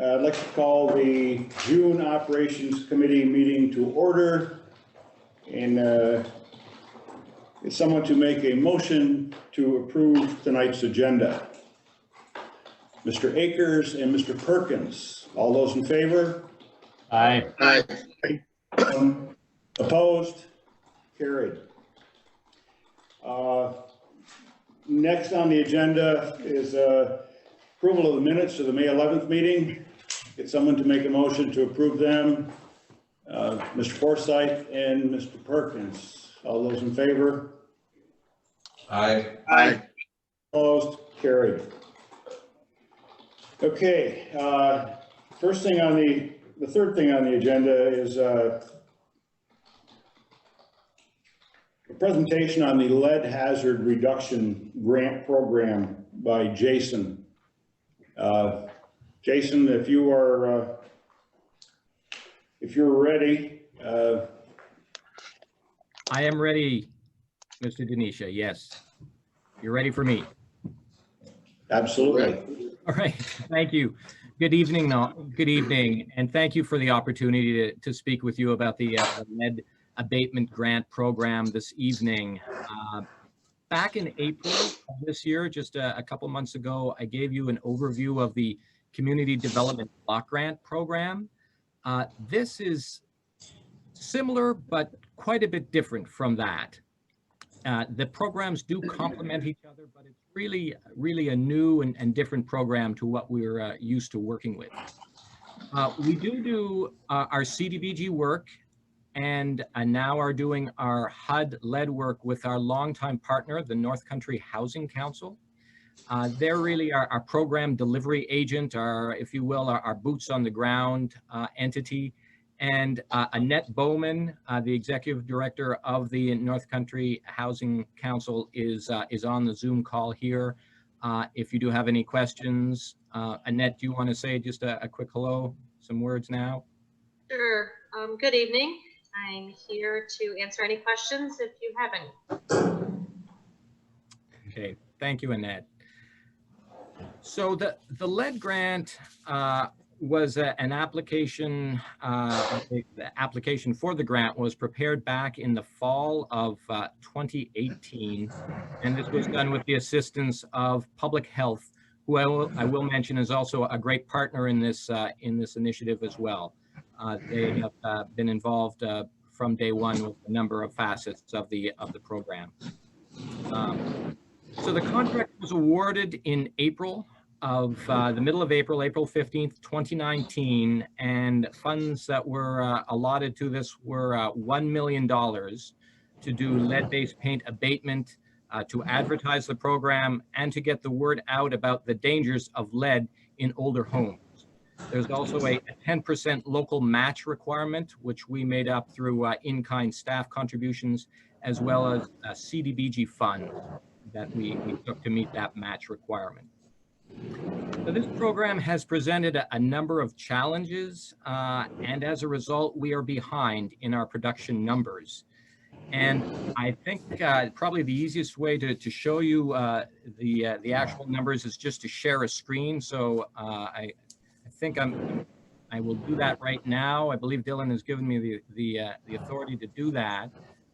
I'd like to call the June Operations Committee meeting to order. And is someone to make a motion to approve tonight's agenda? Mr. Akers and Mr. Perkins. All those in favor? Aye. Aye. Opposed? Carried. Next on the agenda is approval of the minutes of the May 11th meeting. Get someone to make a motion to approve them. Mr. Forsyth and Mr. Perkins. All those in favor? Aye. Aye. Opposed? Carried. Okay. First thing on the third thing on the agenda is a presentation on the lead hazard reduction grant program by Jason. Jason, if you're ready. I am ready, Mr. Denisha. Yes. You're ready for me. Absolutely. All right. Thank you. Good evening. Good evening. And thank you for the opportunity to speak with you about the lead abatement grant program this evening. Back in April of this year, just a couple months ago, I gave you an overview of the Community Development Block Grant Program. This is similar, but quite a bit different from that. The programs do complement each other, but it's really a new and different program to what we're used to working with. We do our CDBG work and now are doing our HUD lead work with our longtime partner, the North Country Housing Council. They're really our program delivery agent, if you will, our boots on the ground entity. And Annette Bowman, the executive director of the North Country Housing Council, is on the Zoom call here. If you do have any questions, Annette, do you want to say just a quick hello, some words now? Sure. Good evening. I'm here to answer any questions if you have any. Okay, thank you, Annette. So the lead grant was an application. The application for the grant was prepared back in the fall of 2018, and this was done with the assistance of Public Health, who I will mention is also a great partner in this initiative as well. They have been involved from day one with a number of facets of the program. So the contract was awarded in April of the middle of April 15th, 2019, and funds that were allotted to this were $1 million to do lead-based paint abatement, to advertise the program, and to get the word out about the dangers of lead in older homes. There's also a 10% local match requirement, which we made up through in-kind staff contributions, as well as a CDBG fund that we took to meet that match requirement. So this program has presented a number of challenges, and as a result, we are behind in our production numbers. And I think probably the easiest way to show you the actual numbers is just to share a screen. So I think I will do that right now. I believe Dylan has given me the authority to do that.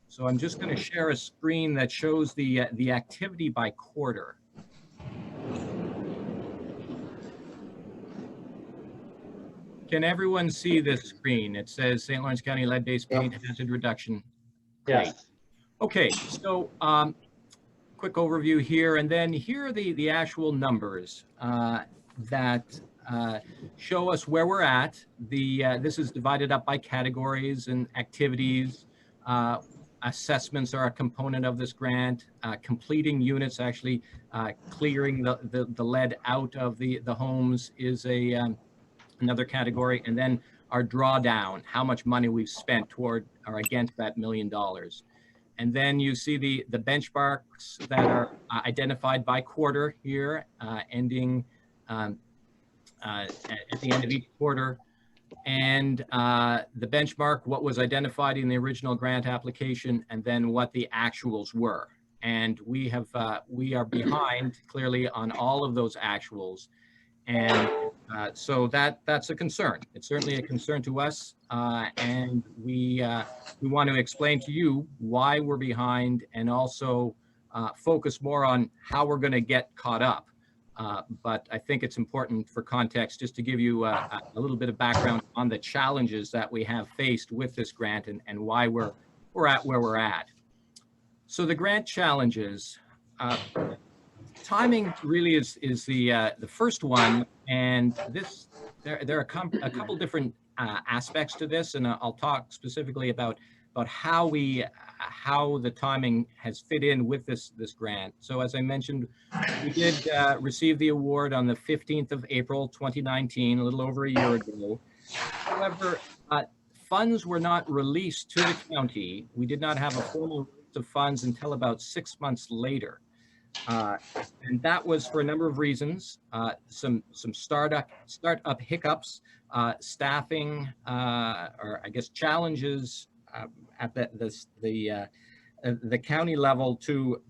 So I'm just going to share a screen that shows the activity by quarter. Can everyone see this screen? It says St. Lawrence County lead-based paint hazard reduction. Great. Yes. Okay, so quick overview here, and then here are the actual numbers that show us where we're at. This is divided up by categories and activities. Assessments are a component of this grant. Completing units, actually clearing the lead out of the homes, is another category. And then our drawdown, how much money we've spent toward or against that $1 million. And then you see the benchmarks that are identified by quarter here, ending at the end of each quarter. And the benchmark, what was identified in the original grant application, and then what the actuals were. And we are behind clearly on all of those actuals. And So that's a concern. It's certainly a concern to us, and we want to explain to you why we're behind, and also focus more on how we're going to get caught up. But I think it's important for context just to give you a little bit of background on the challenges that we have faced with this grant, and why we're at where we're at. So the grant challenges. Timing really is the first one, and there are a couple different aspects to this, and I'll talk specifically about how the timing has fit in with this grant. So as I mentioned, we did receive the award on the 15th of April 2019, a little over a year ago. However, funds were not released to the county. We did not have a formal release of funds until about 6 months later. And that was for a number of reasons, some startup hiccups, staffing, or I guess challenges at the county level to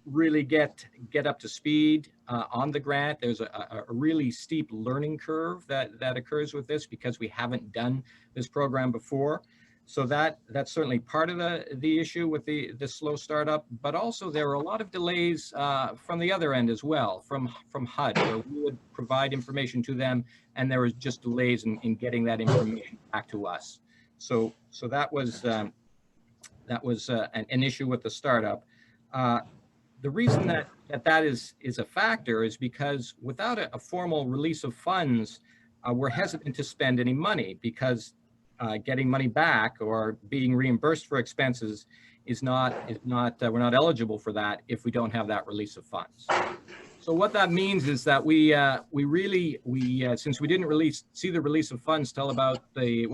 really get up to speed on the grant. There's a really steep learning curve that occurs with this because we haven't done this program before. So that's certainly part of the issue with the slow startup, but also there were a lot of delays from the other end as well, from HUD, where we would provide information to them, and there was just delays in getting that information back to us. So that was an issue with the startup. The reason that is a factor is because without a formal release of funds, we're hesitant to spend any money, because getting money back or being reimbursed for expenses is not we're not eligible for that if we don't have that release of funds. So what that means is that we since we didn't see the release of funds till about the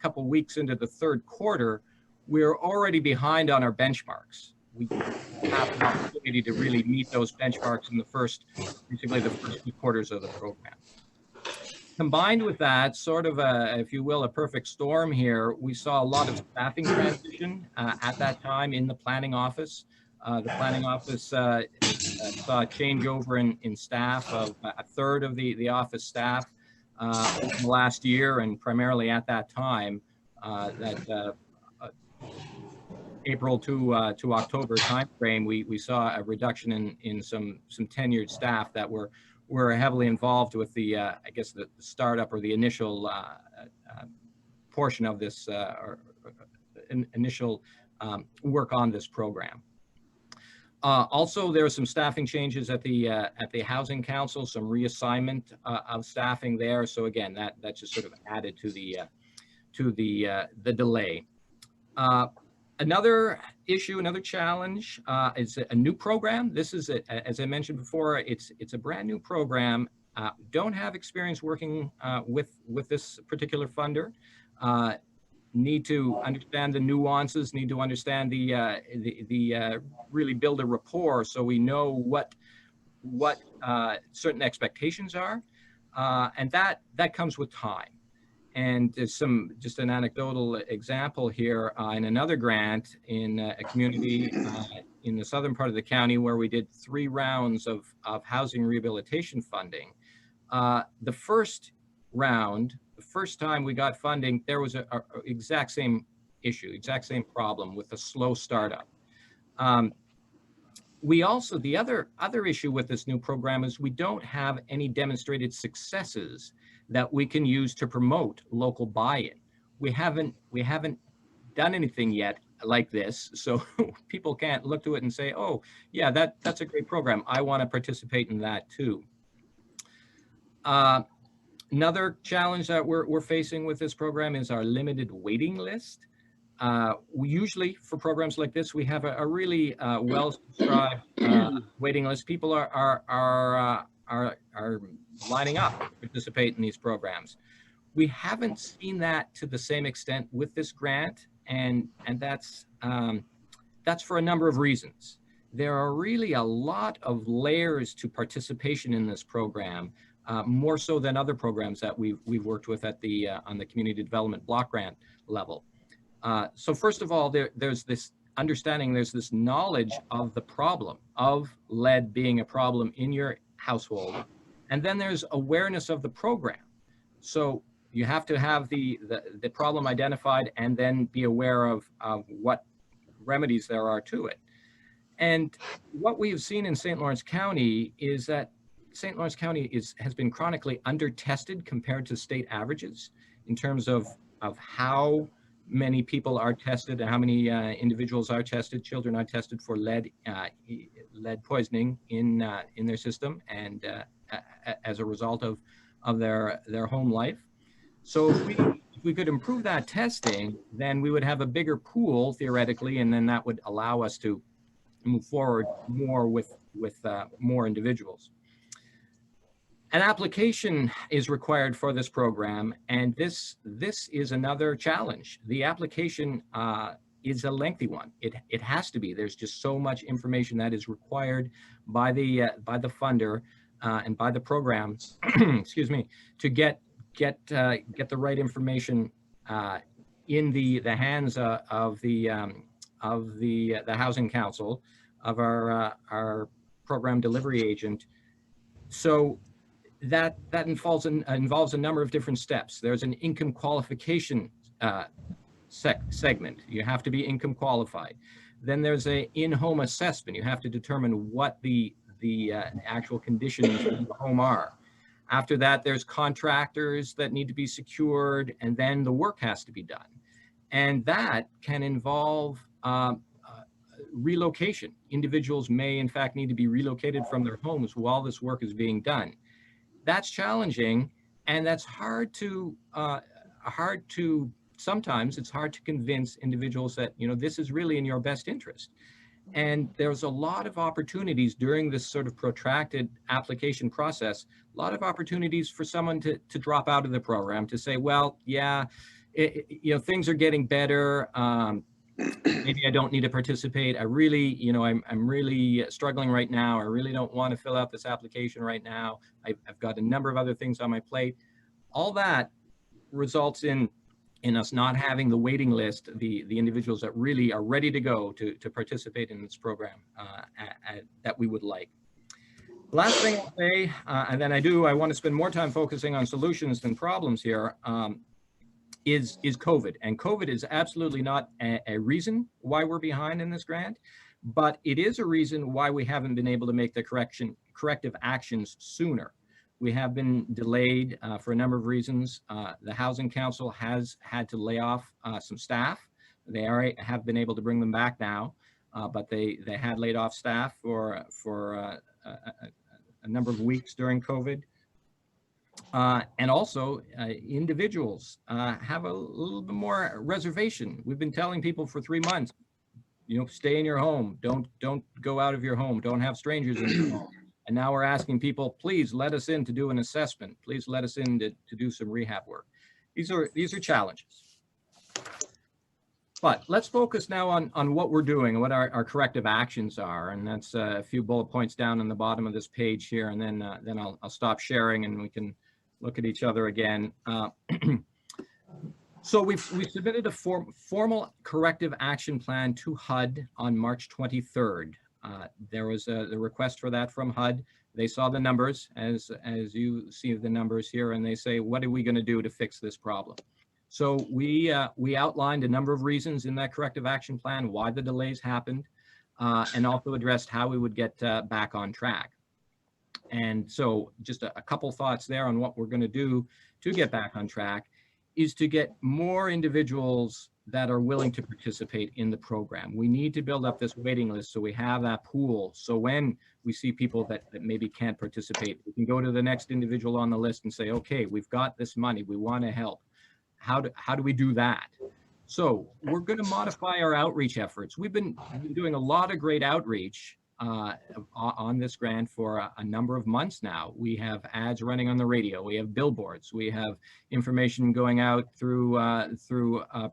couple weeks into the third quarter, we're already behind on our benchmarks. We have an opportunity to really meet those benchmarks in basically the first 2 quarters of the program. Combined with that, sort of if you will, a perfect storm here, we saw a lot of staffing transition at that time in the planning office. The planning office saw a changeover in staff of a third of the office staff over the last year, and primarily at that time, April to October timeframe, we saw a reduction in some tenured staff that were heavily involved with the I guess the startup or the initial portion of this initial work on this program. Also, there were some staffing changes at the Housing Council, some reassignment of staffing there. So again, that just sort of added to the delay. Another issue, another challenge is a new program. This is, as I mentioned before, it's a brand new program. Don't have experience working with this particular funder. Need to understand the nuances. Need to understand the really build a rapport so we know what certain expectations are, and that comes with time. And there's just an anecdotal example here in another grant in a community in the southern part of the county where we did 3 rounds of housing rehabilitation funding. The first round, the first time we got funding, there was a exact same issue, exact same problem with a slow startup. We also, the other issue with this new program is we don't have any demonstrated successes that we can use to promote local buy-in. We haven't done anything yet like this, so people can't look to it and say, oh yeah, that's a great program, I want to participate in that too. Another challenge that we're facing with this program is our limited waiting list. We usually, for programs like this, we have a really well-subscribed waiting list. People are lining up to participate in these programs. We haven't seen that to the same extent with this grant, and that's for a number of reasons. There are really a lot of layers to participation in this program, more so than other programs that we've worked with at on the community development block grant level. So first of all, there's this understanding, there's this knowledge of the problem of lead being a problem in your household. And then there's awareness of the program. So you have to have the problem identified and then be aware of what remedies there are to it. And what we've seen in St. Lawrence County is that St. Lawrence County has been chronically under-tested compared to state averages in terms of how many people are tested and how many individuals are tested, children are tested for lead poisoning in their system, and as a result of their home life. So if we could improve that testing, then we would have a bigger pool theoretically, and then that would allow us to move forward more with more individuals. An application is required for this program, and this is another challenge. The application is a lengthy one. It has to be. There's just so much information that is required by the funder and by the program, excuse me, to get the right information in the hands of the Housing Council, of our program delivery agent. So that involves a number of different steps. There's an income qualification segment. You have to be income qualified. Then there's a in-home assessment. You have to determine what the actual conditions of the home are. After that, there's contractors that need to be secured, and then the work has to be done. And that can involve relocation. Individuals may, in fact, need to be relocated from their homes while this work is being done. That's challenging, and that's sometimes it's hard to convince individuals that, this is really in your best interest. And there's a lot of opportunities during this sort of protracted application process, a lot of opportunities for someone to drop out of the program, to say, well, yeah, things are getting better. Maybe I don't need to participate. I really, I'm really struggling right now. I really don't want to fill out this application right now. I've got a number of other things on my plate. All that results in us not having the waiting list, the individuals that really are ready to go to participate in this program that we would like. Last thing I'll say, and then I want to spend more time focusing on solutions than problems here, is COVID. And COVID is absolutely not a reason why we're behind in this grant, but it is a reason why we haven't been able to make the corrective actions sooner. We have been delayed for a number of reasons. The Housing Council has had to lay off some staff. They have been able to bring them back now, but they had laid off staff for a number of weeks during COVID. And also individuals have a little bit more reservation. We've been telling people for 3 months, stay in your home, don't go out of your home, don't have strangers in your home. And now we're asking people, please let us in to do an assessment. Please let us in to do some rehab work. These are challenges. But let's focus now on what we're doing and what our corrective actions are. And that's a few bullet points down on the bottom of this page here. And then I'll stop sharing and we can look at each other again. So we submitted a formal corrective action plan to HUD on March 23rd. There was the request for that from HUD. They saw the numbers, as you see the numbers here, and they say, what are we going to do to fix this problem? So we outlined a number of reasons in that corrective action plan why the delays happened, and also addressed how we would get back on track. And so just a couple thoughts there on what we're going to do to get back on track is to get more individuals that are willing to participate in the program. We need to build up this waiting list so we have that pool. So when we see people that maybe can't participate, we can go to the next individual on the list and say, okay, we've got this money, we want to help. How do we do that? So we're going to modify our outreach efforts. We've been doing a lot of great outreach on this grant for a number of months now. We have ads running on the radio, we have billboards, we have information going out through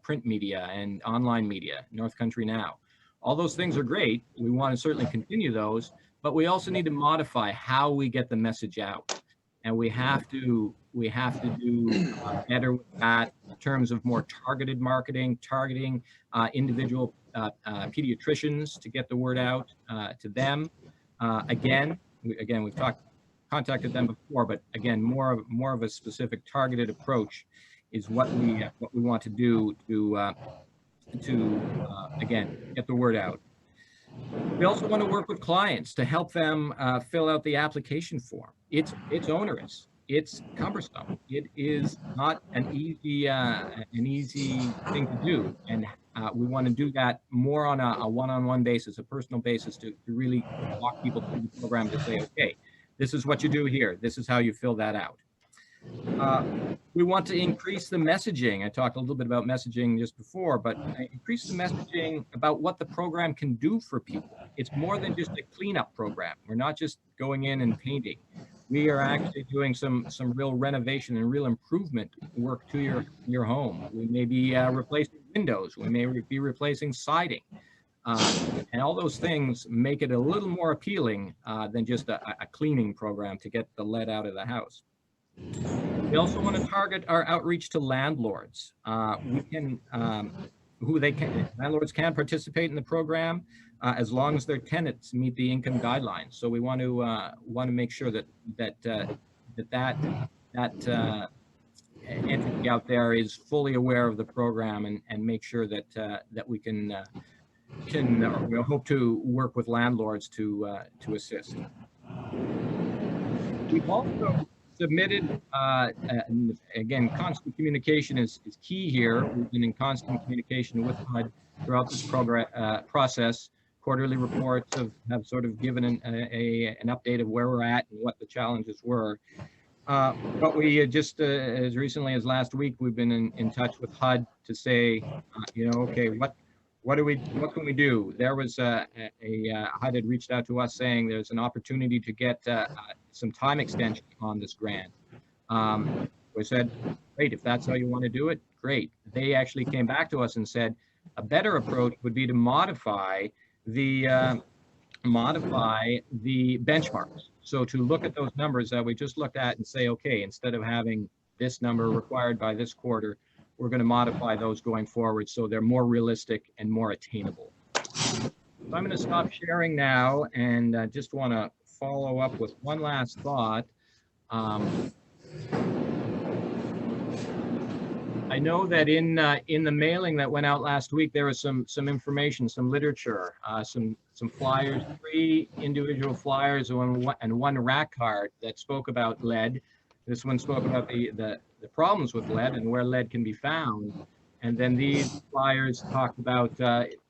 print media and online media, North Country Now. All those things are great. We want to certainly continue those, but we also need to modify how we get the message out. And we have to do better with that in terms of more targeted marketing, targeting individual pediatricians to get the word out to them. Again, we've talked contacted them before, but again, more of a specific targeted approach is what we want to do to again, get the word out. We also want to work with clients to help them fill out the application form. It's onerous. It's cumbersome. It is not an easy thing to do, and we want to do that more on a one-on-one basis, a personal basis, to really walk people through the program to say, okay, this is what you do here. This is how you fill that out. We want to increase the messaging. I talked a little bit about messaging just before, but increase the messaging about what the program can do for people. It's more than just a cleanup program. We're not just going in and painting. We are actually doing some real renovation and real improvement work to your home. We may be replacing windows. We may be replacing siding. And all those things make it a little more appealing than just a cleaning program to get the lead out of the house. We also want to target our outreach to landlords. Landlords can participate in the program as long as their tenants meet the income guidelines. So we want to make sure that entity out there is fully aware of the program and make sure that we can we'll hope to work with landlords to assist. We've also submitted, and again, constant communication is key here. We've been in constant communication with HUD throughout this process. Quarterly reports have sort of given an update of where we're at and what the challenges were. But we just, as recently as last week, we've been in touch with HUD to say, okay, what can we do? There was HUD had reached out to us saying there's an opportunity to get some time extension on this grant. We said, great, if that's how you want to do it, great. They actually came back to us and said a better approach would be to modify the benchmarks. So to look at those numbers that we just looked at and say, okay, instead of having this number required by this quarter, we're going to modify those going forward so they're more realistic and more attainable. So I'm going to stop sharing now and just want to follow up with one last thought. I know that in the mailing that went out last week, there was some information, some literature, some flyers, 3 individual flyers and one rack card that spoke about lead. This one spoke about the problems with lead and where lead can be found. And then these flyers talked about,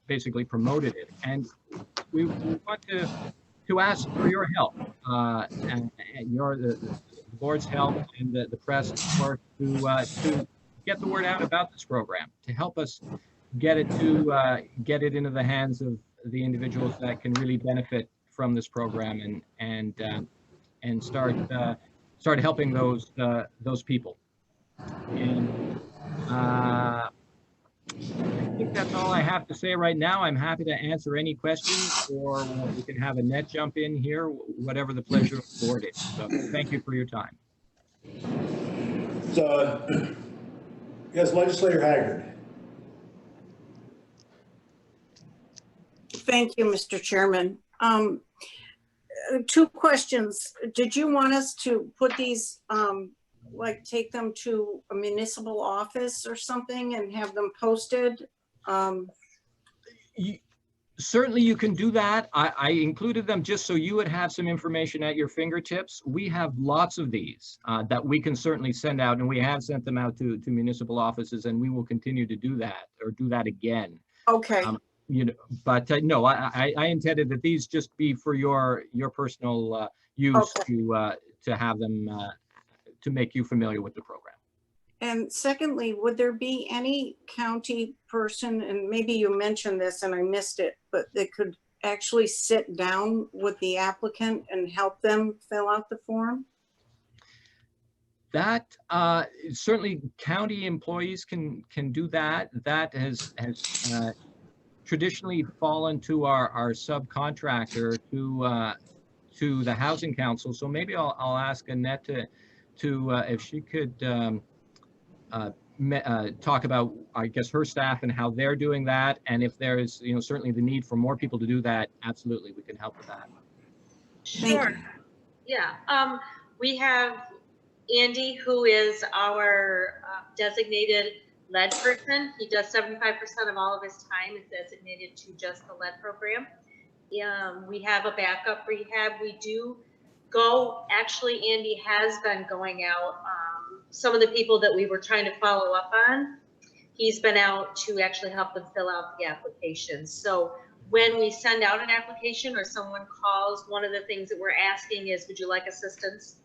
basically promoted it. And we want to ask for your help, and the board's help and the press support to get the word out about this program, to help us get it into the hands of the individuals that can really benefit from this program and start helping those people. And I think that's all I have to say right now. I'm happy to answer any questions, or we can have Annette jump in here, whatever the pleasure of the board is. So thank you for your time. So, yes, Legislator Haggard. Thank you, Mr. Chairman. 2 questions. Did you want us to put these, like take them to a municipal office or something and have them posted? Certainly you can do that. I included them just so you would have some information at your fingertips. We have lots of these that we can certainly send out, and we have sent them out to municipal offices, and we will continue to do that, or do that again. Okay. But no, I intended that these just be for your personal use, okay, to have them to make you familiar with the program. And secondly, would there be any county person, and maybe you mentioned this and I missed it, but that could actually sit down with the applicant and help them fill out the form? That certainly county employees can do that. That has traditionally fallen to our subcontractor to the Housing Council. So maybe I'll ask Annette to if she could talk about, I guess, her staff and how they're doing that, and if there's certainly the need for more people to do that, absolutely we can help with that. Sure. Yeah. We have Andy, who is our designated lead person. He does 75% of all of his time is designated to just the lead program. We have a backup rehab. We do go, actually, Andy has been going out. Some of the people that we were trying to follow up on, he's been out to actually help them fill out the applications. So when we send out an application or someone calls, one of the things that we're asking is, would you like assistance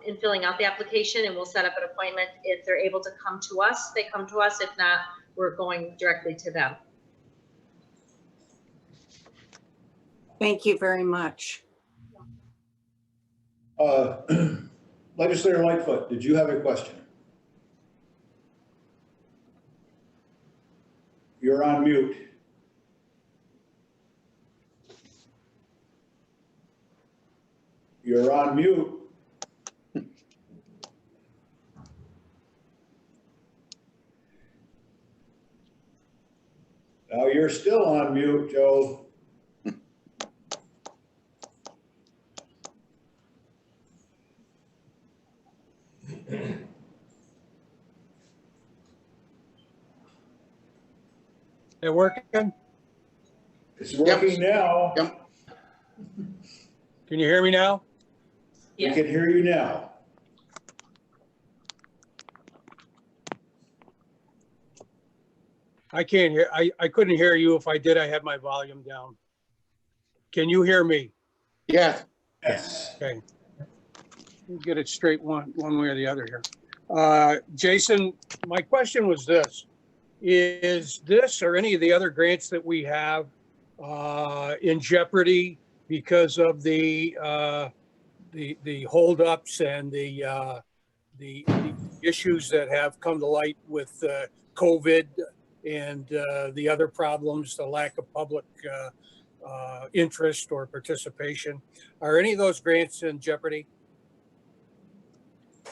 in filling out the application? And we'll set up an appointment. If they're able to come to us, they come to us. If not, we're going directly to them. Thank you very much. Legislator Lightfoot, did you have a question? You're on mute. You're on mute. Now you're still on mute, Joe. They're working? It's working now. Yep. Can you hear me now? We can hear you now. I can't hear, I couldn't hear you. If I did, I had my volume down. Can you hear me? Yes. Yes. Okay. We'll get it straight one way or the other here. Jason, my question was this. Is this or any of the other grants that we have in jeopardy because of the holdups and the issues that have come to light with COVID and the other problems, the lack of public interest or participation? Are any of those grants in jeopardy?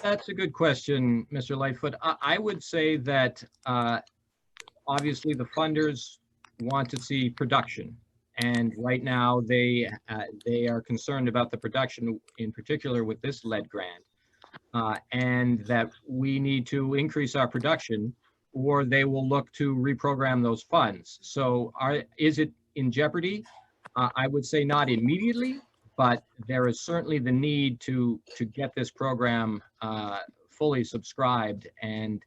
That's a good question, Mr. Lightfoot. I would say that obviously the funders want to see production. And right now they are concerned about the production, in particular with this lead grant, and that we need to increase our production or they will look to reprogram those funds. So is it in jeopardy? I would say not immediately, but there is certainly the need to get this program fully subscribed and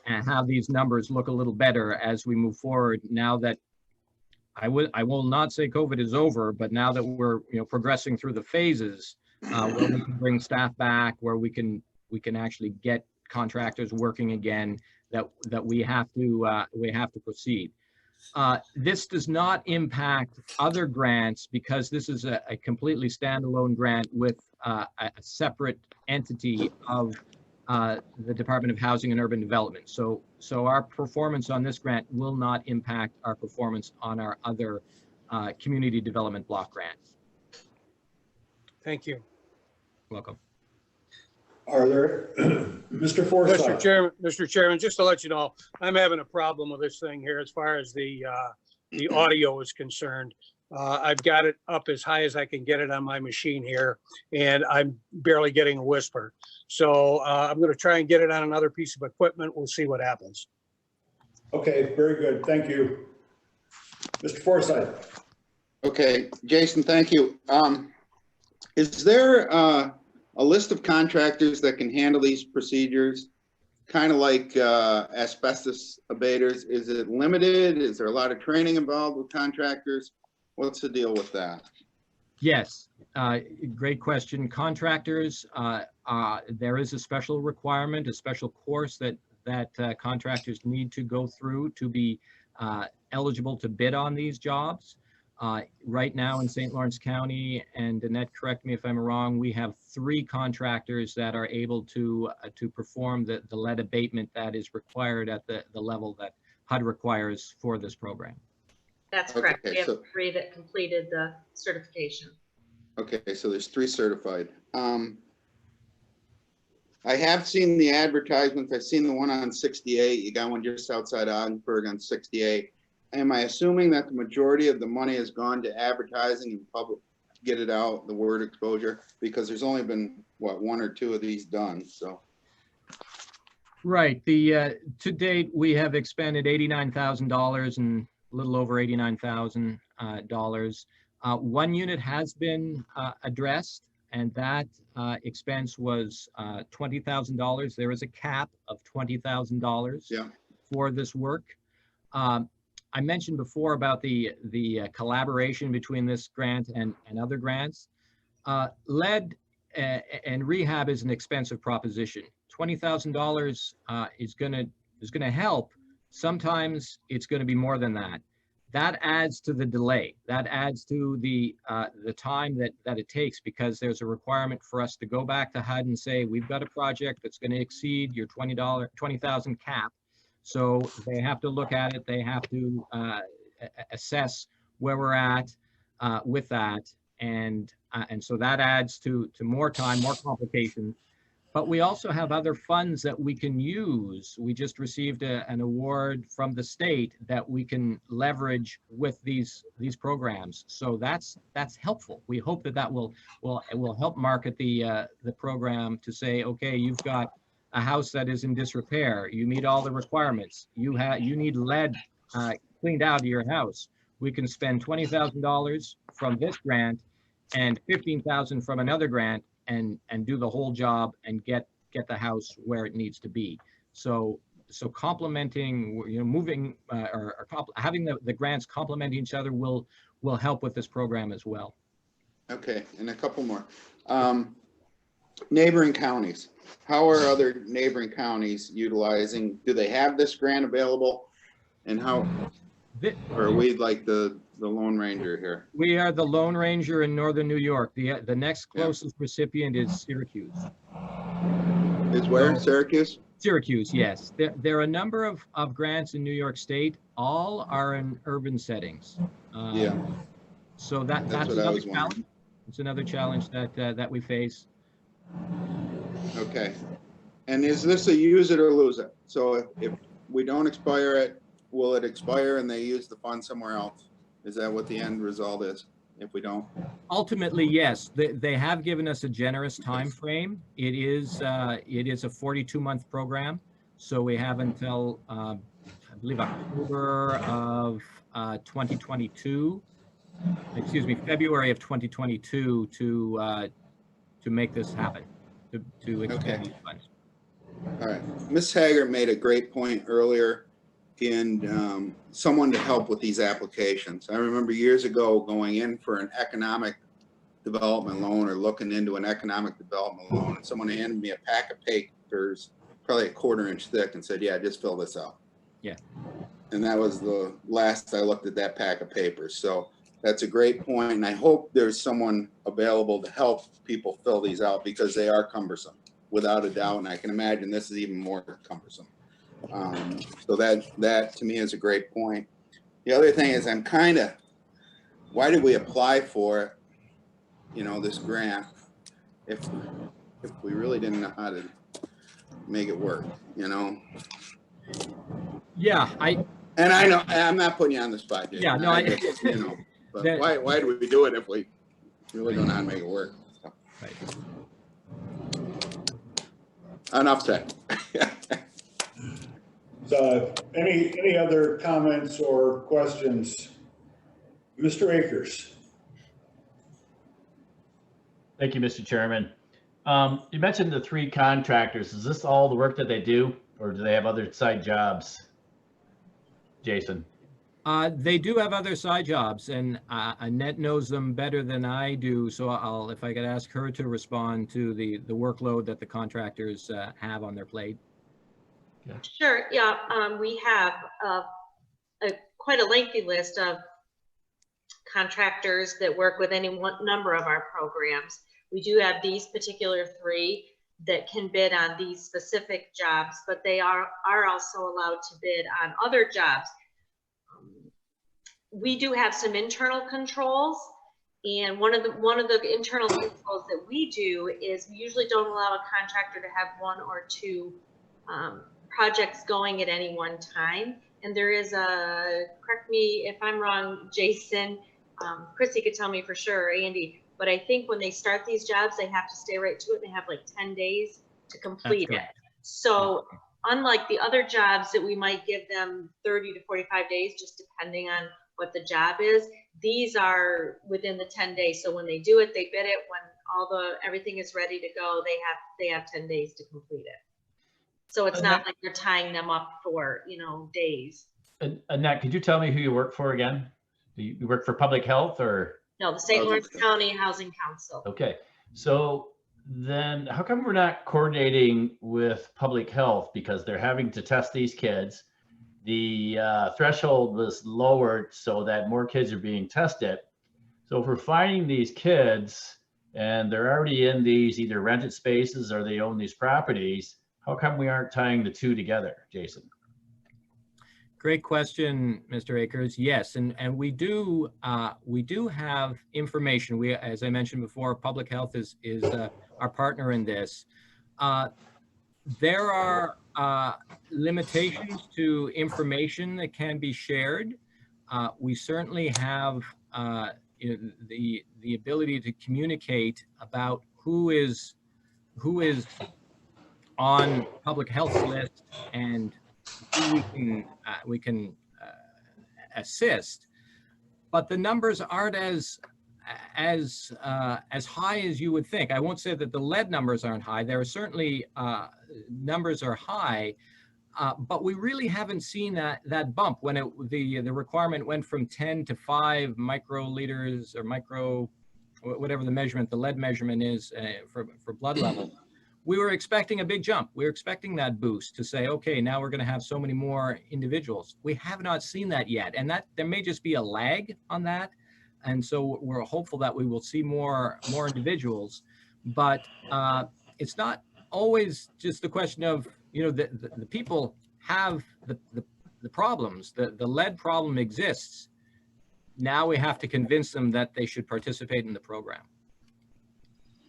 have these numbers look a little better as we move forward. Now that I will not say COVID is over, but now that we're progressing through the phases where we can bring staff back, where we can actually get contractors working again, that we have to proceed. This does not impact other grants because this is a completely standalone grant with a separate entity of the Department of Housing and Urban Development. So our performance on this grant will not impact our performance on our other community development block grants. Thank you. Welcome. Are there, Mr. Forsyth? Mr. Chairman, just to let you know, I'm having a problem with this thing here as far as the audio is concerned. I've got it up as high as I can get it on my machine here, and I'm barely getting a whisper. So I'm going to try and get it on another piece of equipment. We'll see what happens. Okay, very good. Thank you. Mr. Forsyth. Okay, Jason, thank you. Is there a list of contractors that can handle these procedures, kind of like asbestos abaters? Is it limited? Is there a lot of training involved with contractors? What's the deal with that? Yes, great question. Contractors, there is a special requirement, a special course that contractors need to go through to be eligible to bid on these jobs. Right now in St. Lawrence County, and Annette, correct me if I'm wrong, we have 3 contractors that are able to perform the lead abatement that is required at the level that HUD requires for this program. That's correct. Okay, We have so 3 that completed the certification. Okay, so there's 3 certified. I have seen the advertisements. I've seen the one on 68. You got one just outside Ogdensburg on 68. Am I assuming that the majority of the money has gone to advertising and get it out, the word exposure, because there's only been, what, 1 or 2 of these done, so. Right. To date, we have expended $89,000 and a little over $89,000. One unit has been addressed, and that expense was $20,000. There is a cap of $20,000 Yeah. for this work. I mentioned before about the collaboration between this grant and other grants. Lead and rehab is an expensive proposition. $20,000 is gonna help. Sometimes it's gonna be more than that. That adds to the delay. That adds to the time that it takes, because there's a requirement for us to go back to HUD and say, we've got a project that's gonna exceed your $20,000 cap. So they have to look at it. They have to assess where we're at with that. And so that adds to more time, more complications. But we also have other funds that we can use. We just received an award from the state that we can leverage with these programs. So that's helpful. We hope that will help market the program to say, okay, you've got a house that is in disrepair. You meet all the requirements. You need lead cleaned out of your house. We can spend $20,000 from this grant and $15,000 from another grant and do the whole job and get the house where it needs to be. So complementing, moving or having the grants complement each other will help with this program as well. Okay, and a couple more. Neighboring counties. How are other neighboring counties utilizing? Do they have this grant available? And how? Or are we like the Lone Ranger here? We are the Lone Ranger in Northern New York. The next closest recipient is Syracuse. Is where? So, Syracuse? Syracuse, yes. There are a number of grants in New York State. All are in urban settings. Yeah. So that's what I another was challenge. wondering. It's another challenge that we face. Okay. And is this a use it or lose it? So if we don't expire it, will it expire and they use the fund somewhere else? Is that what the end result is if we don't? Ultimately, yes. They have given us a generous time frame. It is a 42-month program, so we have until I believe October of 2022. Excuse me, February of 2022 to make this happen. To extend these funds. All right. Ms. Haggart made a great point earlier in someone to help with these applications. I remember years ago going in for an economic development loan or looking into an economic development loan, and someone handed me a pack of papers, probably a 1/4 inch thick, and said, yeah, just fill this out. Yeah. And that was the last I looked at that pack of papers. So that's a great point, and I hope there's someone available to help people fill these out because they are cumbersome, without a doubt, and I can imagine this is even more cumbersome. So that to me is a great point. The other thing is why did we apply for, this grant if we really didn't know how to make it work, Yeah, And I know I'm not putting you on the spot, Jay. Yeah, no, But that- why do we do it if we really don't know how to make it work? So, right. enough said. So any other comments or questions? Mr. Akers? Thank you, Mr. Chairman. You mentioned the 3 contractors. Is this all the work that they do, or do they have other side jobs? Jason? They do have other side jobs, and Annette knows them better than I do. So if I could ask her to respond to the workload that the contractors have on their plate. Sure, yeah, we have quite a lengthy list of contractors that work with any one number of our programs. We do have these particular 3 that can bid on these specific jobs, but they are also allowed to bid on other jobs. We do have some internal controls, and one of the internal controls that we do is we usually don't allow a contractor to have 1 or 2 projects going at any one time. And there is correct me if I'm wrong, Jason, Chrissy could tell me for sure, Andy, But I think when they start these jobs, they have to stay right to it. They have like 10 days to complete it. correct. So unlike the other jobs that we might give them 30 to 45 days, just depending on what the job is, these are within the 10 days. So when they do it, they bid it. When everything is ready to go, they have 10 days to complete it. So it's not like you're tying them up for, days. Annette, could you tell me who you work for again? Do you work for Public Health or? No, the St. Lawrence County Housing Council. Okay, so then how come we're not coordinating with Public Health? Because they're having to test these kids. The threshold was lowered so that more kids are being tested. So if we're finding these kids and they're already in these either rented spaces or they own these properties, how come we aren't tying the two together, Jason? Great question, Mr. Akers. Yes, and we do have information. We, as I mentioned before, Public Health is our partner in this. There are limitations to information that can be shared. We certainly have the ability to communicate about who is on Public Health's list and who we can assist, but the numbers aren't as high as you would think. I won't say that the lead numbers aren't high. There are certainly numbers are high, but we really haven't seen that bump when the requirement went from 10 to 5 microliters or whatever the measurement, the lead measurement is for blood level. We were expecting a big jump. We were expecting that boost to say, okay, now we're going to have so many more individuals. We have not seen that yet, and that there may just be a lag on that. And so we're hopeful that we will see more individuals, but it's not always just the question of, the people have the problems. The lead problem exists. Now we have to convince them that they should participate in the program.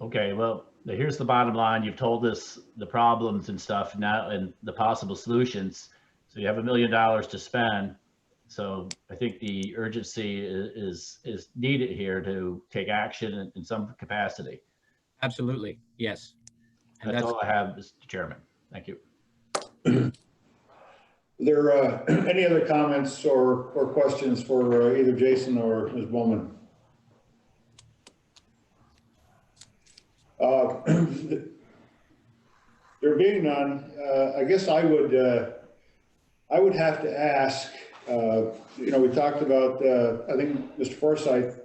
Okay, well, here's the bottom line. You've told us the problems and stuff now and the possible solutions. So you have $1 million to spend. So I think the urgency is needed here to take action in some capacity. Absolutely, yes. And that's all I have, Mr. Chairman. Thank you. Are there any other comments or questions for either Jason or Ms. Bowman? There being none, I guess I would have to ask, we talked about, I think Mr. Forsyth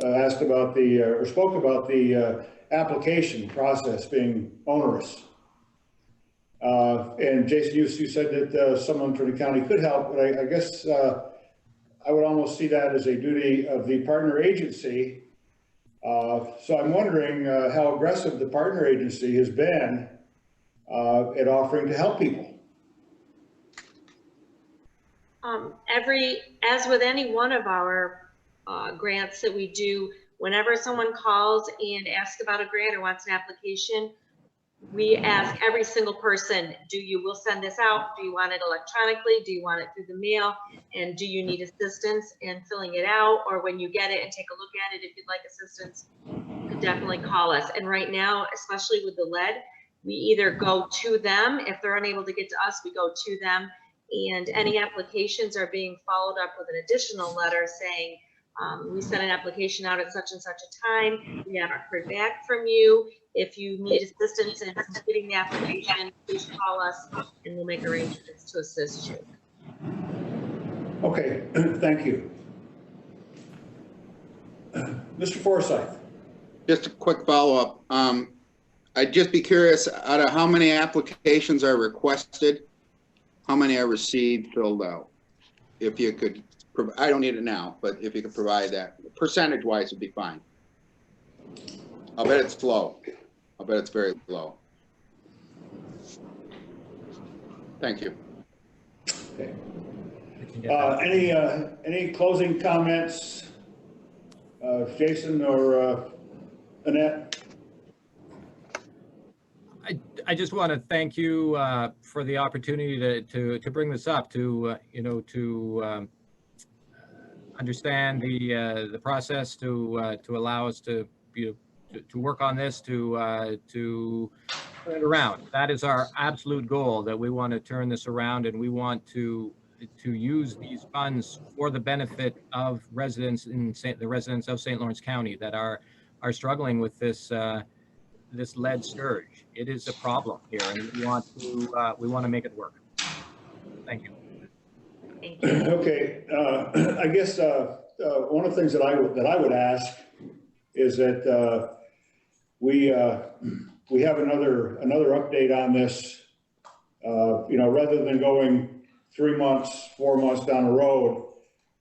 asked about or spoke about the application process being onerous. And Jason, you said that someone from the county could help, but I guess I would almost see that as a duty of the partner agency. So I'm wondering how aggressive the partner agency has been at offering to help people. As with any one of our grants that we do, whenever someone calls and asks about a grant or wants an application, we ask every single person, we'll send this out. Do you want it electronically? Do you want it through the mail? And do you need assistance in filling it out? Or when you get it and take a look at it, if you'd like assistance, you can definitely call us. And right now, especially with the lead, we either go to them. If they're unable to get to us, we go to them. And any applications are being followed up with an additional letter saying, we sent an application out at such and such a time. We haven't heard back from you. If you need assistance in completing the application, please call us and we'll make arrangements to assist you. Okay, thank you. Mr. Forsyth. Just a quick follow-up. I'd just be curious, out of how many applications are requested, how many are received, filled out? If you could, I don't need it now, but if you could provide that, percentage-wise would be fine. I'll bet it's low. I'll bet it's very low. Thank you. Okay. Any closing comments, Jason or Annette? I just want to thank you for the opportunity to bring this up, to understand the process, to allow us to to work on this, to turn it around. That is our absolute goal, that we want to turn this around, and we want to use these funds for the benefit of residents the residents of St. Lawrence County that are struggling with this this lead scourge. It is a problem here, and we want to make it work. Thank you. Thank you. Okay, I guess one of the things that I would ask is that we have another update on this. You know, rather than going 3 months, 4 months down the road,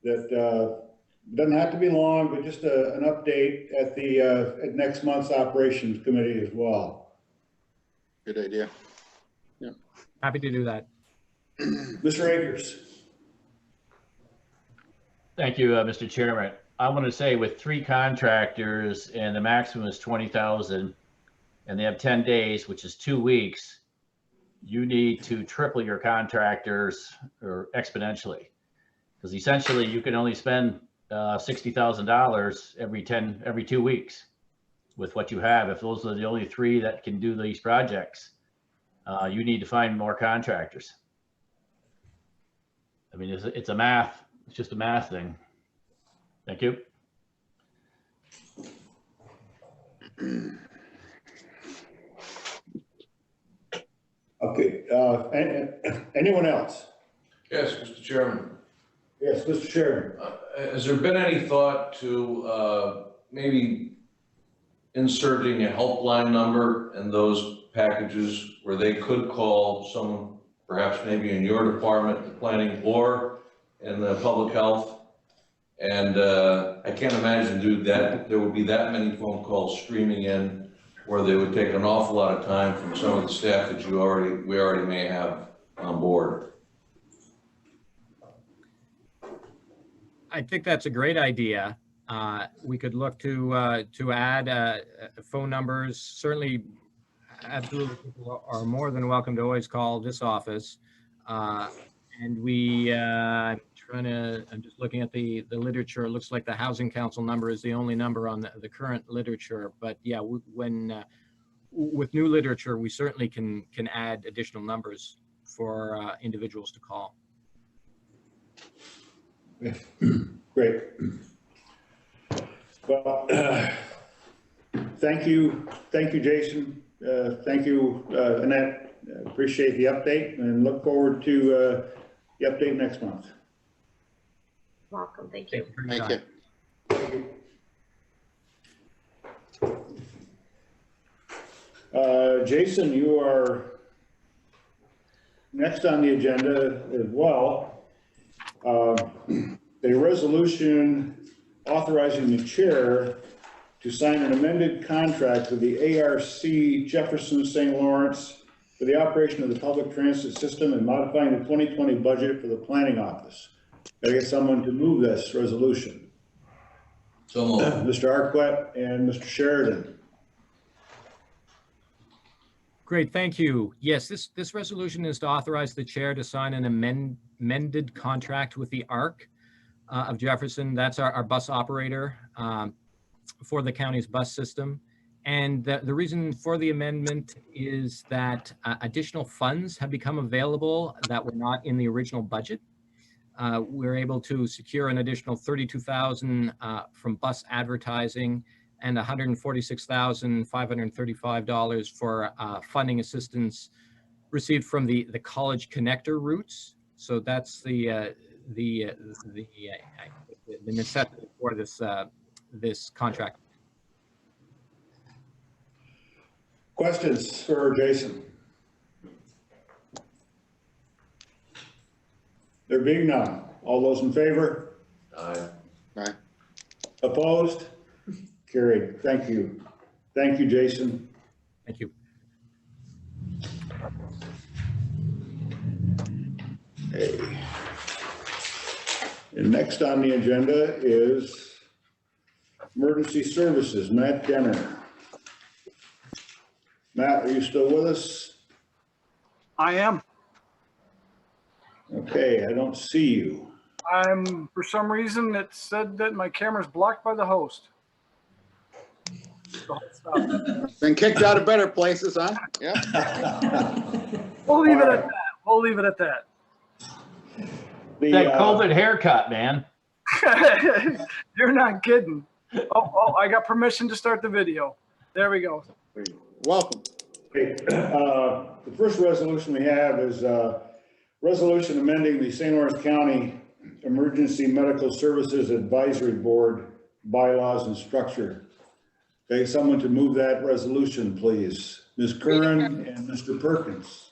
that doesn't have to be long, but just an update at the at next month's operations committee as well. Good idea. Happy to do that. Mr. Akers. Thank you, Mr. Chairman. I want to say with 3 contractors and the maximum is 20,000 and they have 10 days, which is 2 weeks, you need to triple your contractors or exponentially. Because essentially you can only spend $60,000 every 2 weeks with what you have. If those are the only 3 that can do these projects, you need to find more contractors. I mean, it's just a math thing. Thank you. Okay, anyone else? Yes, Mr. Chairman. Yes, Mr. Chairman. Has there been any thought to maybe inserting a helpline number in those packages where they could call someone, perhaps maybe in your department, the planning, or in the public health? And I can't imagine, that there would be that many phone calls streaming in where they would take an awful lot of time from some of the staff that we already may have on board. I think that's a great idea. We could look to add phone numbers. Certainly, absolutely, people are more than welcome to always call this office. And I'm just looking at the literature. It looks like the Housing Council number is the only number on the current literature. But yeah, with new literature, we certainly can add additional numbers for individuals to call. Great. Well, thank you, Jason. Thank you, Annette. Appreciate the update and look forward to the update next month. Welcome. Thank you. Thank you. Jason, you are next on the agenda as well. A resolution authorizing the chair to sign an amended contract with the ARC Jefferson St. Lawrence for the operation of the public transit system and modifying the 2020 budget for the planning office. Can I get someone to move this resolution? So moved. Mr. Arquette and Mr. Sheridan. Great, thank you. Yes, this resolution is to authorize the chair to sign an amended contract with the ARC of Jefferson. That's our bus operator for the county's bus system. And the reason for the amendment is that additional funds have become available that were not in the original budget. We're able to secure an additional $32,000 from bus advertising and $146,535 for funding assistance received from the college connector routes. So that's the necessity for this contract. Questions for Jason? There being none, all those in favor? Aye. Aye. Opposed? Carried. Thank you. Thank you, Jason. Thank you. Okay. And next on the agenda is emergency services, Matt Denner. Matt, are you still with us? I am. Okay, I don't see you. For some reason, it said that my camera's blocked by the host. Been kicked out of better places, huh? Yeah. We'll leave it at that. We'll leave it at that. That COVID haircut, man. You're not kidding. Oh, I got permission to start the video. There we go. Welcome. Okay, the first resolution we have is resolution amending the St. Lawrence County Emergency Medical Services Advisory Board bylaws and structure. Okay, someone to move that resolution, please. Ms. Curran and Mr. Perkins.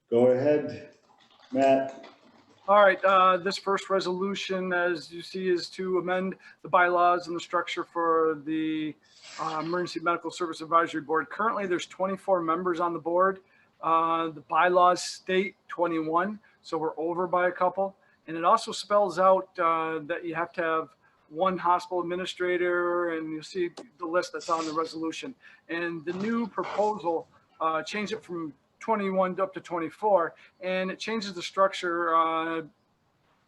Go ahead, Matt. All right, this first resolution, as you see, is to amend the bylaws and the structure for the Emergency Medical Service Advisory Board. Currently, there's 24 members on the board. The bylaws state 21, so we're over by a couple. And it also spells out that you have to have one hospital administrator, and you'll see the list that's on the resolution. And the new proposal changed it from 21 up to 24, and it changes the structure,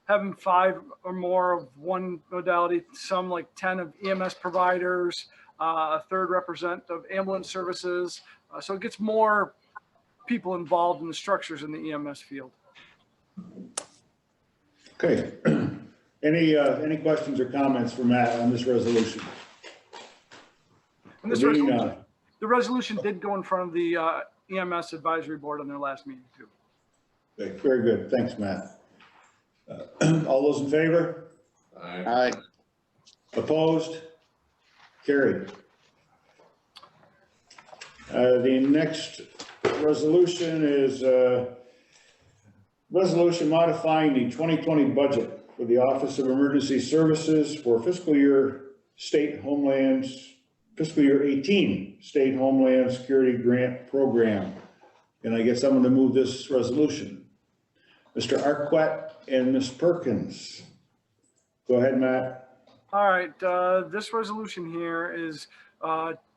having 5 or more of one modality, some like 10 of EMS providers, a third represent of ambulance services. So it gets more people involved in the structures in the EMS field. Okay. Any questions or comments for Matt on this resolution? And this resolution, the resolution did go in front of the EMS advisory board on their last meeting too. Okay, very good. Thanks, Matt. All those in favor? Aye. Opposed? Carried. The next resolution is resolution modifying the 2020 budget for the Office of Emergency Services for fiscal year 18 State Homeland Security Grant Program. Can I get someone to move this resolution? Mr. Arquette and Ms. Perkins. Go ahead, Matt. All right, this resolution here is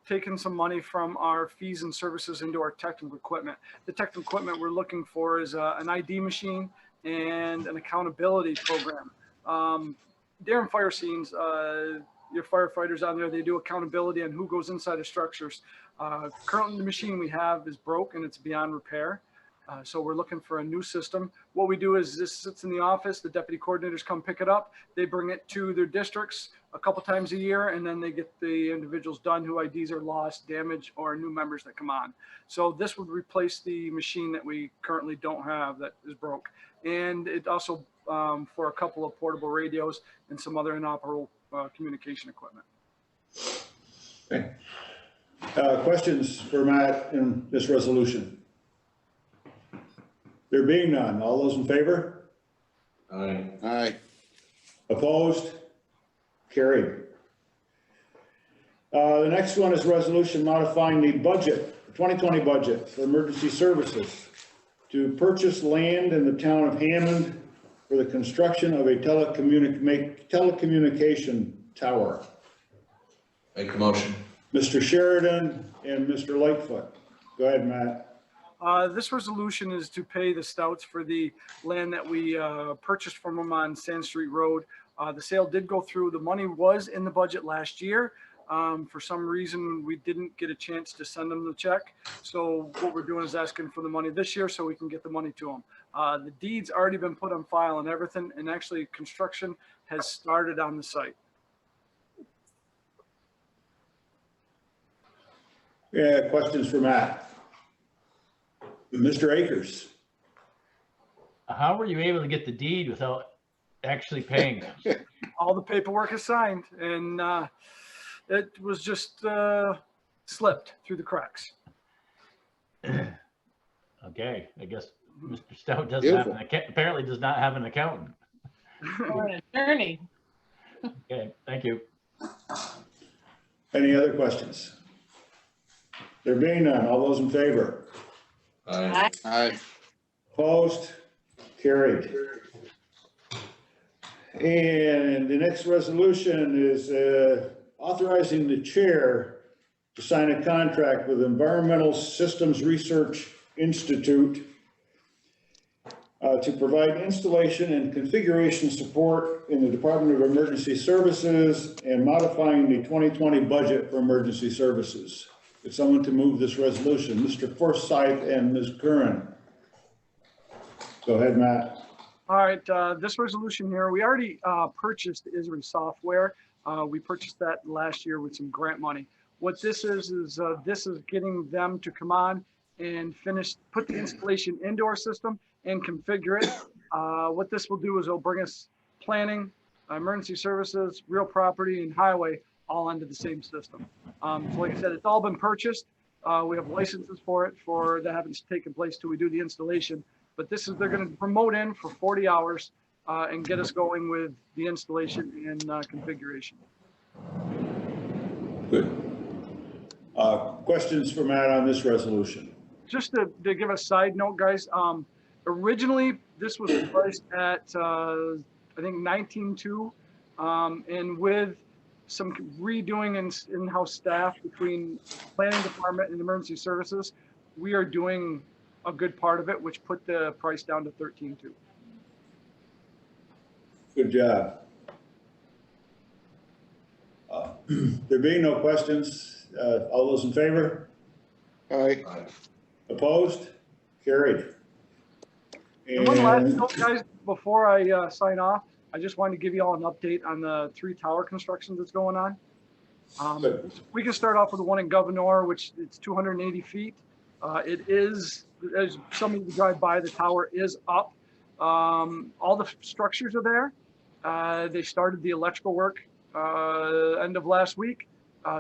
taking some money from our fees and services into our technical equipment. The technical equipment we're looking for is an ID machine and an accountability program. Darren Fire Scenes, your firefighters on there, they do accountability on who goes inside of structures. Currently the machine we have is broke and it's beyond repair. So we're looking for a new system. What we do is this sits in the office, the deputy coordinators come pick it up, they bring it to their districts a couple times a year, and then they get the individuals done who IDs are lost, damaged, or new members that come on. So this would replace the machine that we currently don't have that is broke. And it also for a couple of portable radios and some other inoperable communication equipment. Okay. Questions for Matt in this resolution? There being none, all those in favor? Aye. Aye. Opposed? Carried. The next one is resolution modifying the budget, 2020 budget for emergency services to purchase land in the town of Hammond for the construction of a telecommunication tower. Make the motion. Mr. Sheridan and Mr. Lightfoot. Go ahead, Matt. This resolution is to pay the Stouts for the land that we purchased from them on Sand Street Road. The sale did go through. The money was in the budget last year. For some reason, we didn't get a chance to send them the check. So what we're doing is asking for the money this year so we can get the money to them. The deed's already been put on file and everything, and actually construction has started on the site. Yeah, questions for Matt? Mr. Akers. How were you able to get the deed without actually paying them? All the paperwork is signed, and it was just slipped through the cracks. Okay, I guess Mr. Stout doesn't have apparently does not have an accountant. Or an attorney. Okay, thank you. Any other questions? There being none, all those in favor? Aye. Aye. Opposed? Carried. And the next resolution is authorizing the chair to sign a contract with Environmental Systems Research Institute to provide installation and configuration support in the Department of Emergency Services and modifying the 2020 budget for emergency services. If someone to move this resolution, Mr. Forsyth and Ms. Curran. Go ahead, Matt. All right, this resolution here, we already purchased Isri software. We purchased that last year with some grant money. What this is this is getting them to come on and put the installation into our system and configure it. What this will do is it'll bring us planning, emergency services, real property, and highway all into the same system. So like I said, it's all been purchased. We have licenses for it that haven't taken place till we do the installation. But this is, they're going to promote in for 40 hours and get us going with the installation and configuration. Good. Questions for Matt on this resolution? Just to give a side note, guys, originally this was priced at, I think 19.2, and with some redoing in-house staff between planning department and emergency services, we are doing a good part of it, which put the price down to 13.2. Good job. There being no questions, all those in favor? Aye. Opposed? Carried. And one last And note, guys, before I sign off, I just wanted to give you all an update on the 3 tower construction that's going on. Good. We can start off with the one in Governor, which it's 280 feet. It is, as some of you drive by, the tower is up. All the structures are there. They started the electrical work end of last week.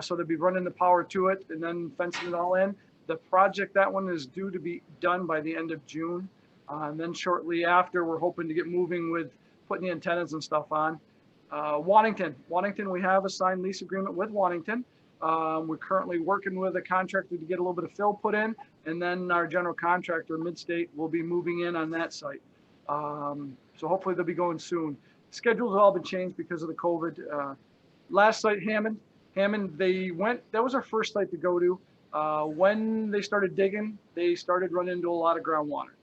So they'll be running the power to it and then fencing it all in. The project, that one is due to be done by the end of June. And then shortly after, we're hoping to get moving with putting the antennas and stuff on. Waddington, we have a signed lease agreement with Waddington. We're currently working with a contractor to get a little bit of fill put in, and then our general contractor, Midstate, will be moving in on that site. So hopefully they'll be going soon. Schedules have all been changed because of the COVID. Last site, Hammond, that was our first site to go to. When they started digging, they started running into a lot of groundwater.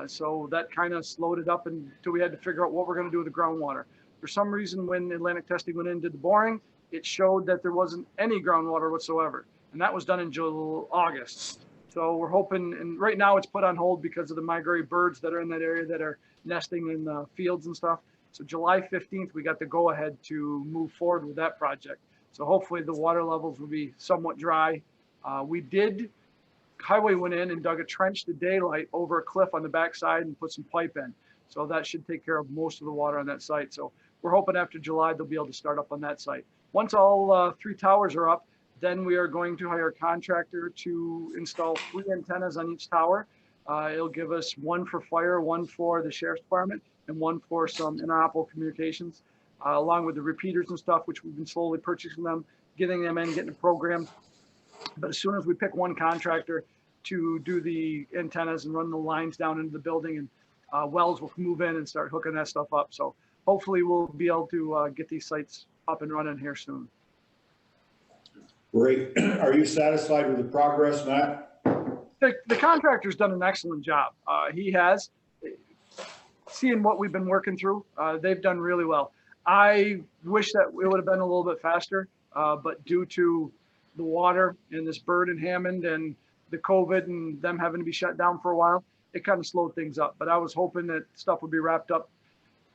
So that kind of slowed it up until we had to figure out what we're going to do with the groundwater. For some reason, when Atlantic Testing went in and did the boring, it showed that there wasn't any groundwater whatsoever. And that was done in August. So we're hoping, and right now it's put on hold because of the migratory birds that are in that area that are nesting in the fields and stuff. So July 15th, we got the go ahead to move forward with that project. So hopefully the water levels will be somewhat dry. Highway went in and dug a trench to daylight over a cliff on the backside and put some pipe in. So that should take care of most of the water on that site. So we're hoping after July, they'll be able to start up on that site. Once all 3 towers are up, then we are going to hire a contractor to install 3 antennas on each tower. It'll give us 1 for fire, 1 for the sheriff's department, and 1 for some interoperable communications, along with the repeaters and stuff, which we've been slowly purchasing them, getting them in, getting the program. But as soon as we pick one contractor to do the antennas and run the lines down into the building, and Wells will move in and start hooking that stuff up. So hopefully we'll be able to get these sites up and running here soon. great. Are you satisfied with the progress, Matt? The contractor's done an excellent job. He has. Seeing what we've been working through, they've done really well. I wish that it would have been a little bit faster, but due to the water and this bird in Hammond and the COVID and them having to be shut down for a while, it kind of slowed things up. But I was hoping that stuff would be wrapped up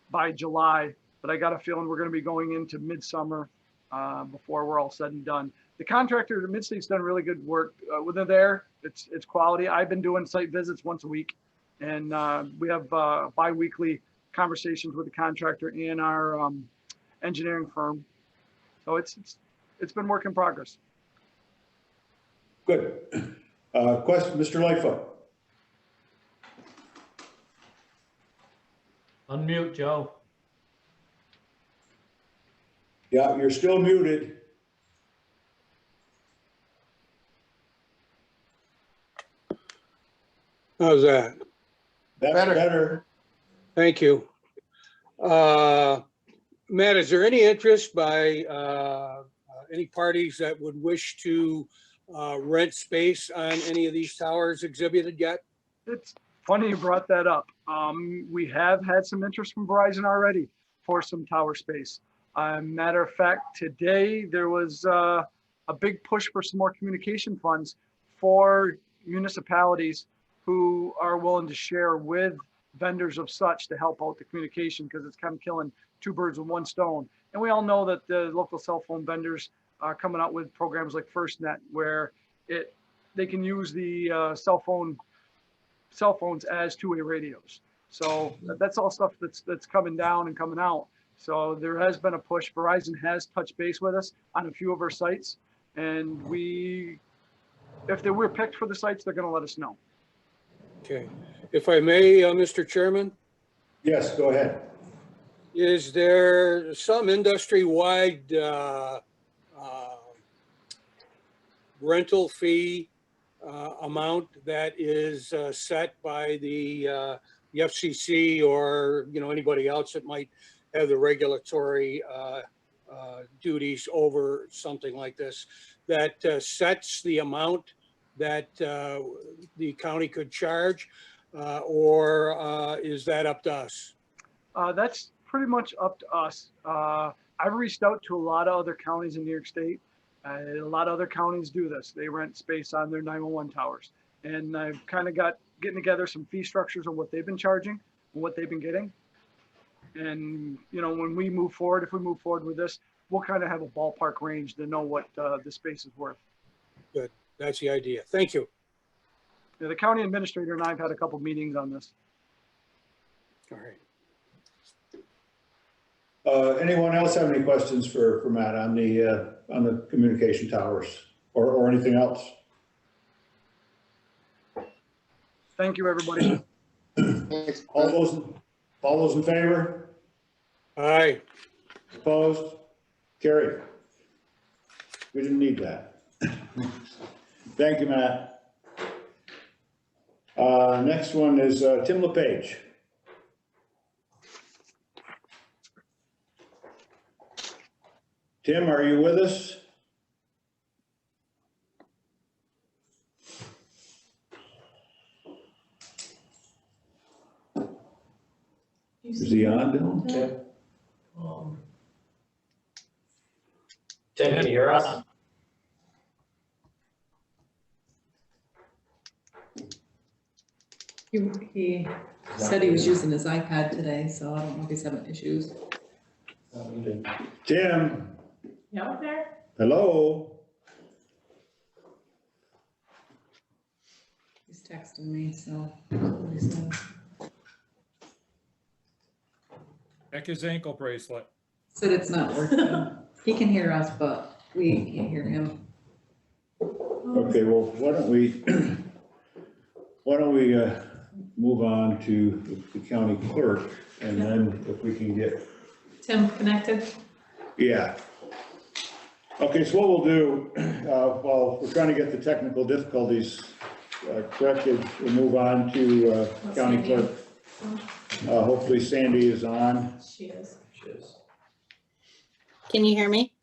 by July, but I got a feeling we're going to be going into midsummer before we're all said and done. The contractor, Midstate's done really good work. When they're there, it's quality. I've been doing site visits once a week, and we have bi-weekly conversations with the contractor and our engineering firm. So it's been work in progress. Good. Question, Mr. Lightfoot. Unmute, Joe. Yeah, you're still muted. How's that? That's Better. better. Thank you. Matt, is there any interest by any parties that would wish to rent space on any of these towers exhibited yet? It's funny you brought that up. We have had some interest from Verizon already for some tower space. Matter of fact, today there was a big push for some more communication funds for municipalities who are willing to share with vendors of such to help out the communication, because it's kind of killing two birds with one stone. And we all know that the local cell phone vendors are coming out with programs like FirstNet, where they can use the cell phones as two-way radios. So that's all stuff that's coming down and coming out. So there has been a push. Verizon has touched base with us on a few of our sites, and if we're picked for the sites, they're going to let us know. Okay. If I may, Mr. Chairman, Yes, go ahead. is there some industry-wide rental fee amount that is set by the FCC or, anybody else that might have the regulatory duties over something like this, that sets the amount that the county could charge, or is that up to us? That's pretty much up to us. I've reached out to a lot of other counties in New York State. A lot of other counties do this. They rent space on their 911 towers. And I've kind of getting together some fee structures of what they've been charging and what they've been getting. And, when we move forward, if we move forward with this, we'll kind of have a ballpark range to know what the space is worth. Good. That's the idea. Thank you. Yeah, the county administrator and I have had a couple meetings on this. All right. Anyone else have any questions for Matt on the communication towers or anything else? Thank you, everybody. Thanks. All those in favor? Aye. Opposed? Carried. We didn't need that. Thank you, Matt. Next one is Tim LePage. Tim, are you with us? Is he on, Dylan? Tim, can you hear us? He said he was using his iPad today, so I don't know if he's having issues. Tim, You out there? hello? He's texting me, so. What he said. Check his ankle bracelet. Said it's not working. He can hear us, but we can't hear him. Okay, well, why don't we move on to the county clerk, and then if we can get, Tim connected? yeah. Okay, so what we'll do, while we're trying to get the technical difficulties corrected, we'll move on to county clerk. Hopefully Sandy is on. She is. Can you hear me?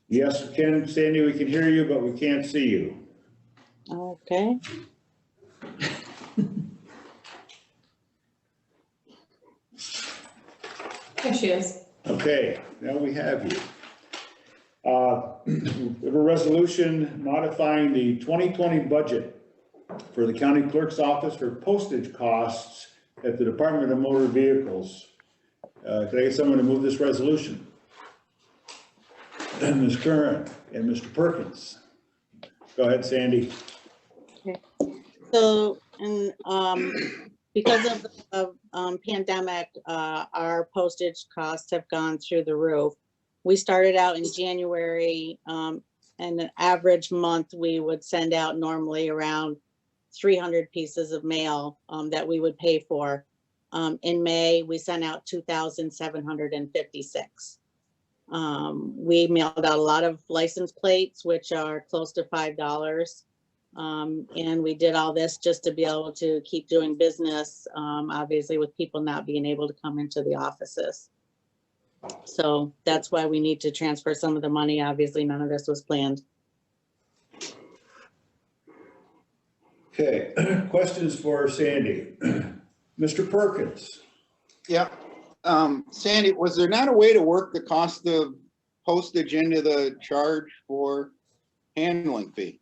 Yes, we can, Sandy, we can hear you, but we can't see you. Okay. There she is. Okay, now we have you. We have a resolution modifying the 2020 budget for the county clerk's office for postage costs at the Department of Motor Vehicles. Could I get someone to move this resolution? And Ms. Curran and Mr. Perkins. Go ahead, Sandy. So, and because of the pandemic, our postage costs have gone through the roof. We started out in January, and an average month we would send out normally around 300 pieces of mail that we would pay for. In May, we sent out 2,756. We mailed out a lot of license plates, which are close to $5. And we did all this just to be able to keep doing business, obviously with people not being able to come into the offices. So that's why we need to transfer some of the money. Obviously, none of this was planned. Okay, questions for Sandy? Mr. Perkins? Yeah. Sandy, was there not a way to work the cost of postage into the charge for handling fee?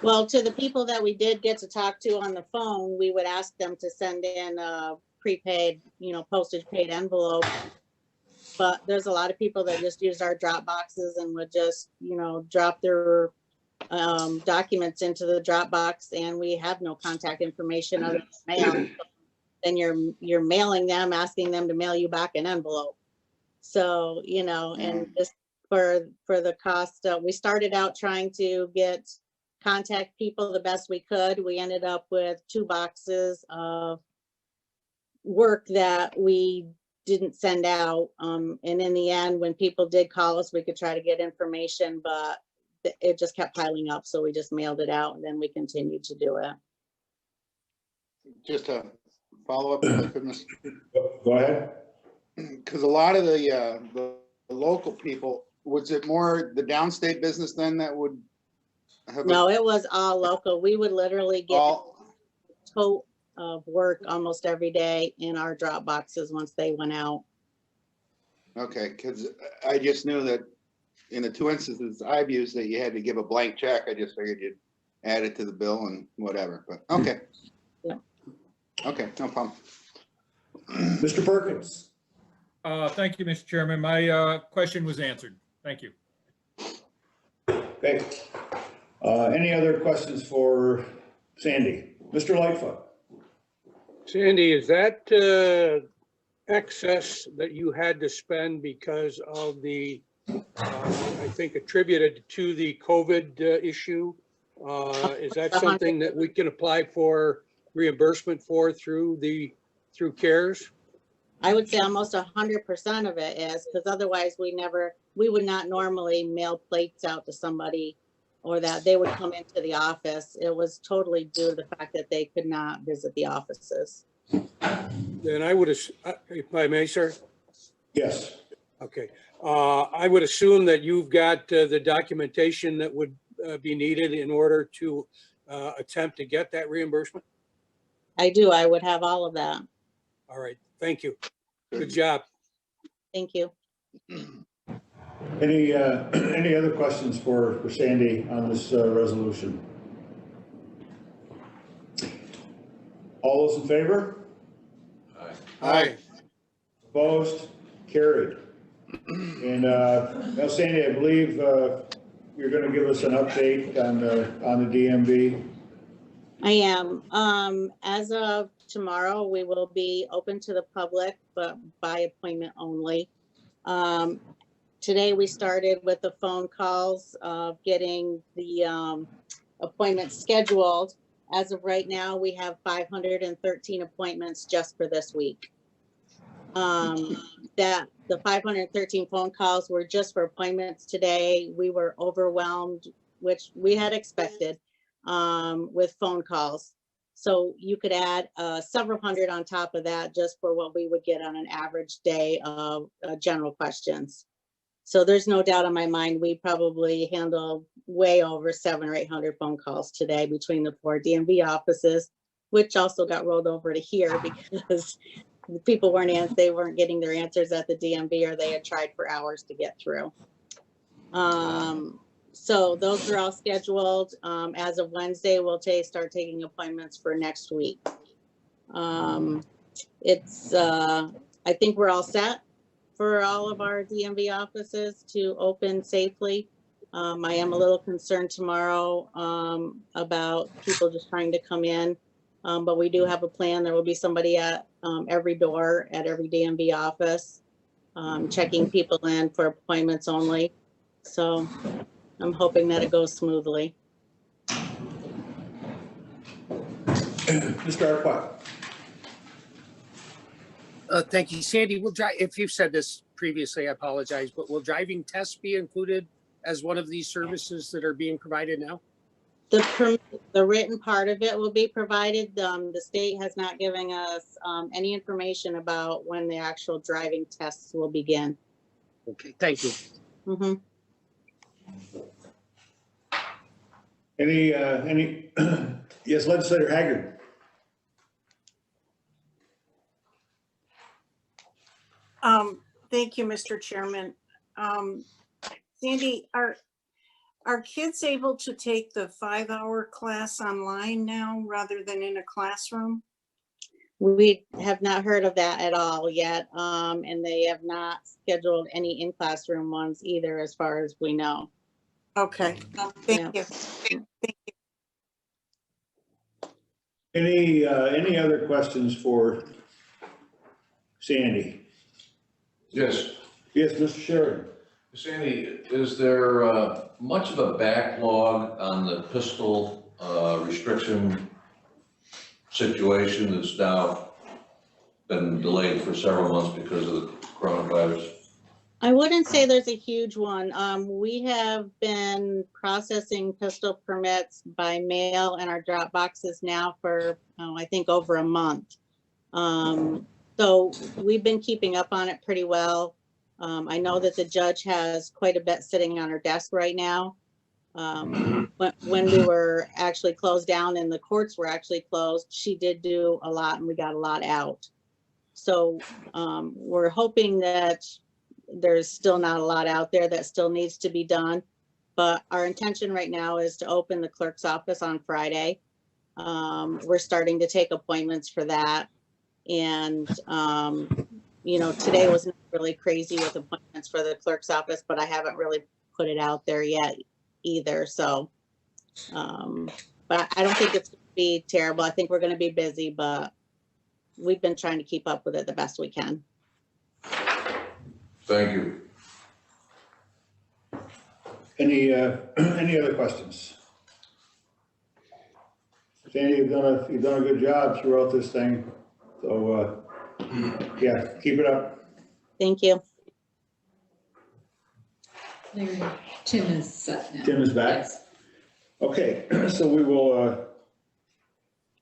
Well, to the people that we did get to talk to on the phone, we would ask them to send in a prepaid, postage paid envelope. But there's a lot of people that just use our drop boxes and would just, drop their documents into the Dropbox, and we have no contact information other than mail. Then you're mailing them, asking them to mail you back an envelope. So, and just for the cost, we started out trying to contact people the best we could. We ended up with 2 boxes of work that we didn't send out. And in the end, when people did call us, we could try to get information, but it just kept piling up. So we just mailed it out, and then we continued to do it. Just a follow-up, if I could, Go ahead. because a lot of the local people, was it more the downstate business then that would have? No, it was all local. We would literally get All, a tote of work almost every day in our drop boxes once they went out. okay, because I just knew that in the 2 instances I've used that you had to give a blank check. I just figured you'd add it to the bill and whatever, but okay. Yeah. Okay, no problem. Mr. Perkins? Thank you, Mr. Chairman. My question was answered. Thank you. Okay. Any other questions for Sandy? Mr. Lightfoot? Sandy, is that excess that you had to spend because of the, I think attributed to the COVID issue? Is that something that we can apply for reimbursement for through CARES? I would say almost 100% of it is, because otherwise we would not normally mail plates out to somebody, or that they would come into the office. It was totally due to the fact that they could not visit the offices. Then I would, if I may, sir? Yes. Okay. I would assume that you've got the documentation that would be needed in order to attempt to get that reimbursement? I do. I would have all of that. All right. Thank you. Good job. Thank you. Any other questions for Sandy on this resolution? All those in favor? Aye. Opposed? Carried. And now Sandy, I believe you're going to give us an update on the DMV. I am. As of tomorrow, we will be open to the public, but by appointment only. Today we started with the phone calls of getting the appointments scheduled. As of right now, we have 513 appointments just for this week. That the 513 phone calls were just for appointments today. We were overwhelmed, which we had expected, with phone calls. So you could add several hundred on top of that just for what we would get on an average day of general questions. So there's no doubt in my mind, we probably handled way over 700 or 800 phone calls today between the 4 DMV offices, which also got rolled over to here because people they weren't getting their answers at the DMV, or they had tried for hours to get through. So those are all scheduled. As of Wednesday, we'll start taking appointments for next week. I think we're all set for all of our DMV offices to open safely. I am a little concerned tomorrow about people just trying to come in, but we do have a plan. There will be somebody at every door at every DMV office, checking people in for appointments only. So I'm hoping that it goes smoothly. Mr. Arquette. Thank you, Sandy. If you've said this previously, I apologize, but will driving tests be included as one of these services that are being provided now? The written part of it will be provided. The state has not given us any information about when the actual driving tests will begin. Okay, thank you. Mm-hmm. Any, yes, Legislator Haggard. Thank you, Mr. Chairman. Sandy, are kids able to take the 5-hour class online now rather than in a classroom? We have not heard of that at all yet, and they have not scheduled any in-classroom ones either, as far as we know. Okay, thank you. Any other questions for Sandy? Yes. Yes, Mr. Sheridan. Sandy, is there much of a backlog on the pistol restriction situation that's now been delayed for several months because of the coronavirus? I wouldn't say there's a huge one. We have been processing pistol permits by mail in our drop boxes now for, I think, over a month. So we've been keeping up on it pretty well. I know that the judge has quite a bit sitting on her desk right now. When we were actually closed down and the courts were actually closed, she did do a lot and we got a lot out. So we're hoping that there's still not a lot out there that still needs to be done. But our intention right now is to open the clerk's office on Friday. We're starting to take appointments for that. And, you know, today was not really crazy with appointments for the clerk's office, but I haven't really put it out there yet either. So, but I don't think it's going to be terrible. I think we're going to be busy, but we've been trying to keep up with it the best we can. Thank you. Any other questions? Sandy, you've done a good job throughout this thing. So, yeah, keep it up. Thank you. Larry, Tim is set now. Tim is back? Yes. Okay, so we will,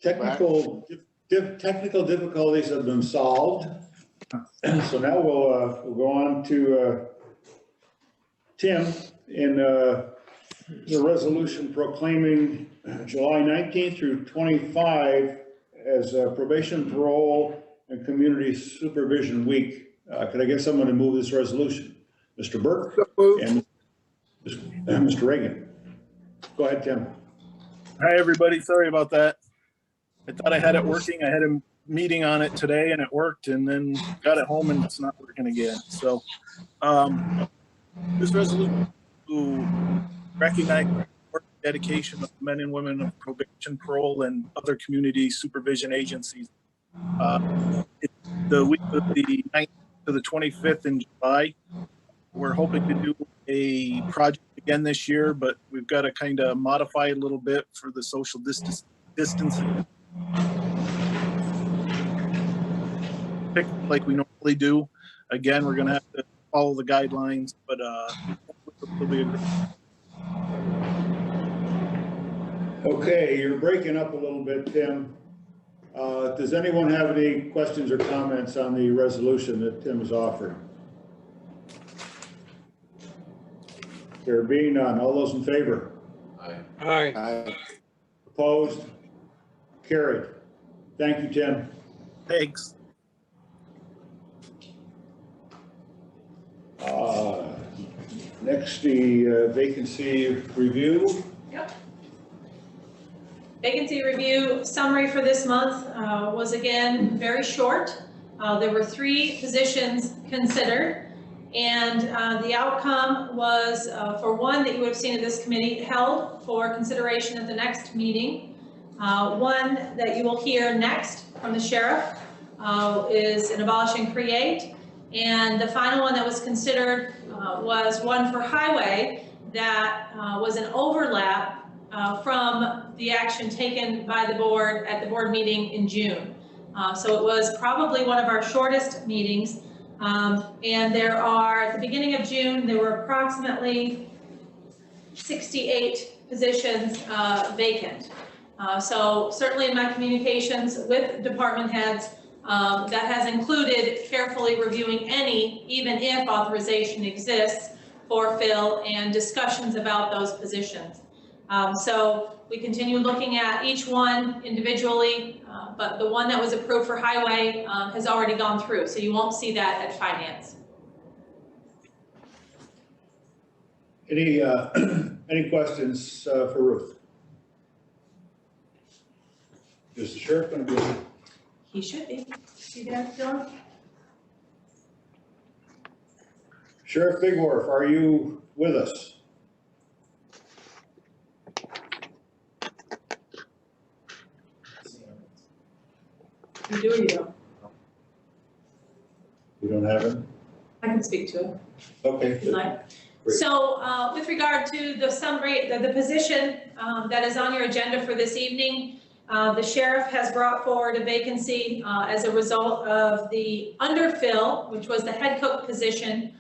technical difficulties have been solved. So now we'll go on to Tim in the resolution proclaiming July 19th through 25 as Probation, Parole, and Community Supervision Week. Could I get someone to move this resolution? Mr. Burke and Mr. Reagan. Go ahead, Tim. Hi, everybody. Sorry about that. I thought I had it working. I had a meeting on it today and it worked, and then got it home and it's not working again. So this resolution to recognize the dedication of men and women of probation, parole, and other community supervision agencies. It's the week of the 9th to the 25th in July. We're hoping to do a project again this year, but we've got to kind of modify it a little bit for the social distancing. Pick like we normally do. Again, we're going to have to follow the guidelines, but it'll be a great. Okay, you're breaking up a little bit, Tim. Does anyone have any questions or comments on the resolution that Tim has offered? There being none, all those in favor? Aye. Aye. Aye. Opposed? Carried. Thank you, Tim. Thanks. Next, the vacancy review. Yep. Vacancy review summary for this month was again very short. There were 3 positions considered, and the outcome was for one that you would have seen at this committee held for consideration at the next meeting. One that you will hear next from the sheriff is an abolish and create. And the final one that was considered was one for highway that was an overlap from the action taken by the board at the board meeting in June. So it was probably one of our shortest meetings. And there are, at the beginning of June, there were approximately 68 positions vacant. So certainly in my communications with department heads, that has included carefully reviewing any, even if authorization exists for fill, and discussions about those positions. So we continue looking at each one individually, but the one that was approved for highway has already gone through, so you won't see that at finance. Any, any questions for Ruth? Is the sheriff going to be? He should be. See that, Dylan? Sheriff Bigworth, are you with us? You do or you don't? You don't have him? I can speak to it. Okay. If you'd like. Great. So with regard to the summary, the position that is on your agenda for this evening, the sheriff has brought forward a vacancy as a result of the underfill, which was the head cook position.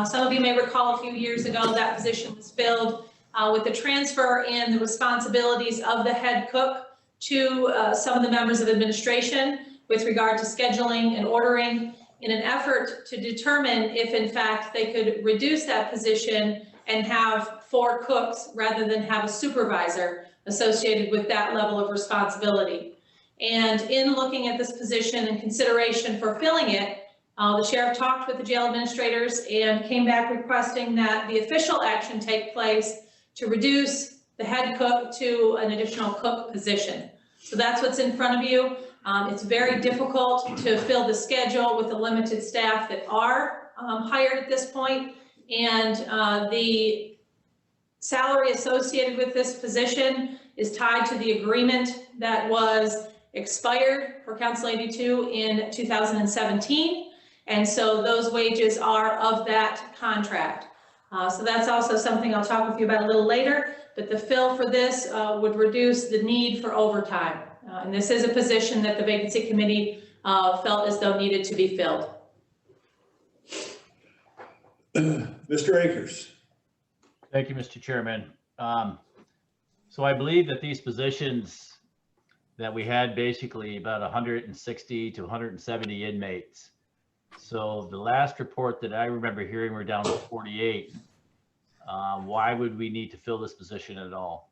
Some of you may recall a few years ago that position was filled with the transfer in the responsibilities of the head cook to some of the members of administration with regard to scheduling and ordering, in an effort to determine if in fact they could reduce that position and have 4 cooks rather than have a supervisor associated with that level of responsibility. And in looking at this position and consideration for filling it, the sheriff talked with the jail administrators and came back requesting that the official action take place to reduce the head cook to an additional cook position. So that's what's in front of you. It's very difficult to fill the schedule with the limited staff that are hired at this point. And the salary associated with this position is tied to the agreement that was expired for Council 82 in 2017. And so those wages are of that contract. So that's also something I'll talk with you about a little later, but the fill for this would reduce the need for overtime. And this is a position that the vacancy committee felt as though needed to be filled. Mr. Akers. Thank you, Mr. Chairman. So I believe that these positions that we had basically about 160 to 170 inmates. So the last report that I remember hearing, we're down to 48. Why would we need to fill this position at all?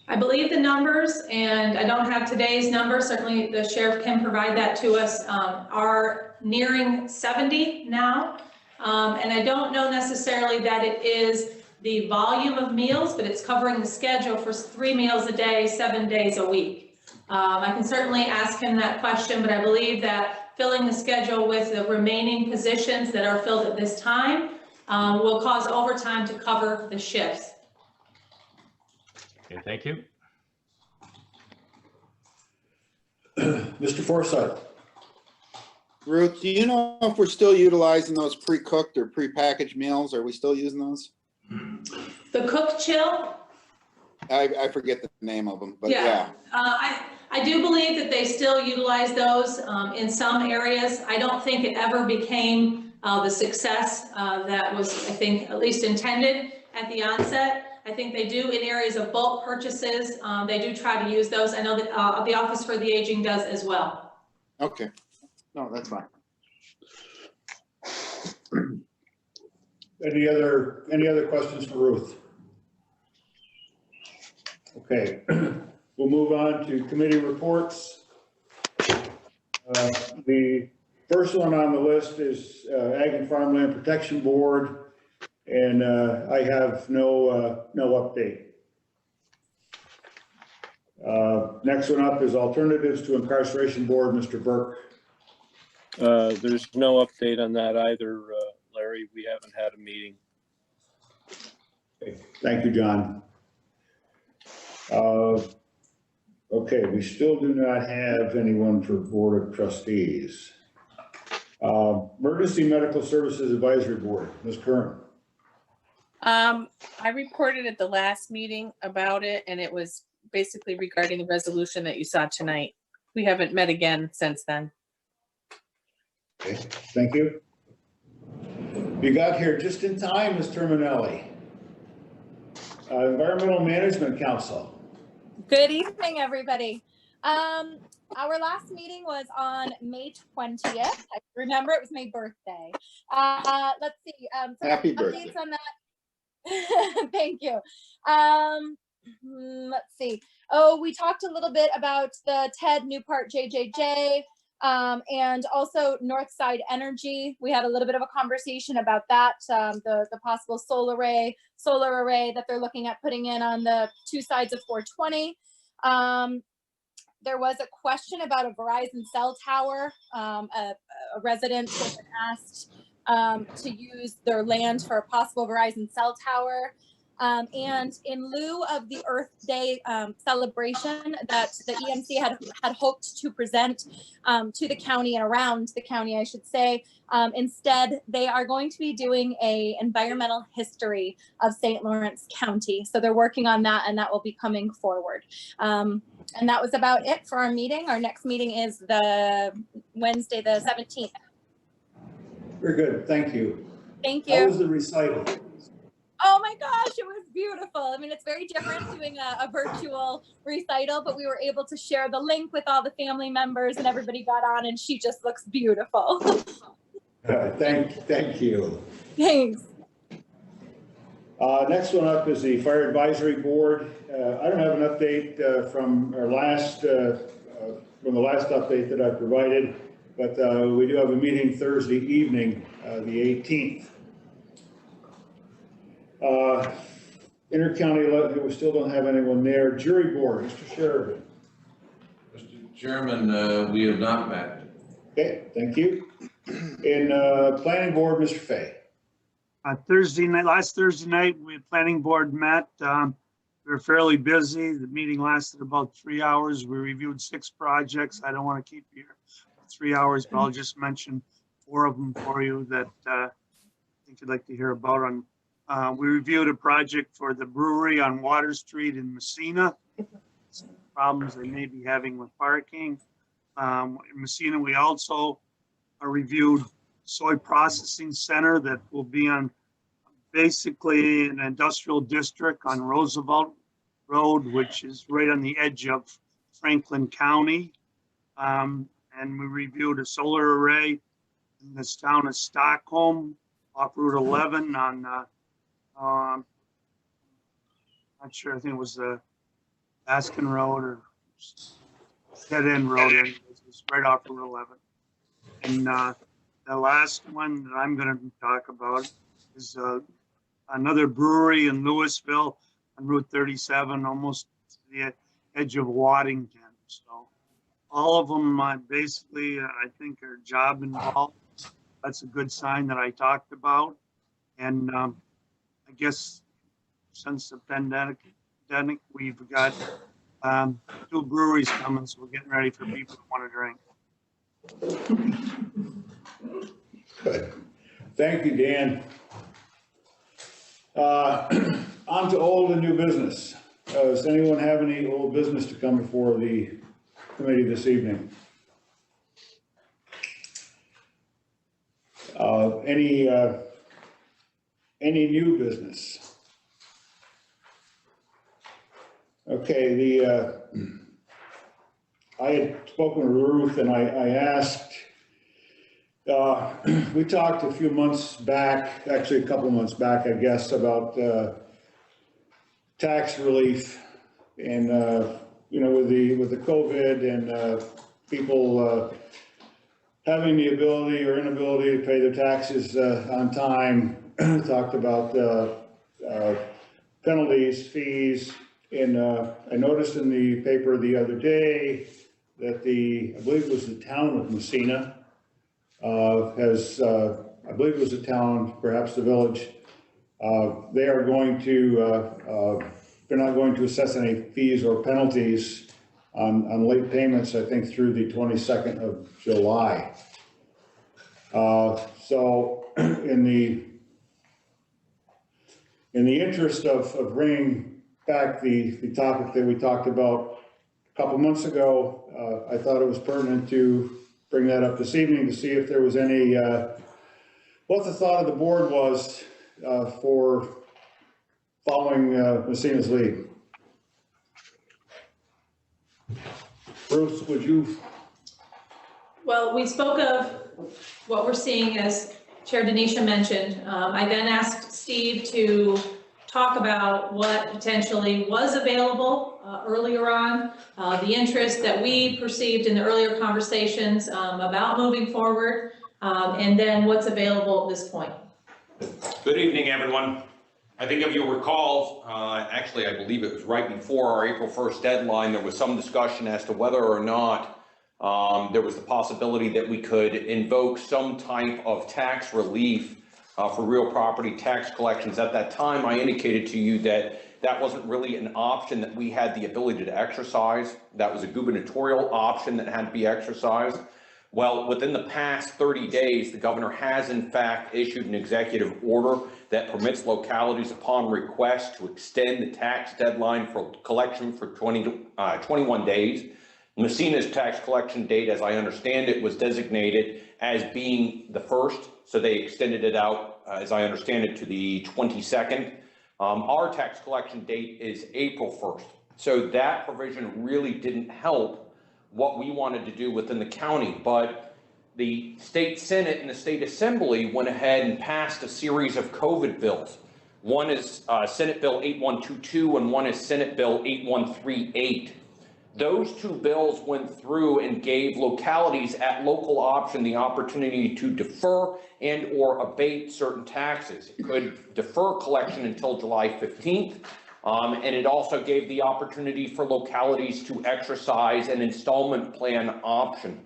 I believe the numbers, and I don't have today's numbers, certainly the sheriff can provide that to us, are nearing 70 now. And I don't know necessarily that it is the volume of meals, but it's covering the schedule for 3 meals a day, 7 days a week. I can certainly ask him that question, but I believe that filling the schedule with the remaining positions that are filled at this time will cause overtime to cover the shifts. Okay, thank you. Mr. Forsythe. Ruth, do you know if we're still utilizing those pre-cooked or pre-packaged meals? Are we still using those? The cook chill? I forget the name of them, but yeah. I do believe that they still utilize those in some areas. I don't think it ever became the success that was, I think, at least intended at the onset. I think they do in areas of bulk purchases. They do try to use those. I know that the Office for the Aging does as well. Okay. No, that's fine. Any other questions for Ruth? Okay, we'll move on to committee reports. The first one on the list is Ag and Farmland Protection Board, and I have no update. Next one up is Alternatives to Incarceration Board, Mr. Burke. There's no update on that either, Larry. We haven't had a meeting. Okay. Thank you, John. Okay, we still do not have anyone for Board of Trustees. Emergency Medical Services Advisory Board, Ms. Curran. I reported at the last meeting about it, and it was basically regarding the resolution that you saw tonight. We haven't met again since then. Okay, thank you. You got here just in time, Ms. Terminelli. Environmental Management Council. Good evening, everybody. Our last meeting was on May 20th. I remember it was my birthday. Let's see. Happy birthday. Updates on Thank you. Let's see. Oh, we talked a little bit about the TED Newport JJJ, and also Northside Energy. We had a little bit of a conversation about that, the possible solar array that they're looking at putting in on the two sides of 420. There was a question about a Verizon cell tower. A resident had been asked to use their land for a possible Verizon cell tower. And in lieu of the Earth Day celebration that the EMC had hoped to present to the county and around the county, I should say, instead they are going to be doing a environmental history of St. Lawrence County. So they're working on that, and that will be coming forward. And that was about it for our meeting. Our next meeting is the Wednesday, the 17th. Very good, thank you. Thank you. How was the recital? Oh my gosh, it was beautiful. I mean, it's very different doing a virtual recital, but we were able to share the link with all the family members and everybody got on, and she just looks beautiful. Thank you. Thanks. Next one up is the Fire Advisory Board. I don't have an update from our last, from the last update that I provided, but we do have a meeting Thursday evening, the 18th. Intercounty, we still don't have anyone there. Jury Board, Mr. Sheridan. Mr. Chairman, we have not met. Okay, thank you. And Planning Board, Mr. Fay. Last Thursday night, we had Planning Board met. We were fairly busy. The meeting lasted about 3 hours. We reviewed 6 projects. I don't want to keep you here for 3 hours, but I'll just mention 4 of them for you that I think you'd like to hear about. We reviewed a project for the brewery on Water Street in Messina. Some problems they may be having with parking. In Messina, we also reviewed soy processing center that will be on basically an industrial district on Roosevelt Road, which is right on the edge of Franklin County. And we reviewed a solar array in this town of Stockholm off Route 11 on, not sure, I think it was the Baskin Road or Dead End Road. It's right off Route 11. And the last one that I'm going to talk about is another brewery in Louisville on Route 37, almost to the edge of Waddington. So all of them basically, I think, are job involved. That's a good sign that I talked about. And I guess since the pandemic, we've got 2 breweries coming, so we're getting ready for people who want to drink. Good. Thank you, Dan. On to old and new business. Does anyone have any old business to come before the committee this evening? Any new business? Okay, I had spoken to Ruth and I asked, we talked a few months back, actually a couple months back, I guess, about tax relief and, you know, with the COVID and people having the ability or inability to pay their taxes on time. Talked about penalties, fees, and I noticed in the paper the other day that I believe it was the town of Messina, I believe it was the town, perhaps the village, they are going to, they're not going to assess any fees or penalties on late payments, I think, through the 22nd of July. So in the interest of bringing back the topic that we talked about a couple months ago, I thought it was pertinent to bring that up this evening to see if there was any, what the thought of the board was for following Messina's lead. Bruce, would you? Well, we spoke of what we're seeing, as Chair Denisha mentioned. I then asked Steve to talk about what potentially was available earlier on, the interest that we perceived in the earlier conversations about moving forward, and then what's available at this point. Good evening, everyone. I think if you'll recall, actually, I believe it was right before our April 1st deadline, there was some discussion as to whether or not there was the possibility that we could invoke some type of tax relief for real property tax collections. At that time, I indicated to you that that wasn't really an option that we had the ability to exercise. That was a gubernatorial option that had to be exercised. Well, within the past 30 days, the governor has in fact issued an executive order that permits localities upon request to extend the tax deadline for collection for 21 days. Messina's tax collection date, as I understand it, was designated as being the 1st, so they extended it out, as I understand it, to the 22nd. Our tax collection date is April 1st, so that provision really didn't help what we wanted to do within the county, but the state Senate and the state Assembly went ahead and passed a series of COVID bills. One is Senate Bill 8122 and one is Senate Bill 8138. Those two bills went through and gave localities at local option the opportunity to defer and or abate certain taxes. It could defer collection until July 15th. And it also gave the opportunity for localities to exercise an installment plan option.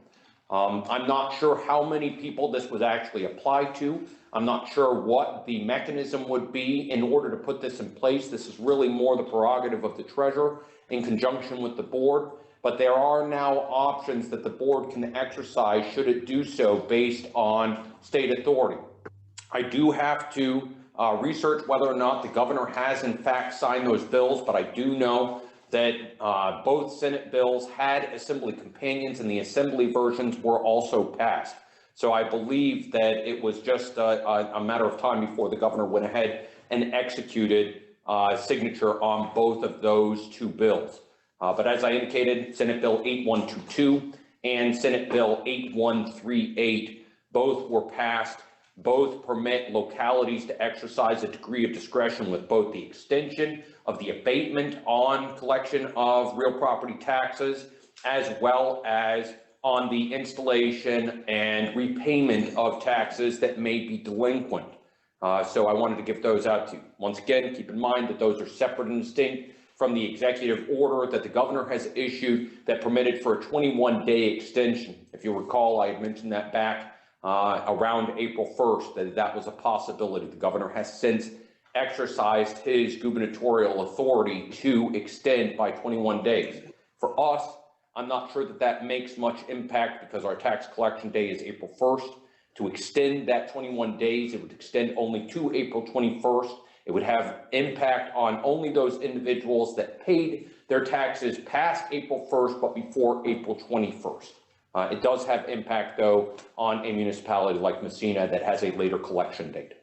I'm not sure how many people this was actually applied to. I'm not sure what the mechanism would be in order to put this in place. This is really more the prerogative of the treasurer in conjunction with the board. But there are now options that the board can exercise should it do so based on state authority. I do have to research whether or not the governor has in fact signed those bills, but I do know that both Senate bills had assembly companions and the assembly versions were also passed. So I believe that it was just a matter of time before the governor went ahead and executed signature on both of those two bills. But as I indicated, Senate Bill 8122 and Senate Bill 8138, both were passed. Both permit localities to exercise a degree of discretion with both the extension of the abatement on collection of real property taxes, as well as on the installation and repayment of taxes that may be delinquent. So I wanted to give those out to you. Once again, keep in mind that those are separate and distinct from the executive order that the governor has issued that permitted for a 21-day extension. If you recall, I had mentioned that back around April 1st, that was a possibility. The governor has since exercised his gubernatorial authority to extend by 21 days. For us, I'm not sure that that makes much impact because our tax collection day is April 1st. To extend that 21 days, it would extend only to April 21st. It would have impact on only those individuals that paid their taxes past April 1st, but before April 21st. It does have impact, though, on a municipality like Messina that has a later collection date.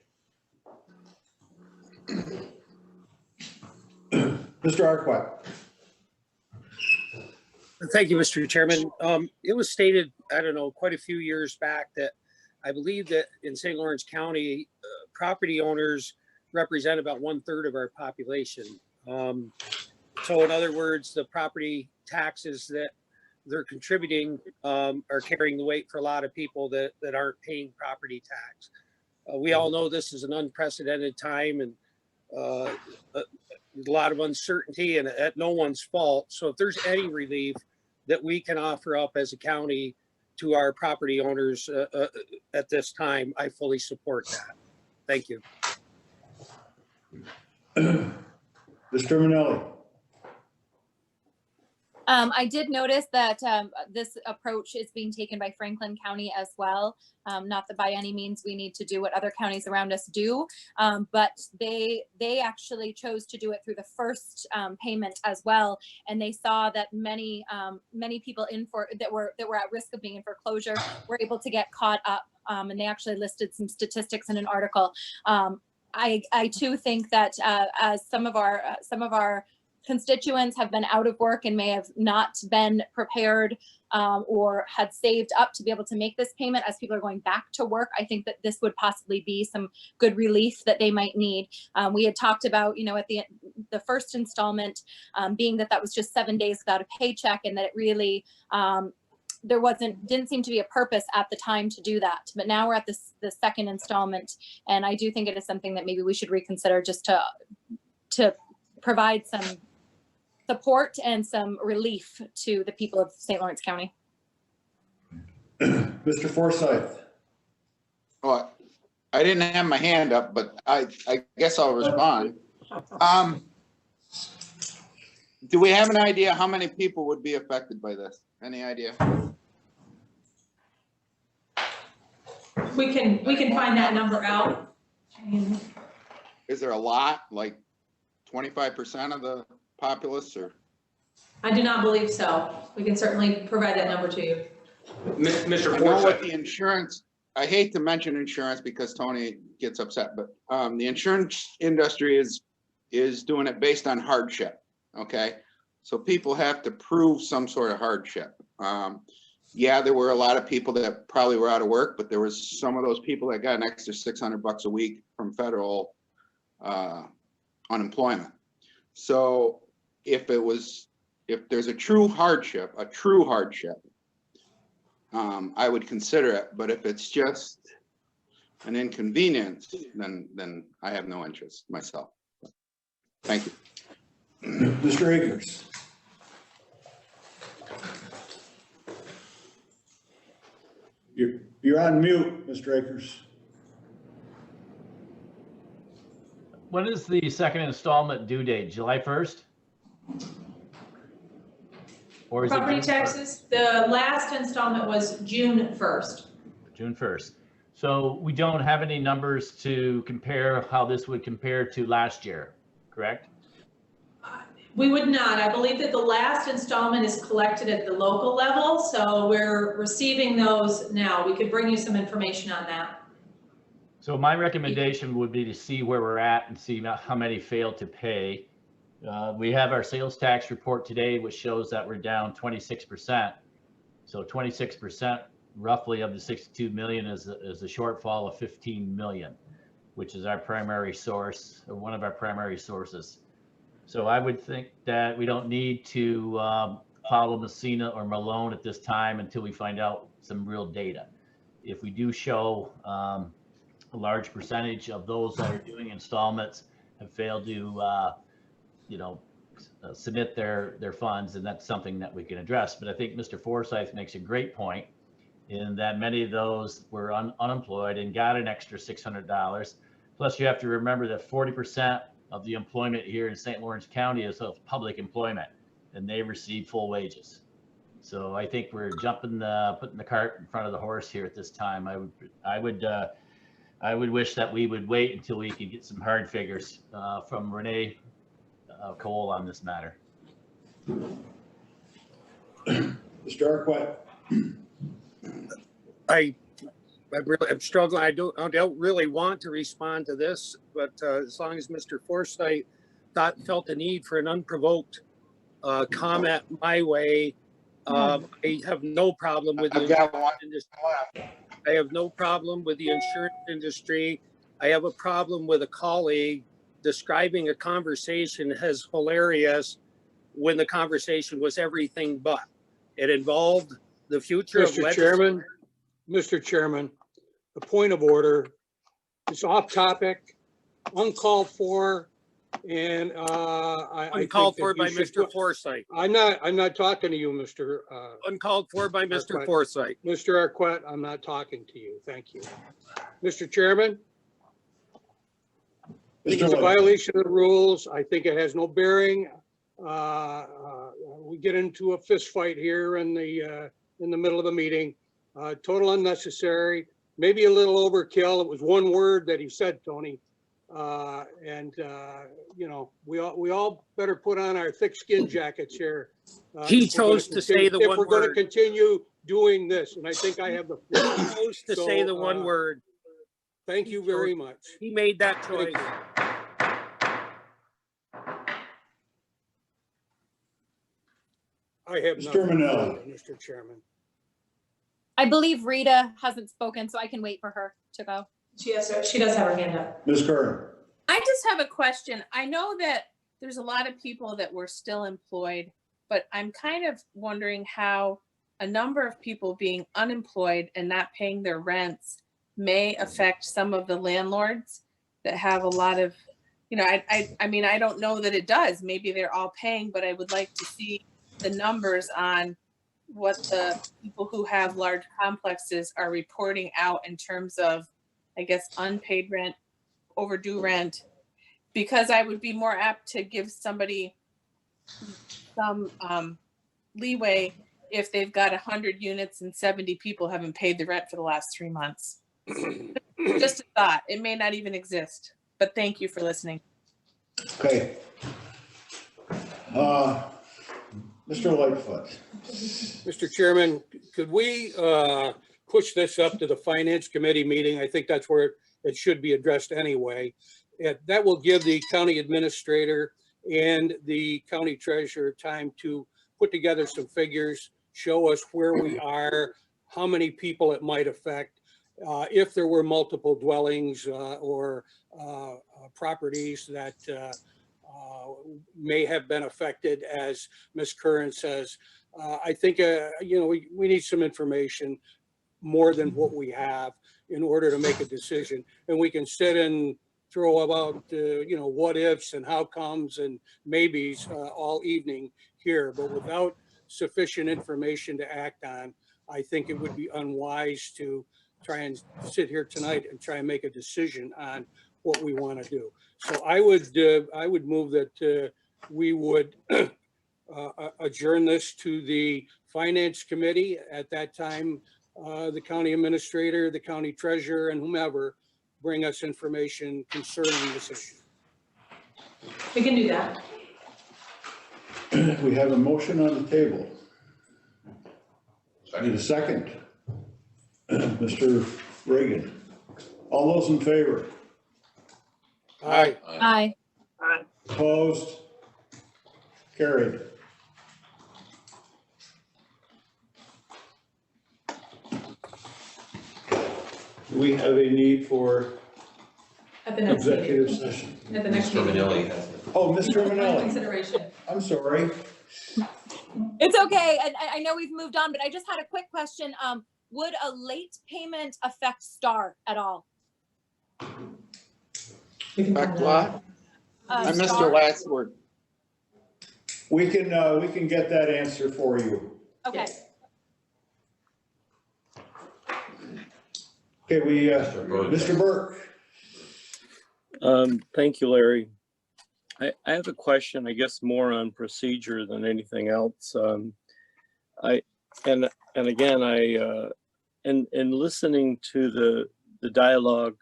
Mr. Arquette. Thank you, Mr. Chairman. It was stated, I don't know, quite a few years back that I believe that in St. Lawrence County, property owners represent about 1/3 of our population. So in other words, the property taxes that they're contributing are carrying the weight for a lot of people that aren't paying property tax. We all know this is an unprecedented time and a lot of uncertainty and at no one's fault. So if there's any relief that we can offer up as a county to our property owners at this time, I fully support that. Thank you. Mr. Minelli. I did notice that this approach is being taken by Franklin County as well. Not that by any means we need to do what other counties around us do, but they actually chose to do it through the first payment as well, and they saw that many people that were at risk of being in foreclosure were able to get caught up, and they actually listed some statistics in an article. I too think that as some of our constituents have been out of work and may have not been prepared or had saved up to be able to make this payment as people are going back to work, I think that this would possibly be some good relief that they might need. We had talked about, at the first installment being that was just 7 days without a paycheck, and that it really didn't seem to be a purpose at the time to do that. But now we're at the second installment, and I do think it is something that maybe we should reconsider, just to provide some support and some relief to the people of St. Lawrence County. Mr. Forsyth. Oh, I didn't have my hand up, but I guess I'll respond. Do we have an idea how many people would be affected by this? Any idea? We can find that number out. Is there a lot, like 25% of the populace, or? I do not believe so. We can certainly provide that number to you. Mr. I know what Forsyth, the insurance, I hate to mention insurance because Tony gets upset, but the insurance industry is doing it based on hardship, okay? So people have to prove some sort of hardship. Yeah, there were a lot of people that probably were out of work, but there was some of those people that got an extra $600 a week from federal unemployment. So if there's a true hardship, I would consider it. But if it's just an inconvenience, then I have no interest myself. Thank you. Mr. Akers. You're on mute, Mr. Akers. When is the second installment due date? July 1st? Or is Property it June 1st? taxes, the last installment was June 1st. June 1st. So we don't have any numbers to compare how this would compare to last year, correct? We would not. I believe that the last installment is collected at the local level, so we're receiving those now. We could bring you some information on that. So my recommendation would be to see where we're at and see how many failed to pay. We have our sales tax report today, which shows that we're down 26%. So 26% roughly of the 62 million is a shortfall of 15 million, which is our primary source, or one of our primary sources. So I would think that we don't need to follow Messina or Malone at this time until we find out some real data. If we do show a large percentage of those that are doing installments have failed to, submit their funds, and that's something that we can address. But I think Mr. Forsyth makes a great point in that many of those were unemployed and got an extra $600. Plus, you have to remember that 40% of the employment here in St. Lawrence County is of public employment, and they receive full wages. So I think we're putting the cart in front of the horse here at this time. I would wish that we would wait until we could get some hard figures from Renee Cole on this matter. Mr. Arquette. I'm struggling. I don't really want to respond to this, but as long as Mr. Forsyth felt the need for an unprovoked comment my way, I have no problem with the insurance industry. I have no problem with the insurance industry. I have a problem with a colleague describing a conversation as hilarious when the conversation was everything but. It involved the future of legislation. Mr. Chairman, a point of order. It's off topic, uncalled for, and Uncalled for by Mr. Forsyth. I'm not talking to you, Mr. Uncalled for by Mr. Arquette. Forsyth. Mr. Arquette, I'm not talking to you. Thank you. Mr. Chairman? I think it's a violation of the rules. I think it has no bearing. We get into a fist fight here in the middle of the meeting. Total unnecessary, maybe a little overkill. It was one word that he said, Tony. We all better put on our thick skin jackets here. He chose to say the one word. If we're going to continue doing this, and I think I have the floor. He chose to say the one word. Thank you very much. He made that choice. I have Mr. nothing Manelli. further, Mr. Chairman. I believe Rita hasn't spoken, so I can wait for her to go. She does have her hand up. Ms. Kern. I just have a question. I know that there's a lot of people that were still employed, but I'm kind of wondering how a number of people being unemployed and not paying their rents may affect some of the landlords that have a lot of, I mean, I don't know that it does. Maybe they're all paying, but I would like to see the numbers on what the people who have large complexes are reporting out in terms of, I guess, unpaid rent, overdue rent, because I would be more apt to give somebody some leeway if they've got 100 units and 70 people haven't paid the rent for the last 3 months. Just a thought. It may not even exist, but thank you for listening. Okay. Mr. Lightfoot. Mr. Chairman, could we push this up to the Finance Committee meeting? I think that's where it should be addressed anyway. That will give the county administrator and the county treasurer time to put together some figures, show us where we are, how many people it might affect, if there were multiple dwellings or properties that may have been affected, as Ms. Curran says. I think, we need some information more than what we have in order to make a decision. And we can sit and throw about, what ifs and how comes and maybes all evening here, but without sufficient information to act on, I think it would be unwise to try and sit here tonight and try and make a decision on what we want to do. So I would move that we would adjourn this to the Finance Committee. At that time, the county administrator, the county treasurer, and whomever bring us information concerning this issue. We can do that. We have a motion on the table. I need a second. Mr. Reagan. All those in favor? Aye. Aye. Opposed? Carried. Do we have a need for At the next executive meeting. session? At the next Mr. meeting. Manelli has it. Oh, Mr. Manelli, Consideration. I'm sorry. It's okay. And I know we've moved on, but I just had a quick question. Would a late payment affect STAR at all? Back what? I missed STAR? the last word. We can get that answer for you. Okay. Okay, Mr. Burke. Thank you, Larry. I have a question, I guess more on procedure than anything else. In listening to the dialogue,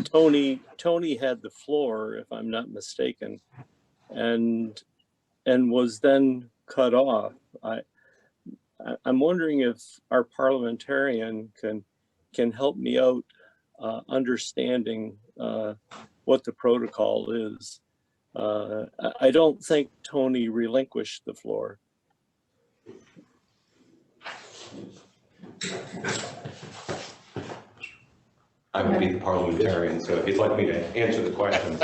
Tony had the floor, if I'm not mistaken, and was then cut off. I'm wondering if our parliamentarian can help me out understanding what the protocol is. I don't think Tony relinquished the floor. I would be the parliamentarian, so if you'd like me to answer the question.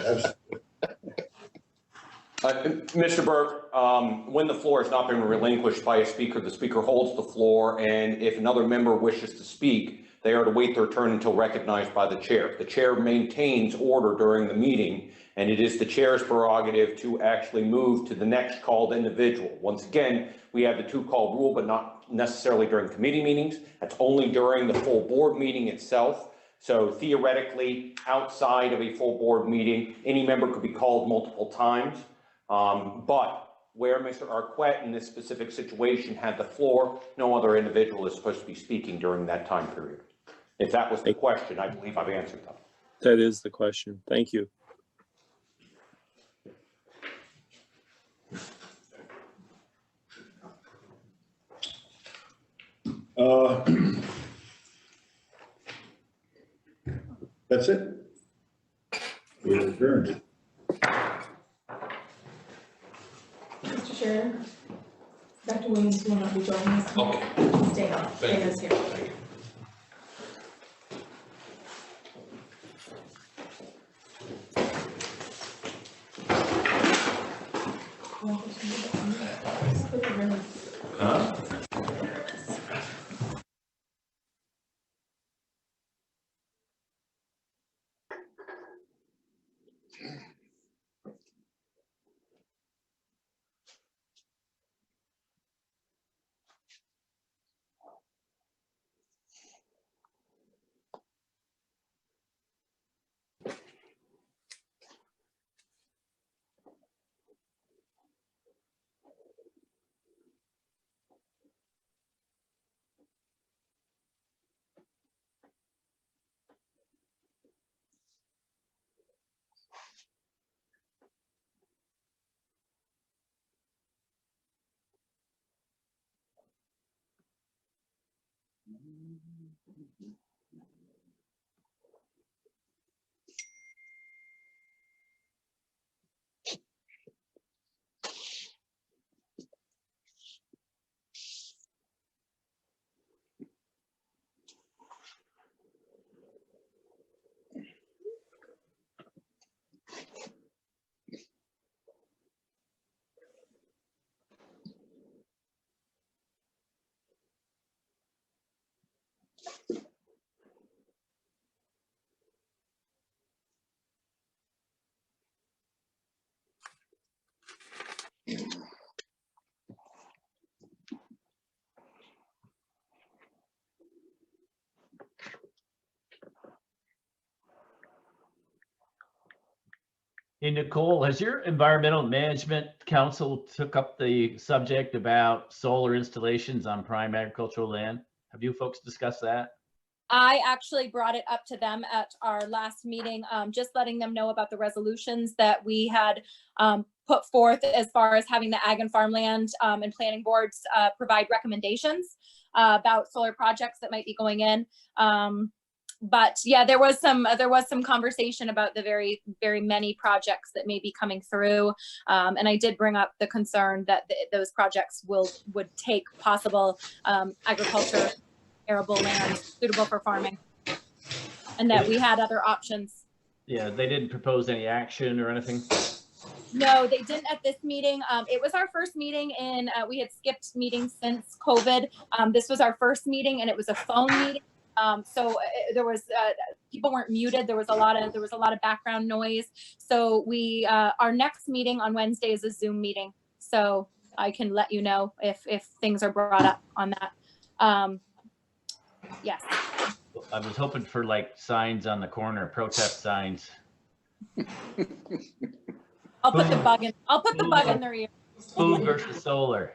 Mr. Burke, when the floor has not been relinquished by a speaker, the speaker holds the floor, and if another member wishes to speak, they are to wait their turn until recognized by the chair. The chair maintains order during the meeting, and it is the chair's prerogative to actually move to the next called individual. Once again, we have the two-call rule, but not necessarily during committee meetings. That's only during the full board meeting itself. So theoretically, outside of a full board meeting, any member could be called multiple times. But where Mr. Arquette in this specific situation had the floor, no other individual is supposed to be speaking during that time period. If that was the question, I believe I've answered that. That is the question. Thank you. That's it. We're adjourned. Chair. Dr. Williams will not be joining us. Okay. Stay on. Thank you. Stay here. Thank you. Huh? Hey, Nicole, has your Environmental Management Council took up the subject about solar installations on prime agricultural land? Have you folks discussed that? I actually brought it up to them at our last meeting, just letting them know about the resolutions that we had put forth as far as having the Ag and Farmland and planning boards provide recommendations about solar projects that might be going in. But yeah, there was some conversation about the very many projects that may be coming through, and I did bring up the concern that those projects would take possible agriculture arable land suitable for farming, and that we had other options. Yeah, they didn't propose any action or anything? No, they didn't at this meeting. It was our first meeting in, we had skipped meetings since COVID. This was our first meeting and it was a phone meeting. So there was, people weren't muted. There was a lot of background noise. So our next meeting on Wednesday is a Zoom meeting. So I can let you know if things are brought up on that. Yes. I was hoping for like signs on the corner, protest signs. I'll put the bug in their ear. Food versus solar.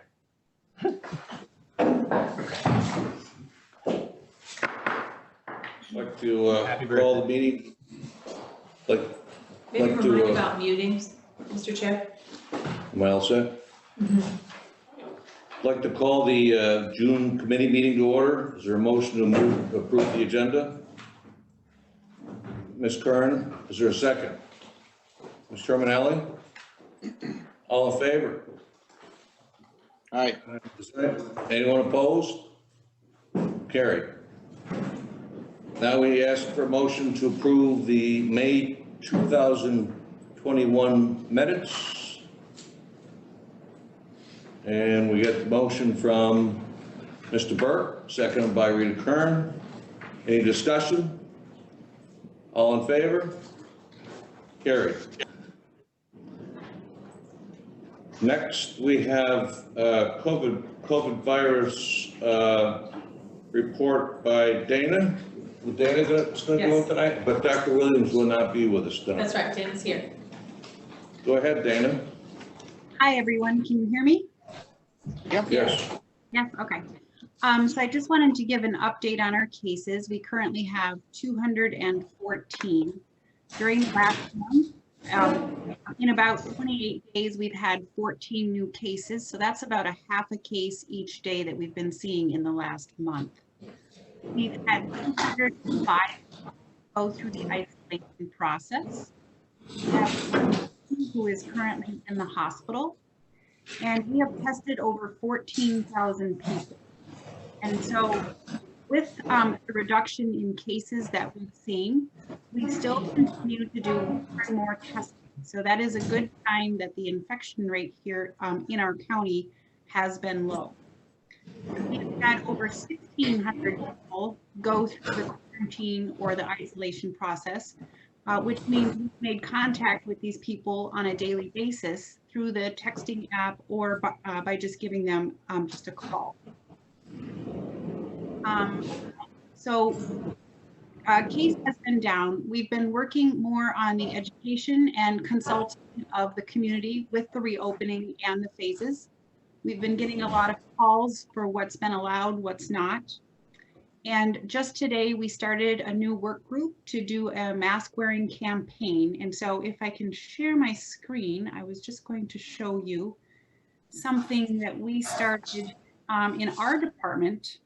Like to call the meeting. Maybe Like remind to, about mutings, Mr. Chair. am I all set? I'd like to call the June committee meeting to order. Is there a motion to approve the agenda? Ms. Kern, is there a second? Ms. Terminelli? All in favor? Aye. Anyone opposed? Carried. Now we ask for a motion to approve the May 2021 minutes. And we get the motion from Mr. Burke, seconded by Rita Kern. Any discussion? All in favor? Carried. Next, we have COVID virus report by Dana. Dana is going to go tonight, but Dr. Williams will not be with us tonight. That's right, Dan's here. Go ahead, Dana. Hi, everyone. Can you hear me? Yep. Yes. Yes, okay. So I just wanted to give an update on our cases. We currently have 214. During the last month, in about 28 days, we've had 14 new cases. So that's about a half a case each day that we've been seeing in the last month. We've had 205 go through the isolation process. We have one who is currently in the hospital. And we have tested over 14,000 people. And so with the reduction in cases that we've seen, we still continue to do more testing. So that is a good sign that the infection rate here in our county has been low. We've had over 1,600 people go through the quarantine or the isolation process, which means we've made contact with these people on a daily basis through the texting app or by just giving them just a call. Case has been down. We've been working more on the education and consulting of the community with the reopening and the phases. We've been getting a lot of calls for what's been allowed, what's not. And just today, we started a new work group to do a mask wearing campaign. And so if I can share my screen, I was just going to show you something that we started in our department.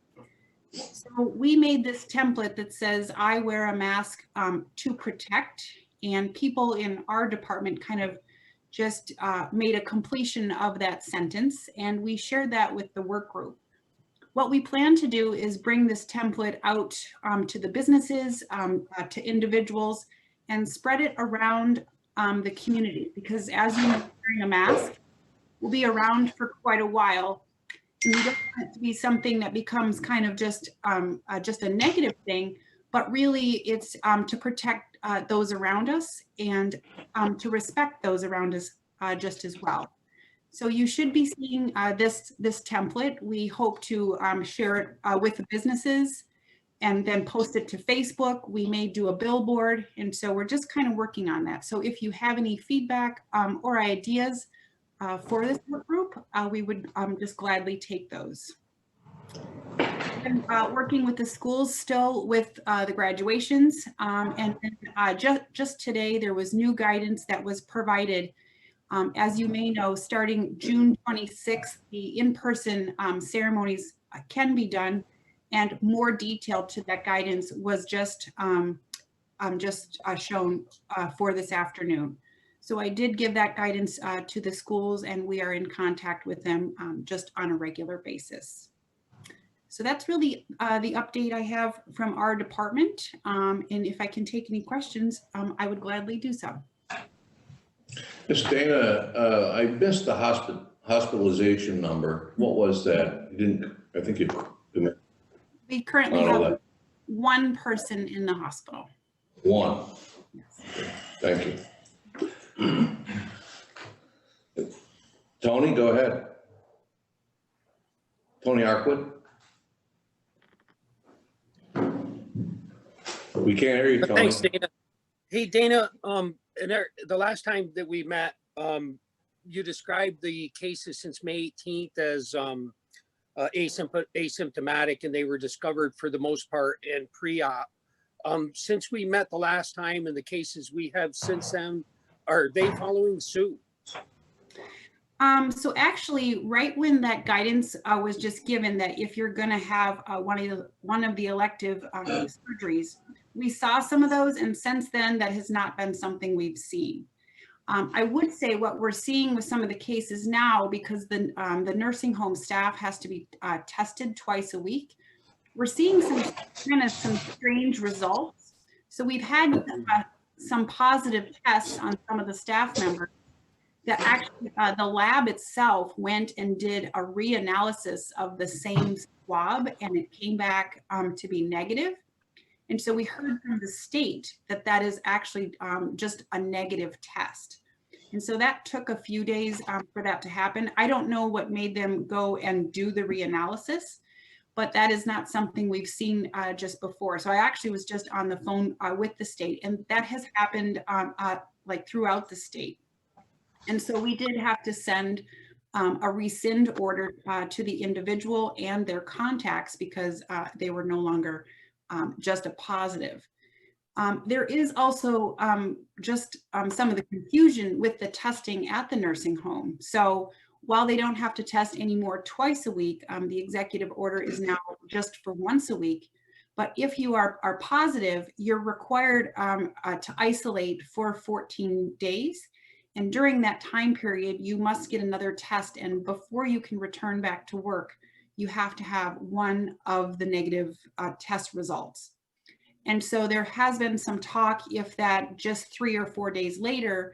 So we made this template that says, I wear a mask to protect, and people in our department kind of just made a completion of that sentence, and we shared that with the work group. What we plan to do is bring this template out to the businesses, to individuals, and spread it around the community, because as you know, wearing a mask will be around for quite a while. And we don't want it to be something that becomes kind of just a negative thing, but really it's to protect those around us and to respect those around us just as well. So you should be seeing this template. We hope to share it with the businesses and then post it to Facebook. We may do a billboard, and so we're just kind of working on that. So if you have any feedback or ideas for this work group, we would just gladly take those. And working with the schools still with the graduations, and then, just today there was new guidance that was provided. As you may know, starting June 26th, the in-person ceremonies can be done, and more detail to that guidance was just shown for this afternoon. So I did give that guidance to the schools, and we are in contact with them just on a regular basis. So that's really the update I have from our department. And if I can take any questions, I would gladly do so. Ms. Dana, I missed the hospitalization number. What was that? You didn't, I think you didn't. We currently have one person in the hospital. One. Yes. Thank you. Tony, go ahead. Tony Arkwood. We can't hear you, Tony. Thanks, Dana. Hey, Dana, the last time that we met, you described the cases since May 18th as asymptomatic, and they were discovered for the most part in pre-op. Since we met the last time and the cases we have since then, are they following suit? So actually, right when that guidance was just given that if you're going to have one of the elective surgeries, we saw some of those, and since then that has not been something we've seen. I would say what we're seeing with some of the cases now, because the nursing home staff has to be tested twice a week, we're seeing some strange results. So we've had some positive tests on some of the staff members that actually the lab itself went and did a reanalysis of the same swab, and it came back to be negative. And so we heard from the state that that is actually just a negative test. And so that took a few days for that to happen. I don't know what made them go and do the reanalysis, but that is not something we've seen just before. So I actually was just on the phone with the state, and that has happened like throughout the state. And so we did have to send a rescind order to the individual and their contacts because they were no longer just a positive. There is also just some of the confusion with the testing at the nursing home. So while they don't have to test anymore twice a week, the executive order is now just for once a week. But if you are positive, you're required to isolate for 14 days. And during that time period, you must get another test. And before you can return back to work, you have to have one of the negative test results. And so there has been some talk if that just 3 or 4 days later,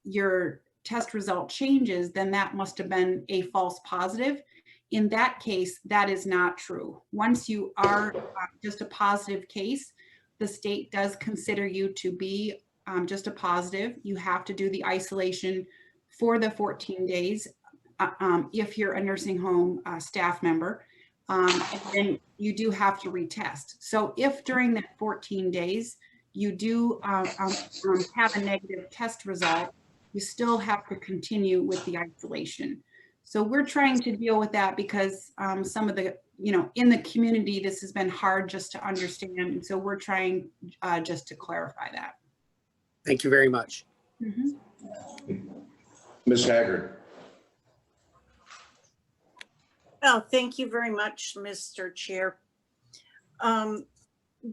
your test result changes, then that must have been a false positive. In that case, that is not true. Once you are just a positive case, the state does consider you to be just a positive. You have to do the isolation for the 14 days if you're a nursing home staff member. And then you do have to retest. So if during that 14 days you do have a negative test result, you still have to continue with the isolation. So we're trying to deal with that because some of the, in the community, this has been hard just to understand. And so we're trying just to clarify that. Thank you very much. Ms. Haggard. Oh, thank you very much, Mr. Chair.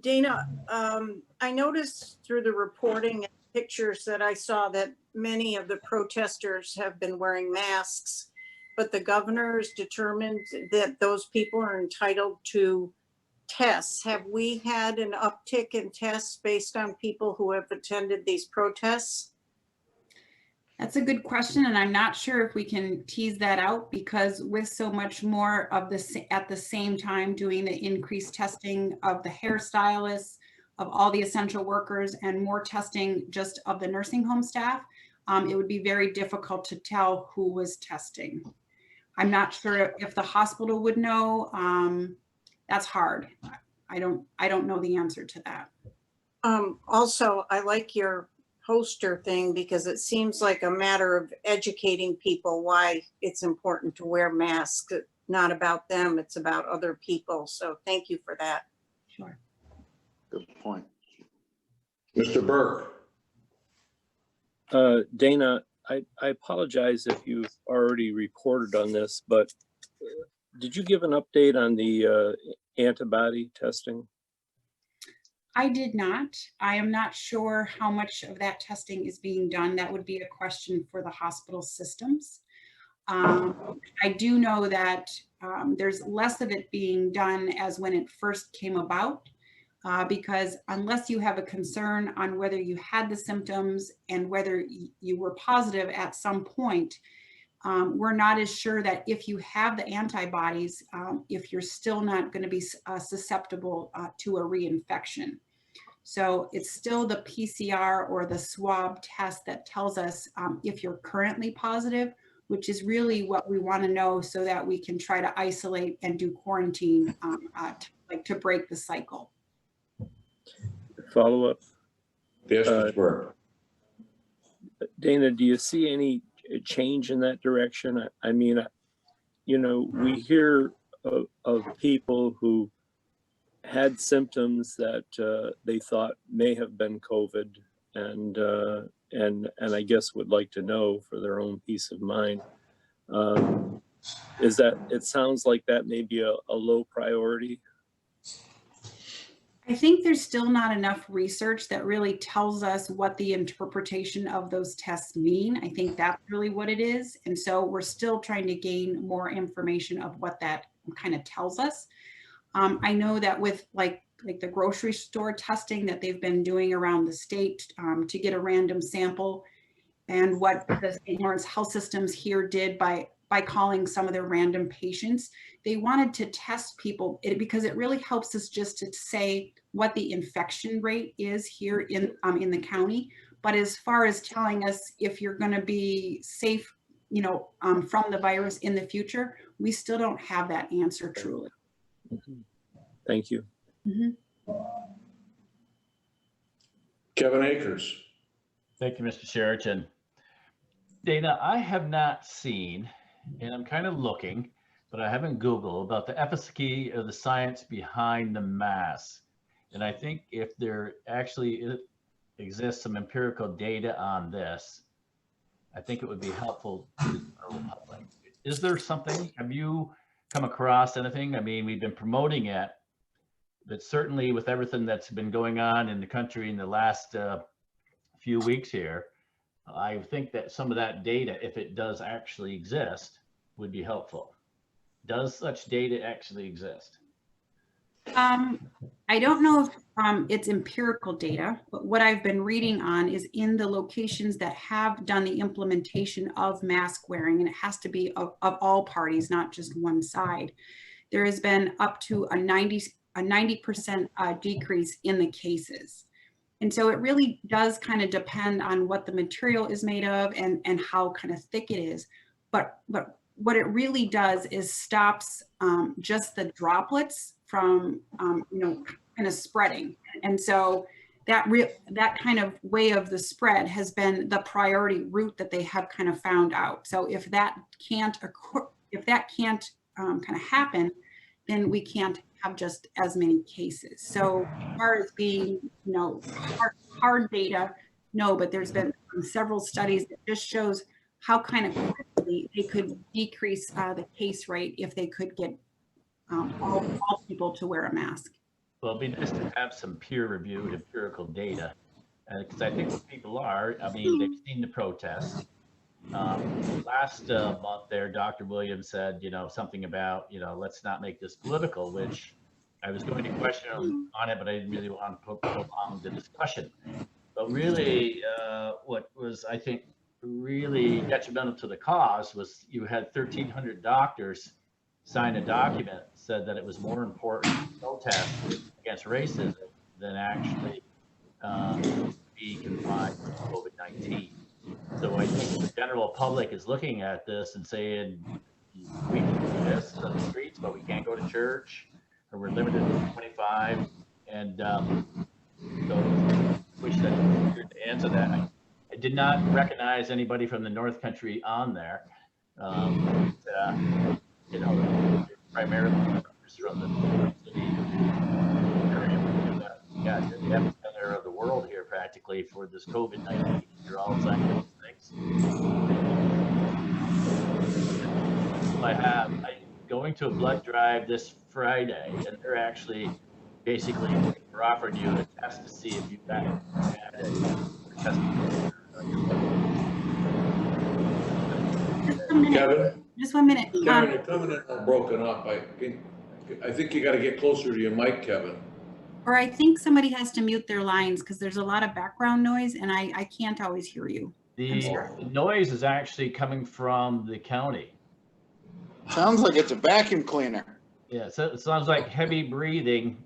Dana, I noticed through the reporting and pictures that I saw that many of the protesters have been wearing masks, but the governor has determined that those people are entitled to tests. Have we had an uptick in tests based on people who have attended these protests? That's a good question, and I'm not sure if we can tease that out because with so much more of this at the same time doing the increased testing of the hairstylists, of all the essential workers, and more testing just of the nursing home staff, it would be very difficult to tell who was testing. I'm not sure if the hospital would know. That's hard. I don't know the answer to that. Also, I like your poster thing because it seems like a matter of educating people why it's important to wear masks. It's not about them, it's about other people. So thank you for that. Sure. Good point. Mr. Burke. Dana, I apologize if you've already reported on this, but did you give an update on the antibody testing? I did not. I am not sure how much of that testing is being done. That would be a question for the hospital systems. I do know that there's less of it being done as when it first came about, because unless you have a concern on whether you had the symptoms and whether you were positive at some point, we're not as sure that if you have the antibodies, if you're still not going to be susceptible to a reinfection. So it's still the PCR or the swab test that tells us if you're currently positive, which is really what we want to know so that we can try to isolate and do quarantine to break the cycle. Follow up. Yes, Mr. Burke. Dana, do you see any change in that direction? I mean, we hear of people who had symptoms that they thought may have been COVID, and I guess would like to know for their own peace of mind. Is that, it sounds like that may be a low priority? I think there's still not enough research that really tells us what the interpretation of those tests mean. I think that's really what it is. And so we're still trying to gain more information of what that kind of tells us. I know that with like the grocery store testing that they've been doing around the state to get a random sample, and what the St. Lawrence Health Systems here did by calling some of their random patients, they wanted to test people because it really helps us just to say what the infection rate is here in the county. But as far as telling us if you're going to be safe, from the virus in the future, we still don't have that answer truly. Mm-hmm. Thank you. Mm-hmm. Kevin Akers. Thank you, Mr. Sheraton. Dana, I have not seen, and I'm kind of looking, but I haven't Googled about the efficacy of the science behind the mask. And I think if there actually exists some empirical data on this, I think it would be helpful to the general public. Is there something, have you come across anything? I mean, we've been promoting it, but certainly with everything that's been going on in the country in the last few weeks here, I think that some of that data, if it does actually exist, would be helpful. Does such data actually exist? I don't know if it's empirical data, but what I've been reading on is in the locations that have done the implementation of mask wearing, and it has to be of all parties, not just one side. There has been up to a 90% decrease in the cases. And so it really does kind of depend on what the material is made of and how kind of thick it is. But what it really does is stops just the droplets from, kind of spreading. And so that kind of way of the spread has been the priority route that they have kind of found out. So if that can't occur, if that can't kind of happen, then we can't have just as many cases. So as far as being, hard data, no, but there's been several studies that just shows how kind of quickly they could decrease the case rate if they could get all people to wear a mask. Well, it'd be nice to have some peer-reviewed empirical data, because I think what people are, I mean, they've seen the protests. Last month there, Dr. Williams said, something about, let's not make this political, which I was going to question on it, but I didn't really want to prolong the discussion. But really, what was, I think, really detrimental to the cause was you had 1,300 doctors sign a document that said that it was more important to protest against racism than actually be confined to COVID-19. So I think the general public is looking at this and saying, we can do this on the streets, but we can't go to church, or we're limited to 25. And so I wish that you could answer that. I did not recognize anybody from the North Country on there. Primarily from the city area. Yeah, the epicenter of the world here practically for this COVID-19. You're all saying those things. I'm going to a blood drive this Friday, and they're actually basically offering you a test to see if you've had it. Kevin? Just 1 minute. Kevin, you're coming in all broken up. I think you got to get closer to your mic, Kevin. Or I think somebody has to mute their lines because there's a lot of background noise and I can't always hear you. The noise is actually coming from the county. Sounds like it's a vacuum cleaner. Yeah, so it sounds like heavy breathing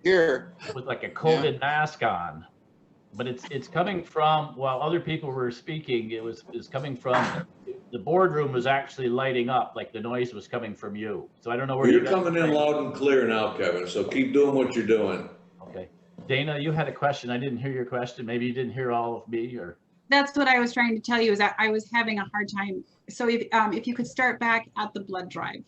here with like a COVID mask on. But it's coming from, while other people were speaking, it's coming from the boardroom was actually lighting up, like the noise was coming from you. So I don't know where you're coming in loud and clear now, Kevin. So keep doing what you're doing. Okay, Dana, you had a question. I didn't hear your question. Maybe you didn't hear all of me, or. That's what I was trying to tell you. Is that I was having a hard time. So if you could start back at the blood drive.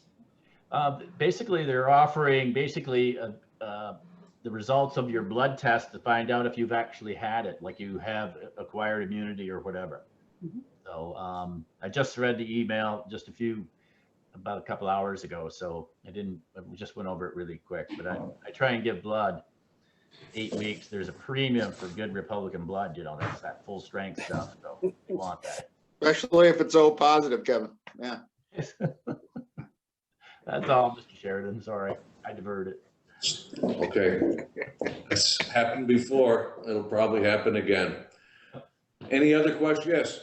Basically, they're offering the results of your blood test to find out if you've actually had it, like you have acquired immunity or whatever. Mm-hmm. So I just read the email about a couple hours ago, so I just went over it really quick, but I try and give blood 8 weeks. There's a premium for good Republican blood, that's that full strength stuff, so you want that. Especially if it's O positive, Kevin, yeah. That's all, Mr. Sheridan, sorry, I diverted. Okay, it's happened before. It'll probably happen again. Any other questions? Yes,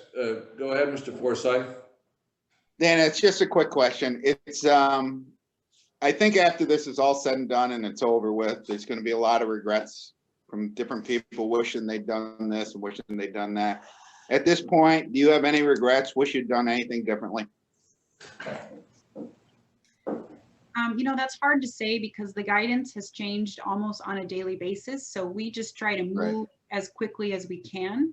go ahead, Mr. Forsyth. Dan, it's just a quick question. It's, I think after this is all said and done and it's over with, there's going to be a lot of regrets from different people wishing they'd done this and wishing they'd done that. At this point, do you have any regrets? Wish you'd done anything differently? That's hard to say because the guidance has changed almost on a daily basis. So we just try to move as quickly as we can.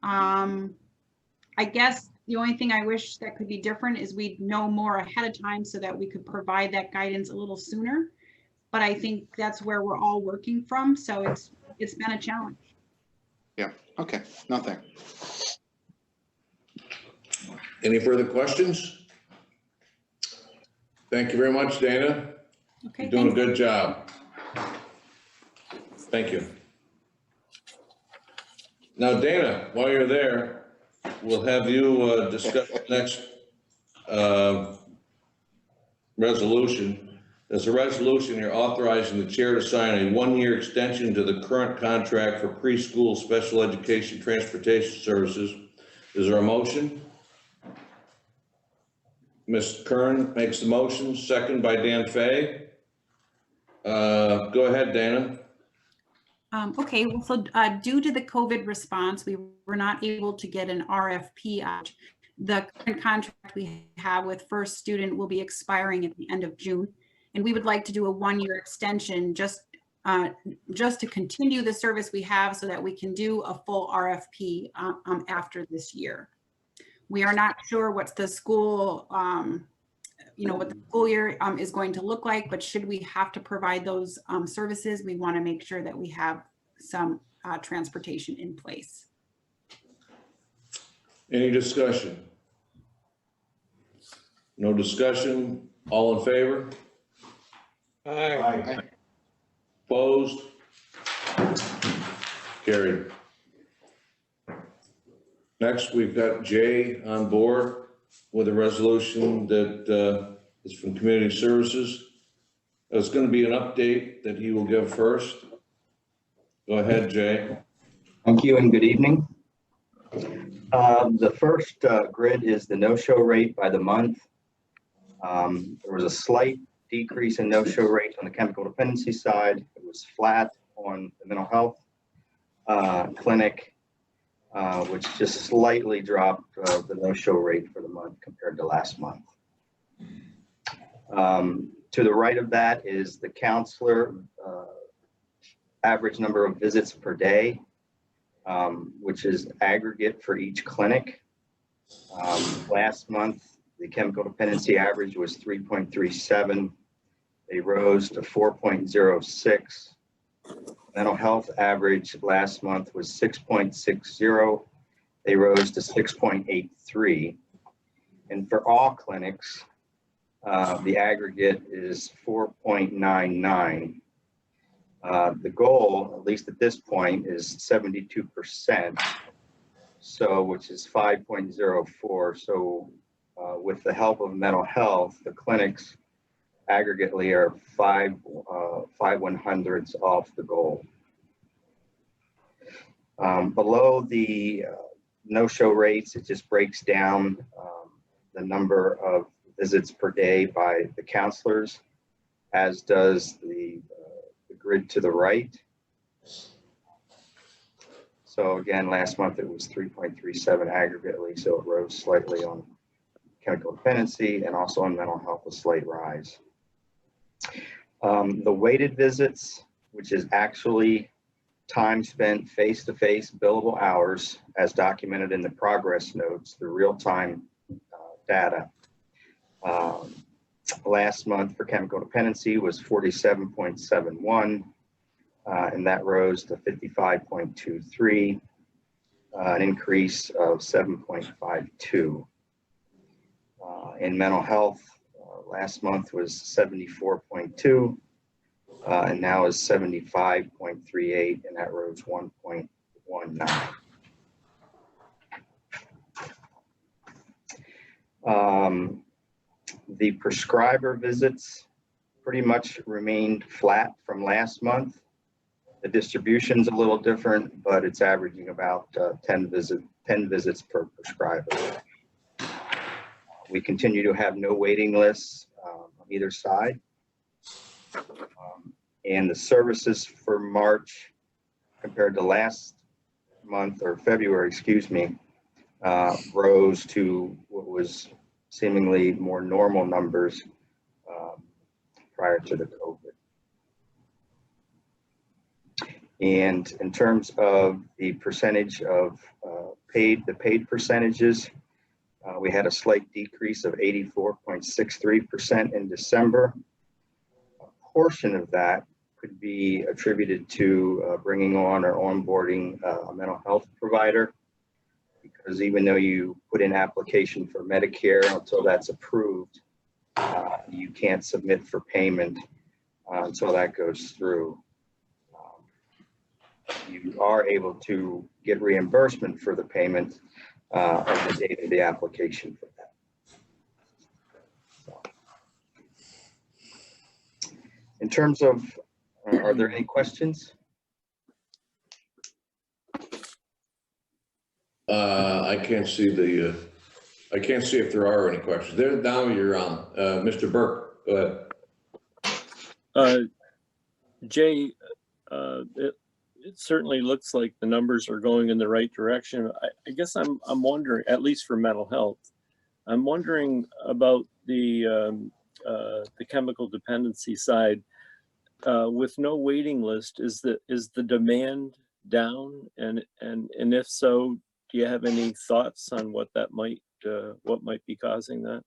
I guess the only thing I wish that could be different is we'd know more ahead of time so that we could provide that guidance a little sooner. But I think that's where we're all working from. So it's been a challenge. Yeah. Okay. Nothing. Any further questions? Thank you very much, Dana. Okay, you're doing a good job. Thank you. Now, Dana, while you're there, we'll have you discuss the next resolution. There's a resolution here authorizing the chair to sign a one-year extension to the current contract for preschool special education transportation services. Is there a motion? Ms. Kern makes the motion, second by Dan Fay. Go ahead, Dana. Okay, well, so due to the COVID response, we were not able to get an RFP out. The current contract we have with First Student will be expiring at the end of June. And we would like to do a one-year extension just to continue the service we have so that we can do a full RFP after this year. We are not sure what's the school, what the school year is going to look like, but should we have to provide those services, we want to make sure that we have some transportation in place. Any discussion? No discussion? All in favor? Aye. Opposed? Carried. Next, we've got Jay on board with a resolution that is from Community Services. There's going to be an update that he will give first. Go ahead, Jay. Thank you and good evening. The first grid is the no-show rate by the month. There was a slight decrease in no-show rates on the chemical dependency side. It was flat on the mental health clinic, which just slightly dropped the no-show rate for the month compared to last month. To the right of that is the counselor average number of visits per day, which is aggregate for each clinic. Last month, the chemical dependency average was 3.37. They rose to 4.06. Mental health average last month was 6.60. They rose to 6.83. And for all clinics, the aggregate is 4.99. The goal, at least at this point, is 72%, so which is 5.04. So with the help of mental health, the clinics aggregately are 5/100ths off the goal. Below the no-show rates, it just breaks down the number of visits per day by the counselors, as does the grid to the right. So again, last month it was 3.37 aggregately, so it rose slightly on chemical dependency and also on mental health, a slight rise. The weighted visits, which is actually time spent face-to-face billable hours as documented in the progress notes, the real-time data. Last month for chemical dependency was 47.71, and that rose to 55.23, an increase of 7.52. In mental health, last month was 74.2, and now is 75.38, and that rose 1.19. The prescriber visits pretty much remained flat from last month. The distribution's a little different, but it's averaging about 10 visits per prescriber. We continue to have no waiting lists on either side. And the services for March compared to last month, or February, excuse me, rose to what was seemingly more normal numbers prior to the COVID. And in terms of the percentage of paid percentages, we had a slight decrease of 84.63% in December. A portion of that could be attributed to bringing on or onboarding a mental health provider, because even though you put in application for Medicare, until that's approved, you can't submit for payment until that goes through. You are able to get reimbursement for the payment of the date of the application for that. So. In terms of, are there any questions? I can't see I can't see if there are any questions. There, now you're on. Mr. Burke, go ahead. Jay, it certainly looks like the numbers are going in the right direction. I guess I'm wondering, at least for mental health, I'm wondering about the chemical dependency side. With no waiting list, is the demand down? And if so, do you have any thoughts on what might be causing that?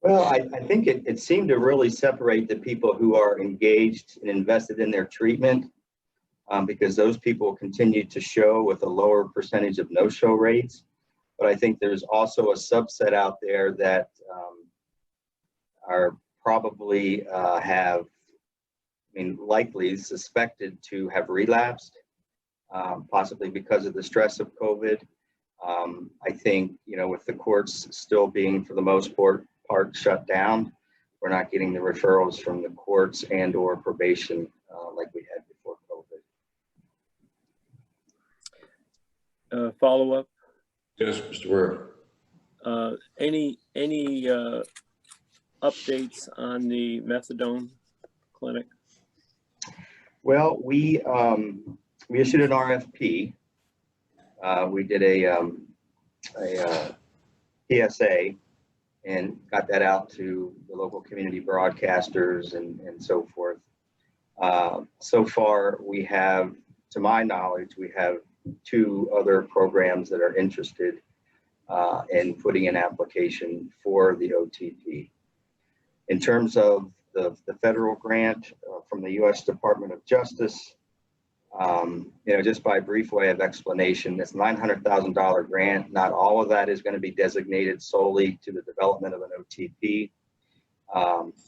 Well, I think it seemed to really separate the people who are engaged and invested in their treatment, because those people continue to show with a lower percentage of no-show rates. But I think there's also a subset out there that are probably likely suspected to have relapsed, possibly because of the stress of COVID. I think, with the courts still being, for the most part, shut down, we're not getting the referrals from the courts and or probation like we had before COVID. Follow up? Yes, Mr. Burke. Any updates on the methadone clinic? Well, we issued an RFP. We did a PSA and got that out to the local community broadcasters and so forth. So far, we have, to my knowledge, we have 2 other programs that are interested in putting an application for the OTP. In terms of the federal grant from the U.S. Department of Justice, just by brief way of explanation, this $900,000 grant, not all of that is going to be designated solely to the development of an OTP.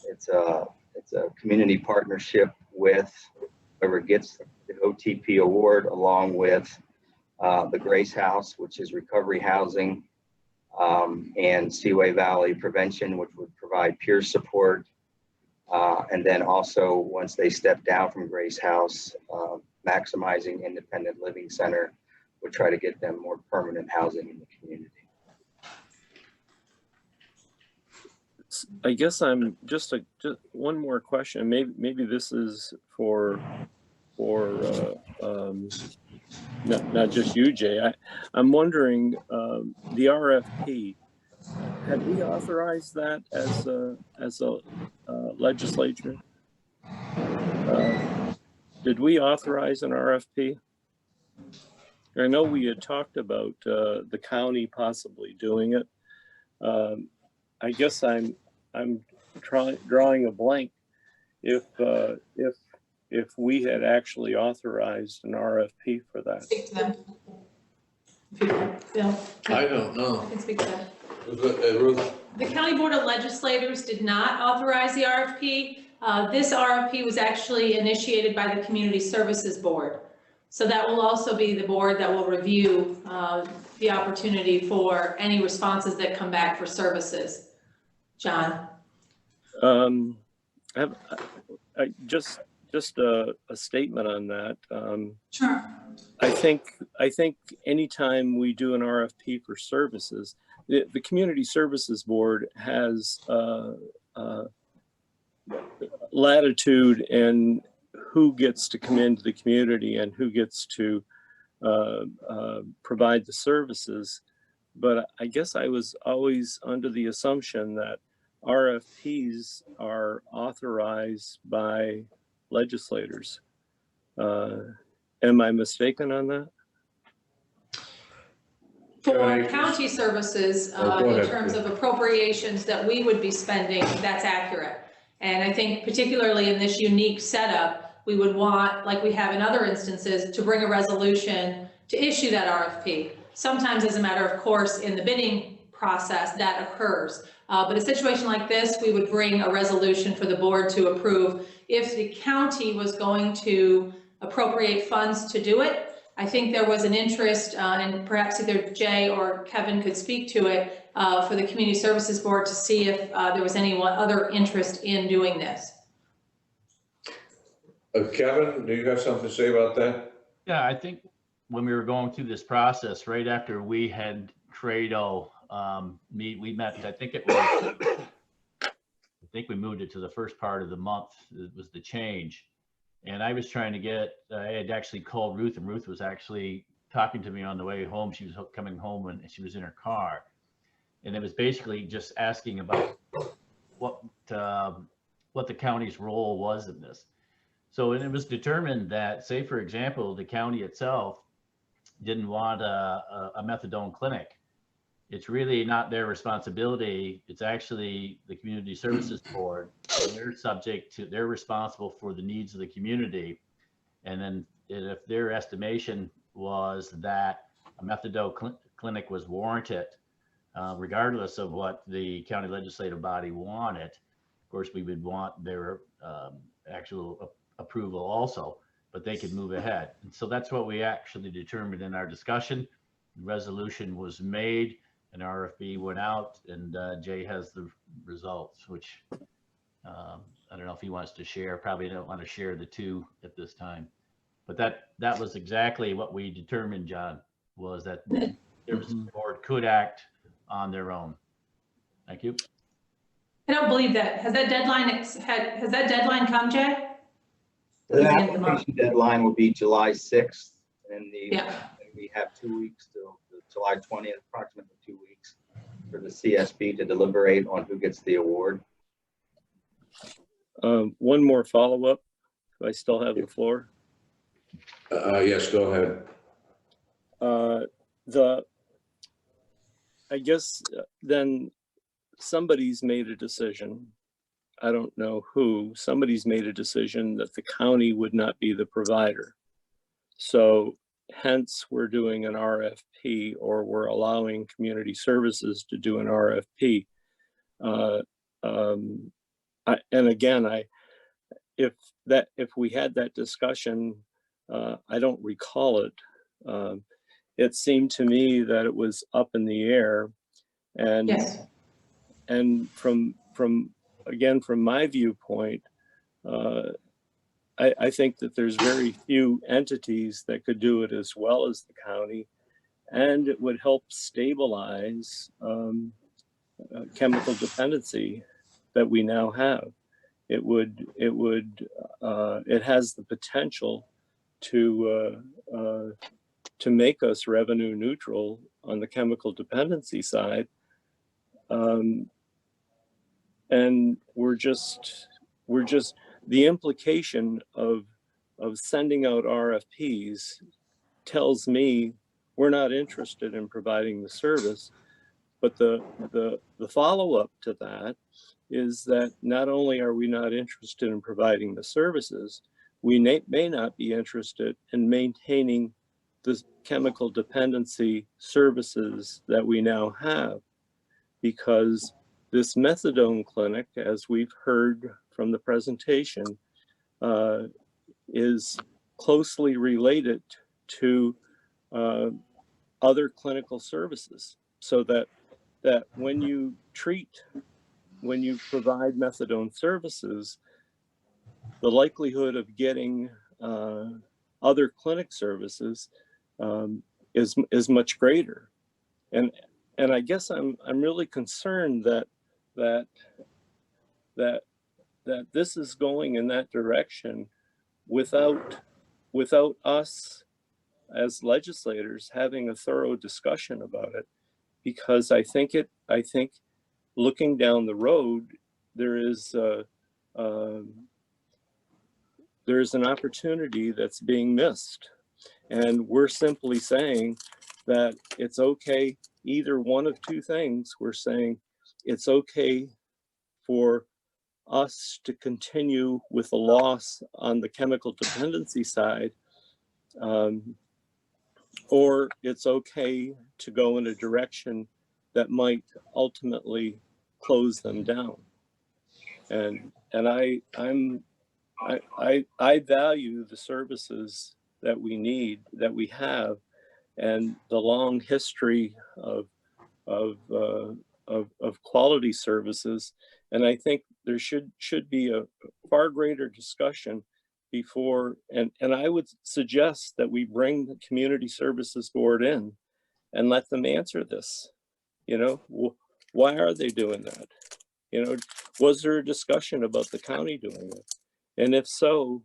It's a community partnership with whoever gets the OTP award, along with the Grace House, which is recovery housing, and Seaway Valley Prevention, which would provide peer support. And then also, once they step down from Grace House, Maximizing Independent Living Center would try to get them more permanent housing in the community. I guess I'm just one more question. Maybe this is for not just you, Jay. I'm wondering, the RFP, had we authorized that as a legislature? Did we authorize an RFP? I know we had talked about the county possibly doing it. I guess I'm drawing a blank if we had actually authorized an RFP for that. Speak to them. Bill. I don't know. I can speak to them. Ruth? The County Board of Legislators did not authorize the RFP. This RFP was actually initiated by the Community Services Board. So that will also be the board that will review the opportunity for any responses that come back for services. John? Just a statement on that. Sure. I think anytime we do an RFP for services, the Community Services Board has latitude in who gets to come into the community and who gets to provide the services. But I guess I was always under the assumption that RFPs are authorized by legislators. Am I mistaken on that? For county services, in terms of appropriations that we would be spending, that's accurate. And I think particularly in this unique setup, we would want, like we have in other instances, to bring a resolution to issue that RFP. Sometimes as a matter of course, in the bidding process, that occurs. But a situation like this, we would bring a resolution for the board to approve. If the county was going to appropriate funds to do it, I think there was an interest, and perhaps either Jay or Kevin could speak to it, for the Community Services Board to see if there was any other interest in doing this. Kevin, do you have something to say about that? Yeah, I think when we were going through this process, right after we had Credo meet, we met, I think we moved it to the first part of the month. It was the change. And I was trying to get, I had actually called Ruth, and Ruth was actually talking to me on the way home. She was coming home and she was in her car. And it was basically just asking about what the county's role was in this. So and it was determined that, say, for example, the county itself didn't want a methadone clinic. It's really not their responsibility. It's actually the Community Services Board. And they're responsible for the needs of the community. And then if their estimation was that a methadone clinic was warranted, regardless of what the county legislative body wanted, of course, we would want their actual approval also, but they could move ahead. And so that's what we actually determined in our discussion. The resolution was made, an RFP went out, and Jay has the results, which I don't know if he wants to share. Probably don't want to share the two at this time, but that was exactly what we determined, John, was that the Services Board could act on their own. Thank you. I don't believe that. Has that deadline come, Jay? The application deadline will be July 6th, and we have 2 weeks till July 20th, approximately 2 weeks, for the CSB to deliberate on who gets the award. One more follow-up. Do I still have the floor? Yes, go ahead. I guess then somebody's made a decision. I don't know who. Somebody's made a decision that the county would not be the provider. So hence we're doing an RFP, or we're allowing Community Services to do an RFP. And again, if we had that discussion, I don't recall it. It seemed to me that it was up in the air, and yes. And from my viewpoint, I think that there's very few entities that could do it as well as the county, and it would help stabilize chemical dependency that we now have. It has the potential to make us revenue neutral on the chemical dependency side. And we're just the implication of sending out RFPs tells me we're not interested in providing the service. But the follow-up to that is that not only are we not interested in providing the services, we may not be interested in maintaining the chemical dependency services that we now have, because this methadone clinic, as we've heard from the presentation, is closely related to other clinical services, so that when you provide methadone services, the likelihood of getting other clinic services is much greater. And I guess I'm really concerned that this is going in that direction without us as legislators having a thorough discussion about it, because I think looking down the road, there's an opportunity that's being missed. And we're simply saying that it's okay, either one of two things. We're saying it's okay for us to continue with the loss on the chemical dependency side, or it's okay to go in a direction that might ultimately close them down. And I value the services that we need, that we have, and the long history of quality services. And I think there should be a far greater discussion before, and I would suggest that we bring the Community Services Board in and let them answer this. You know, why are they doing that? You know, was there a discussion about the county doing it? And if so,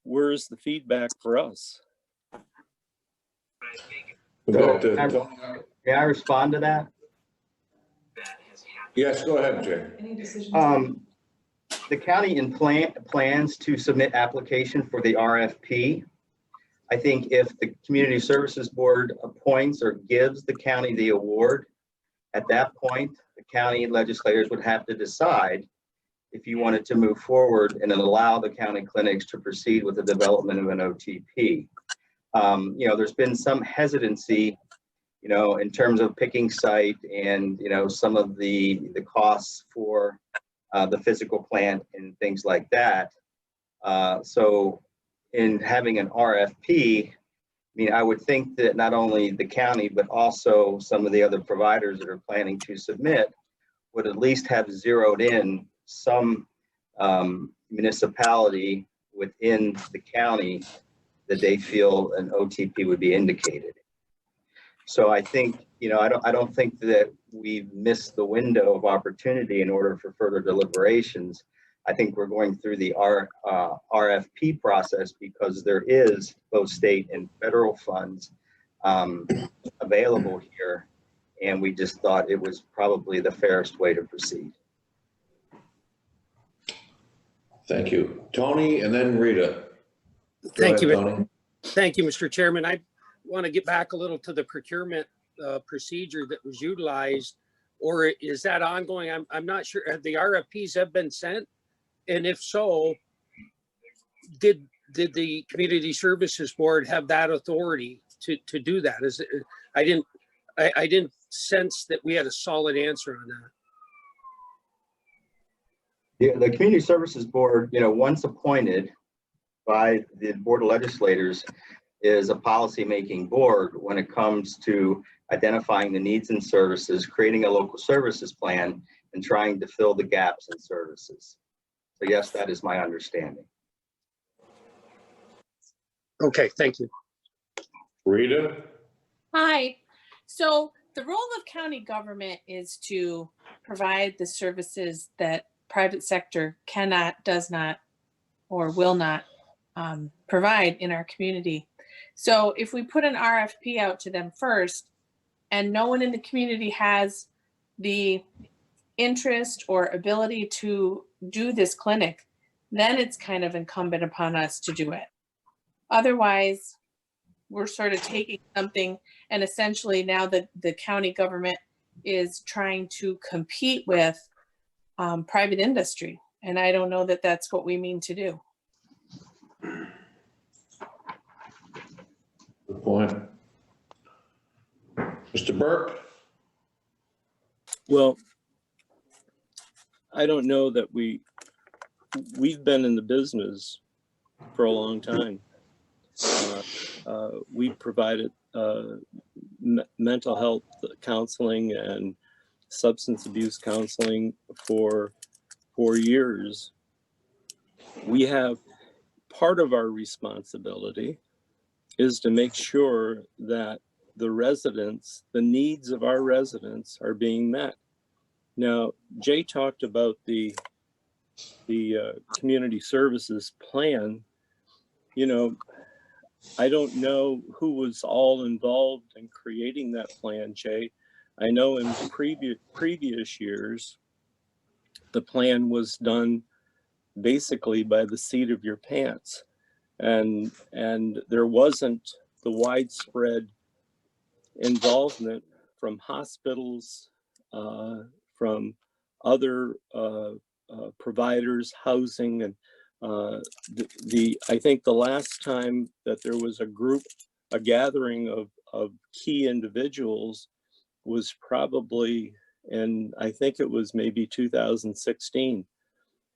where is the feedback for us? May I respond to that? Yes, go ahead, Jay. Any decisions? The county plans to submit application for the RFP. I think if the Community Services Board appoints or gives the county the award, at that point, the county legislators would have to decide if you wanted to move forward and then allow the county clinics to proceed with the development of an OTP. You know, there's been some hesitancy, you know, in terms of picking site and, you know, some of the costs for the physical plant and things like that. So in having an RFP, I mean, I would think that not only the county, but also some of the other providers that are planning to submit would at least have zeroed in some municipality within the county that they feel an OTP would be indicated. So I think, you know, I don't think that we've missed the window of opportunity in order for further deliberations. I think we're going through the RFP process because there is both state and federal funds available here. And we just thought it was probably the fairest way to proceed. Thank you. Tony, and then Rita. Thank you. Tony. Thank you, Mr. Chairman. I want to get back a little to the procurement procedure that was utilized, or is that ongoing? I'm not sure. The RFPs have been sent, and if so, did the Community Services Board have that authority to do that? Is it, I didn't sense that we had a solid answer on that. Yeah, the Community Services Board, you know, once appointed by the Board of Legislators, is a policy-making board when it comes to identifying the needs and services, creating a local services plan, and trying to fill the gaps in services. So yes, that is my understanding. Okay, thank you. Rita? Hi. So the role of county government is to provide the services that private sector cannot, does not, or will not provide in our community. So if we put an RFP out to them first and no one in the community has the interest or ability to do this clinic, then it's kind of incumbent upon us to do it. Otherwise, we're sort of taking something and essentially now the county government is trying to compete with private industry. And I don't know that that's what we mean to do. Good point. Mr. Burke? Well, I don't know that we've been in the business for a long time. We provided mental health counseling and substance abuse counseling for 4 years. We have, part of our responsibility is to make sure that the residents, the needs of our residents are being met. Now, Jay talked about the community services plan. You know, I don't know who was all involved in creating that plan, Jay. I know in previous years, the plan was done basically by the seat of your pants. And there wasn't the widespread involvement from hospitals, from other providers, housing, and I think the last time that there was a gathering of key individuals was probably in, I think it was maybe 2016.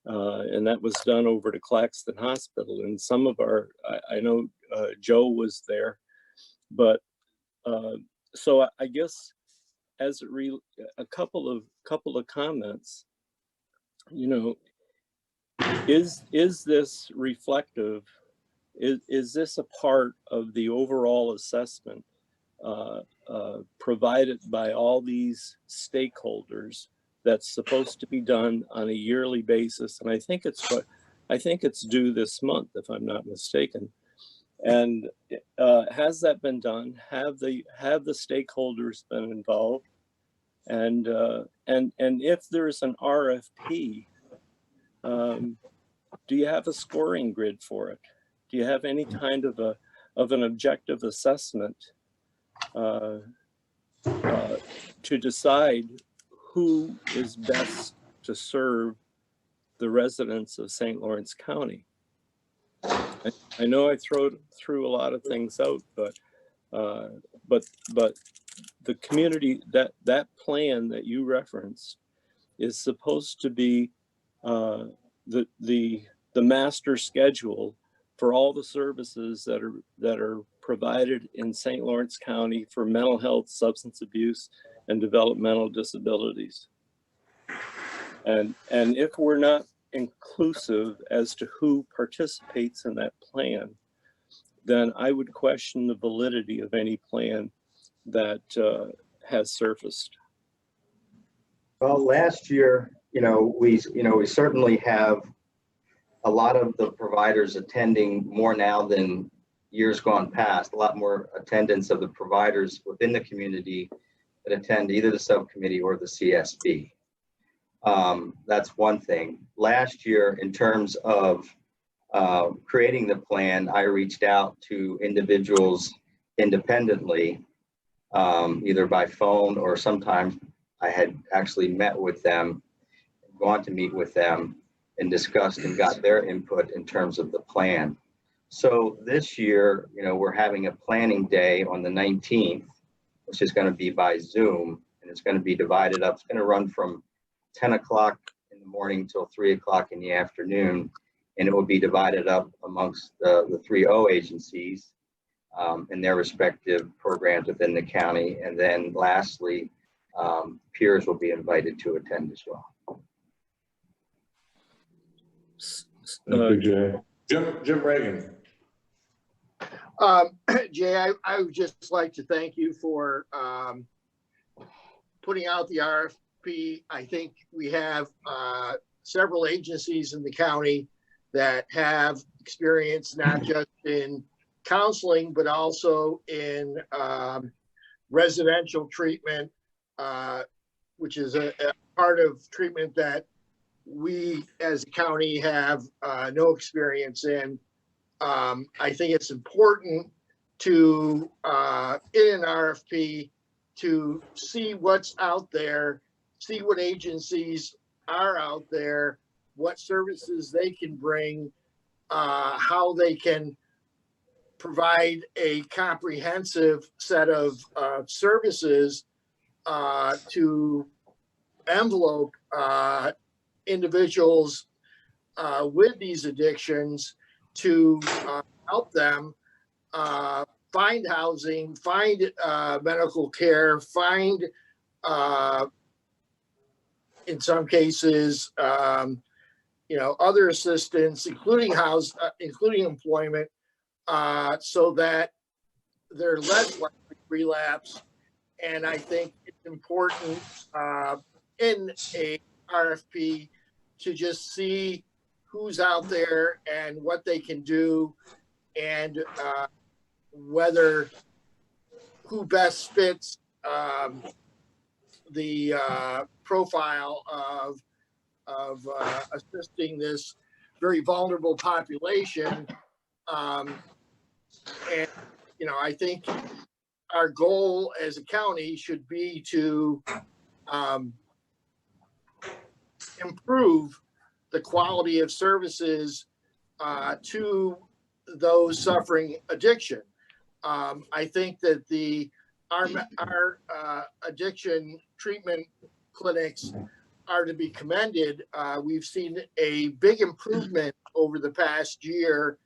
And that was done over to Claxton Hospital. And some of our, I know Joe was there, but so I guess as a couple of comments, you know, is this reflective? Is this a part of the overall assessment provided by all these stakeholders that's supposed to be done on a yearly basis? And I think it's due this month, if I'm not mistaken. And has that been done? Have the stakeholders been involved? And if there's an RFP, do you have a scoring grid for it? Do you have any kind of an objective assessment to decide who is best to serve the residents of St. Lawrence County? I know I threw a lot of things out, but the community, that plan that you referenced is supposed to be the master schedule for all the services that are provided in St. Lawrence County for mental health, substance abuse, and developmental disabilities. And if we're not inclusive as to who participates in that plan, then I would question the validity of any plan that has surfaced. Well, last year, we certainly have a lot of the providers attending more now than years gone past, a lot more attendance of the providers within the community that attend either the subcommittee or the CSB. That's one thing. Last year, in terms of creating the plan, I reached out to individuals independently, either by phone or sometimes I had actually met with them, gone to meet with them and discussed and got their input in terms of the plan. So this year, we're having a planning day on the 19th, which is going to be by Zoom, and it's going to be divided up. It's going to run from 10 o'clock in the morning till 3 o'clock in the afternoon, and it will be divided up amongst the 3 O agencies and their respective programs within the county. And then lastly, peers will be invited to attend as well. Jim Reagan. Jay, I would just like to thank you for putting out the RFP. I think we have several agencies in the county that have experience not just in counseling, but also in residential treatment, which is a part of treatment that we as a county have no experience in. I think it's important to, in an RFP, to see what's out there, see what agencies are out there, what services they can bring, how they can provide a comprehensive set of services to envelope individuals with these addictions, to help them find housing, find medical care, find, in some cases, other assistance, including employment, so that they're less likely to relapse. And I think it's important in a RFP to just see who's out there and what they can do, and who best fits the profile of assisting this very vulnerable population. And I think our goal as a county should be to improve the quality of services to those suffering addiction. I think that our addiction treatment clinics are to be commended. We've seen a big improvement over the past year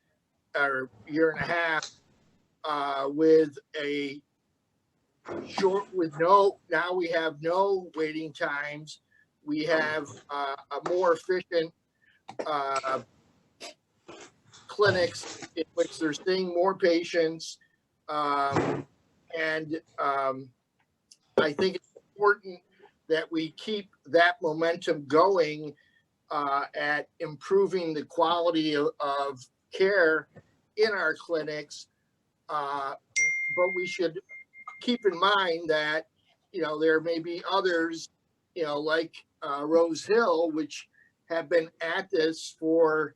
or year and a half with now we have no waiting times. We have a more efficient clinics in which they're seeing more patients. I think it's important that we keep that momentum going at improving the quality of care in our clinics. But we should keep in mind that, there may be others, like Rose Hill, which have been at this for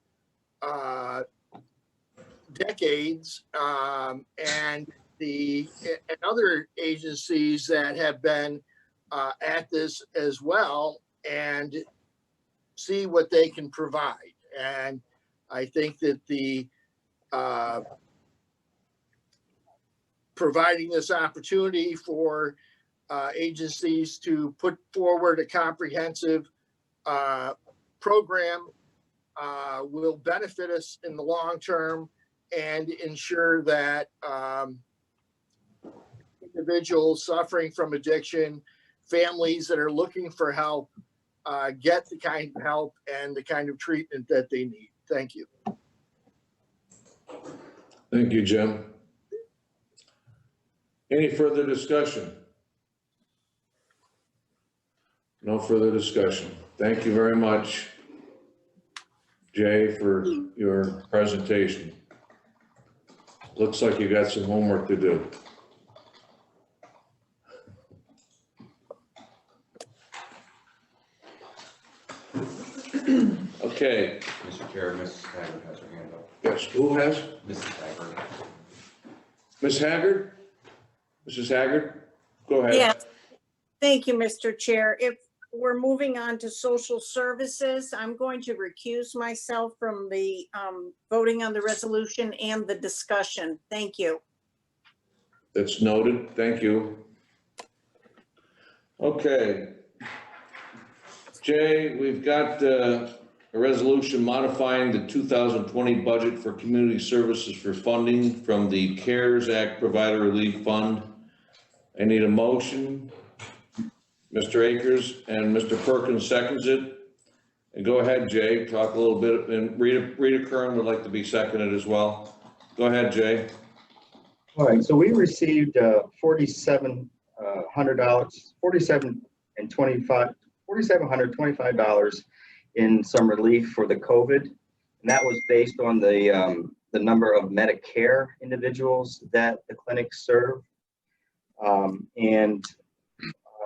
decades, and other agencies that have been at this as well, and see what they can provide. And I think that the providing this opportunity for agencies to put forward a comprehensive program will benefit us in the long term and ensure that individuals suffering from addiction, families that are looking for help, get the kind of help and the kind of treatment that they need. Thank you. Thank you, Jim. Any further discussion? No further discussion. Thank you very much, Jay, for your presentation. Looks like you got some homework to do. Okay. Mr. Chair, Mrs. Haggard has her hand up. Yes, who has? Mrs. Haggard. Ms. Haggard? Mrs. Haggard, go ahead. Yes. Thank you, Mr. Chair. If we're moving on to social services, I'm going to recuse myself from the voting on the resolution and the discussion. Thank you. That's noted. Thank you. Okay. Jay, we've got a resolution modifying the 2020 budget for community services for funding from the CARES Act Provider Relief Fund. I need a motion. Mr. Akers and Mr. Perkins seconds it. And go ahead, Jay, talk a little bit, and Rita Kern would like to be seconded as well. Go ahead, Jay. All right, so we received $4,725 in some relief for the COVID, and that was based on the number of Medicare individuals that the clinics serve.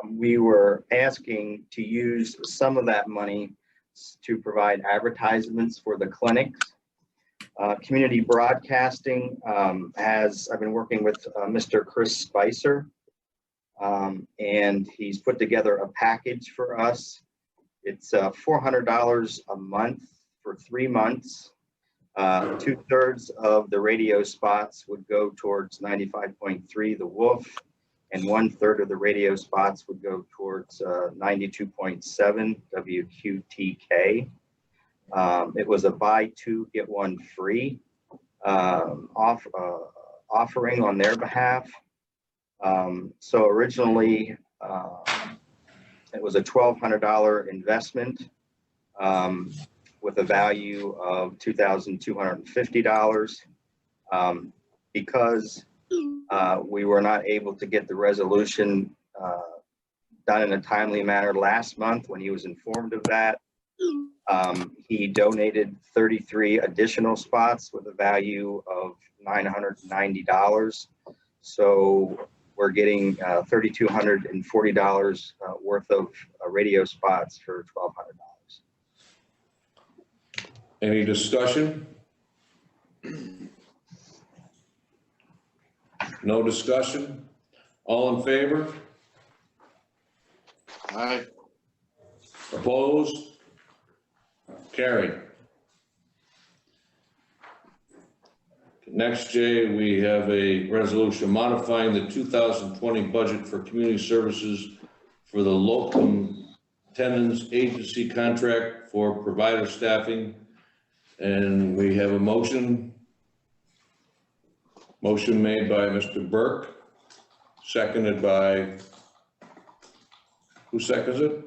We were asking to use some of that money to provide advertisements for the clinics. Community broadcasting I've been working with Mr. Chris Spicer, and he's put together a package for us. It's $400 a month for 3 months. 2/3 of the radio spots would go towards 95.3 The Wolf, and 1/3 of the radio spots would go towards 92.7 WQTK. It was a buy two, get one free offering on their behalf. So originally, it was a $1,200 investment with a value of $2,250. Because we were not able to get the resolution done in a timely manner last month when he was informed of that, he donated 33 additional spots with a value of $990. So we're getting $3,240 worth of radio spots for $1,200. Any discussion? No discussion? All in favor? Aye. Opposed? Carried. Next, Jay, we have a resolution modifying the 2020 budget for community services for the Locum attendance agency contract for provider staffing. And we have a motion. Motion made by Mr. Burke, seconded by, who seconds it?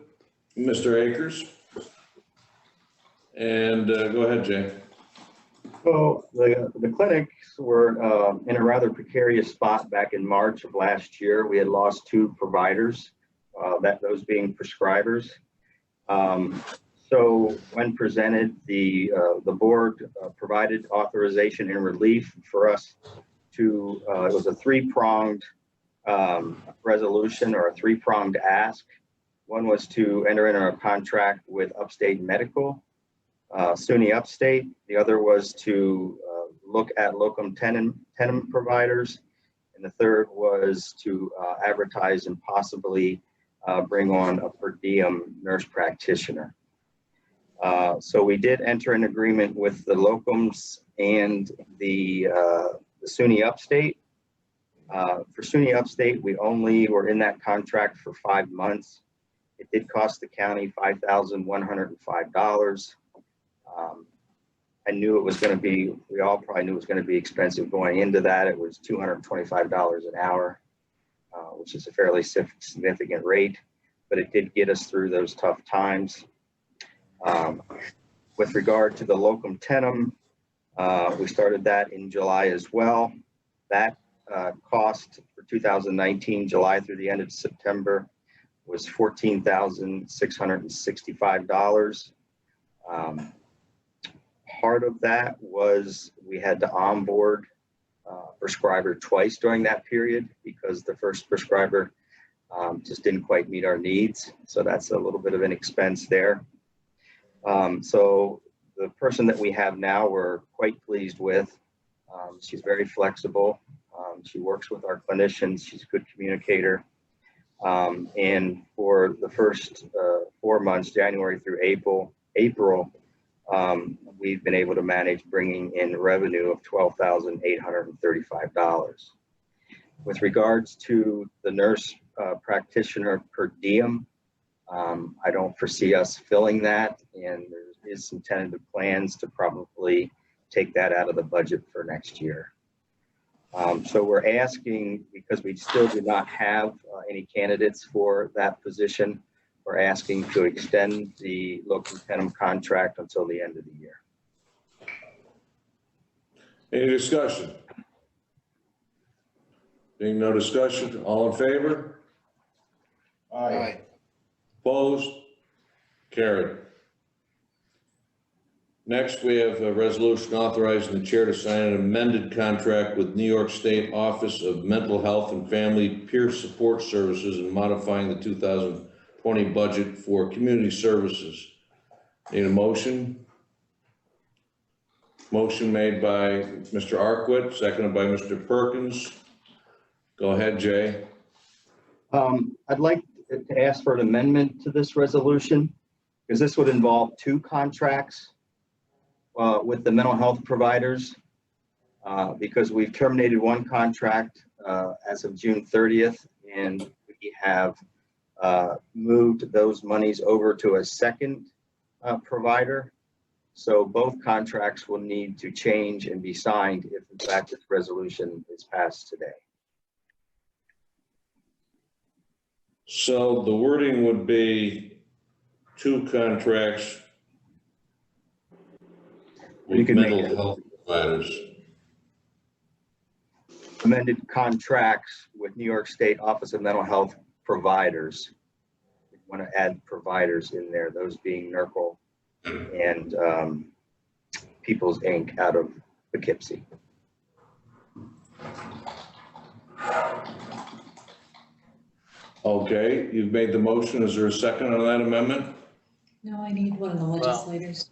Mr. Akers. And go ahead, Jay. So the clinics were in a rather precarious spot back in March of last year. We had lost 2 providers, those being prescribers. So when presented, the board provided authorization and relief for us to, it was a 3-pronged resolution or a 3-pronged ask. One was to enter into a contract with Upstate Medical, SUNY Upstate. The other was to look at locum tenens providers. And the third was to advertise and possibly bring on a per diem nurse practitioner. So we did enter an agreement with the locums and the SUNY Upstate. For SUNY Upstate, we only were in that contract for 5 months. It did cost the county $5,105. I knew it was going to be, we all probably knew it was going to be expensive going into that. It was $225 an hour, which is a fairly significant rate, but it did get us through those tough times. With regard to the locum tenens, we started that in July as well. That cost for 2019, July through the end of September, was $14,665. Part of that was we had to onboard prescriber twice during that period because the first prescriber just didn't quite meet our needs. So that's a little bit of an expense there. So the person that we have now, we're quite pleased with. She's very flexible. She works with our clinicians. She's a good communicator. And for the first 4 months, January through April, we've been able to manage bringing in revenue of $12,835. With regards to the nurse practitioner per diem, I don't foresee us filling that, and there is some tentative plans to probably take that out of the budget for next year. So we're asking, because we still do not have any candidates for that position, we're asking to extend the locum tenens contract until the end of the year. Any discussion? Being no discussion, all in favor? Aye. Opposed? Carried. Next, we have a resolution authorizing the chair to sign an amended contract with New York State Office of Mental Health and Family Peer Support Services and modifying the 2020 budget for community services. Need a motion? Motion made by Mr. Arkwit, seconded by Mr. Perkins. Go ahead, Jay. I'd like to ask for an amendment to this resolution because this would involve 2 contracts with the mental health providers because we've terminated one contract as of June 30th, and we have moved those monies over to a second provider. So both contracts will need to change and be signed if in fact this resolution is passed today. So the wording would be 2 contracts with mental health providers. Amended contracts with New York State Office of Mental Health providers. We want to add providers in there, those being NERCL and People's Inc. out of Poughkeepsie. Okay, you've made the motion. Is there a second on that amendment? No, I need one of the legislators.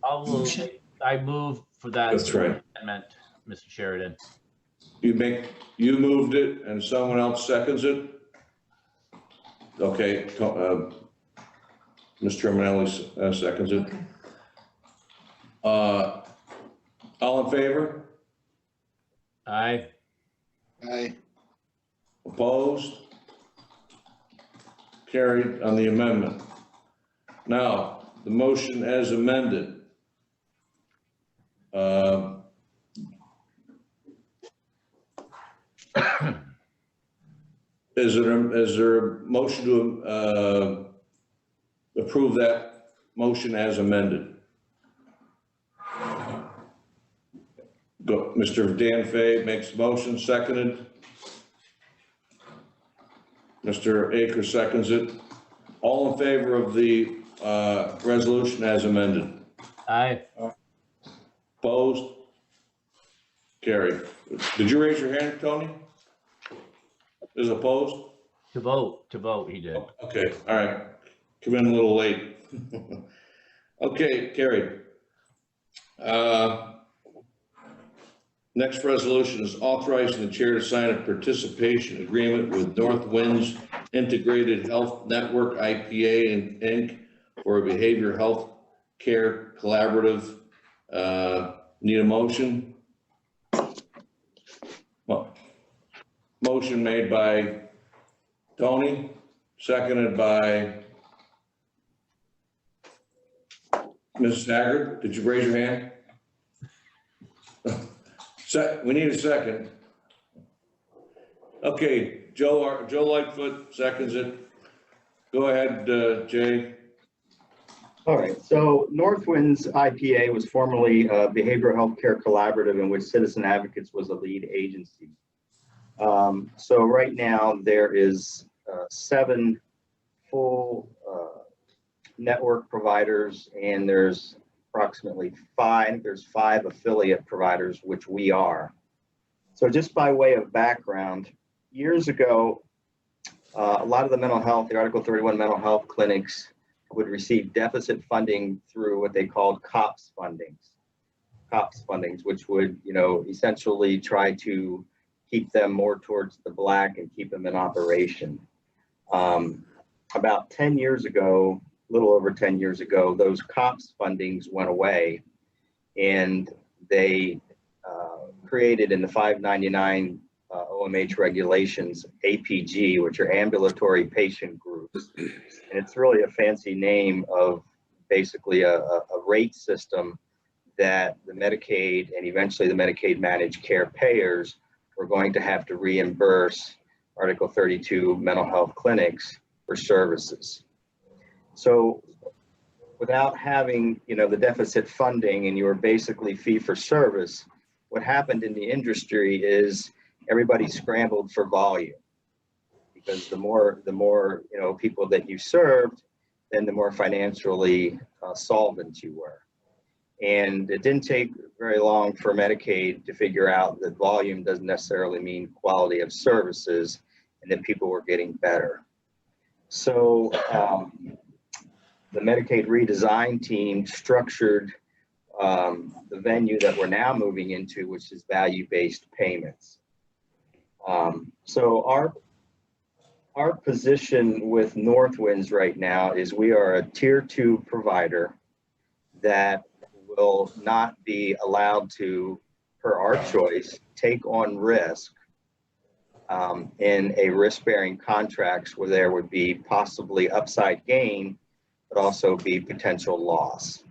I move for that. That's right. Amendment, Mr. Sheridan. You moved it and someone else seconds it? Okay, Mr. Terminelli seconds it. Okay. All in favor? Aye. Aye. Opposed? Carried on the amendment. Now, the motion as amended. Is there a motion to approve that motion as amended? Go, Mr. Dan Fay makes the motion, seconded. Mr. Akers seconds it. All in favor of the resolution as amended? Aye. Opposed? Carried. Did you raise your hand, Tony? Is opposed? To vote, he did. Okay, all right. Come in a little late. Okay, carried. Next resolution is authorizing the chair to sign a participation agreement with North Winds Integrated Health Network, IPA Inc. for a behavioral health care collaborative. Need a motion? Motion made by Tony, seconded by Mrs. Haggard. Did you raise your hand? We need a second. Okay, Joe Lightfoot seconds it. Go ahead, Jay. All right, so Northwinds IPA was formerly a behavioral health care collaborative in which Citizen Advocates was a lead agency. So right now there is 7 full network providers, and there's approximately 5 affiliate providers, which we are. So just by way of background, years ago, a lot of the mental health, the Article 31 mental health clinics would receive deficit funding through what they called COPS fundings, which would, essentially try to keep them more towards the black and keep them in operation. About 10 years ago, a little over 10 years ago, those COPS fundings went away, and they created in the 599 OMH regulations, APG, which are ambulatory patient groups. And it's really a fancy name of basically a rate system that the Medicaid and eventually the Medicaid managed care payers were going to have to reimburse Article 32 mental health clinics for services. So without having, the deficit funding, and you were basically fee for service, what happened in the industry is everybody scrambled for volume, because the more people that you served, then the more financially solvent you were. And it didn't take very long for Medicaid to figure out that volume doesn't necessarily mean quality of services, and that people were getting better. So the Medicaid redesign team structured the venue that we're now moving into, which is value-based payments. So our position with Northwinds right now is we are a tier 2 provider that will not be allowed to, per our choice, take on risk in a risk-bearing contracts where there would be possibly upside gain, but also be potential loss.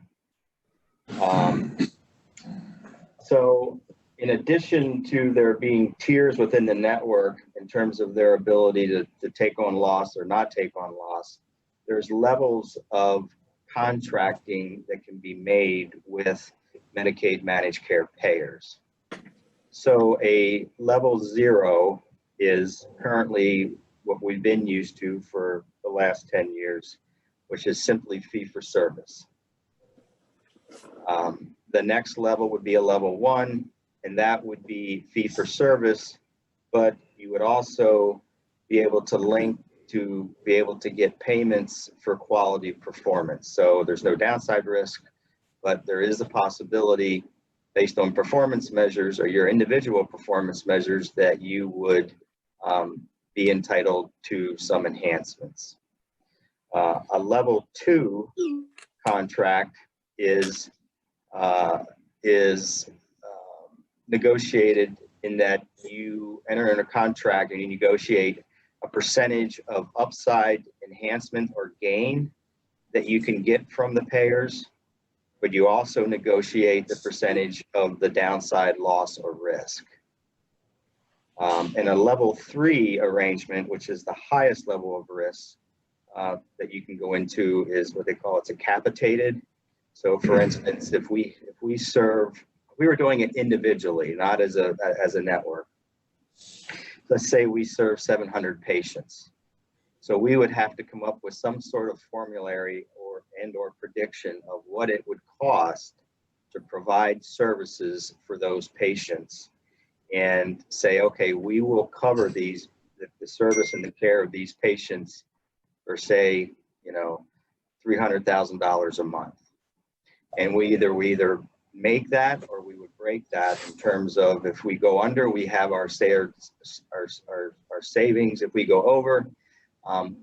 So in addition to there being tiers within the network in terms of their ability to take on loss or not take on loss, there's levels of contracting that can be made with Medicaid managed care payers. So a level 0 is currently what we've been used to for the last 10 years, which is simply fee for service. The next level would be a level 1, and that would be fee for service, but you would also be able to link to be able to get payments for quality performance. So there's no downside risk, but there is a possibility based on performance measures or your individual performance measures that you would be entitled to some enhancements. A level 2 contract is negotiated in that you enter in a contract and you negotiate a percentage of upside enhancement or gain that you can get from the payers, but you also negotiate the percentage of the downside loss or risk. And a level 3 arrangement, which is the highest level of risk that you can go into, is what they call it's a capitated. So for instance, if we were doing it individually, not as a network. Let's say we serve 700 patients. So we would have to come up with some sort of formulary or prediction of what it would cost to provide services for those patients, and say, okay, we will cover the service and the care of these patients for, say, $300,000 a month. And we either make that or we would break that in terms of, if we go under, we have our savings. If we go over,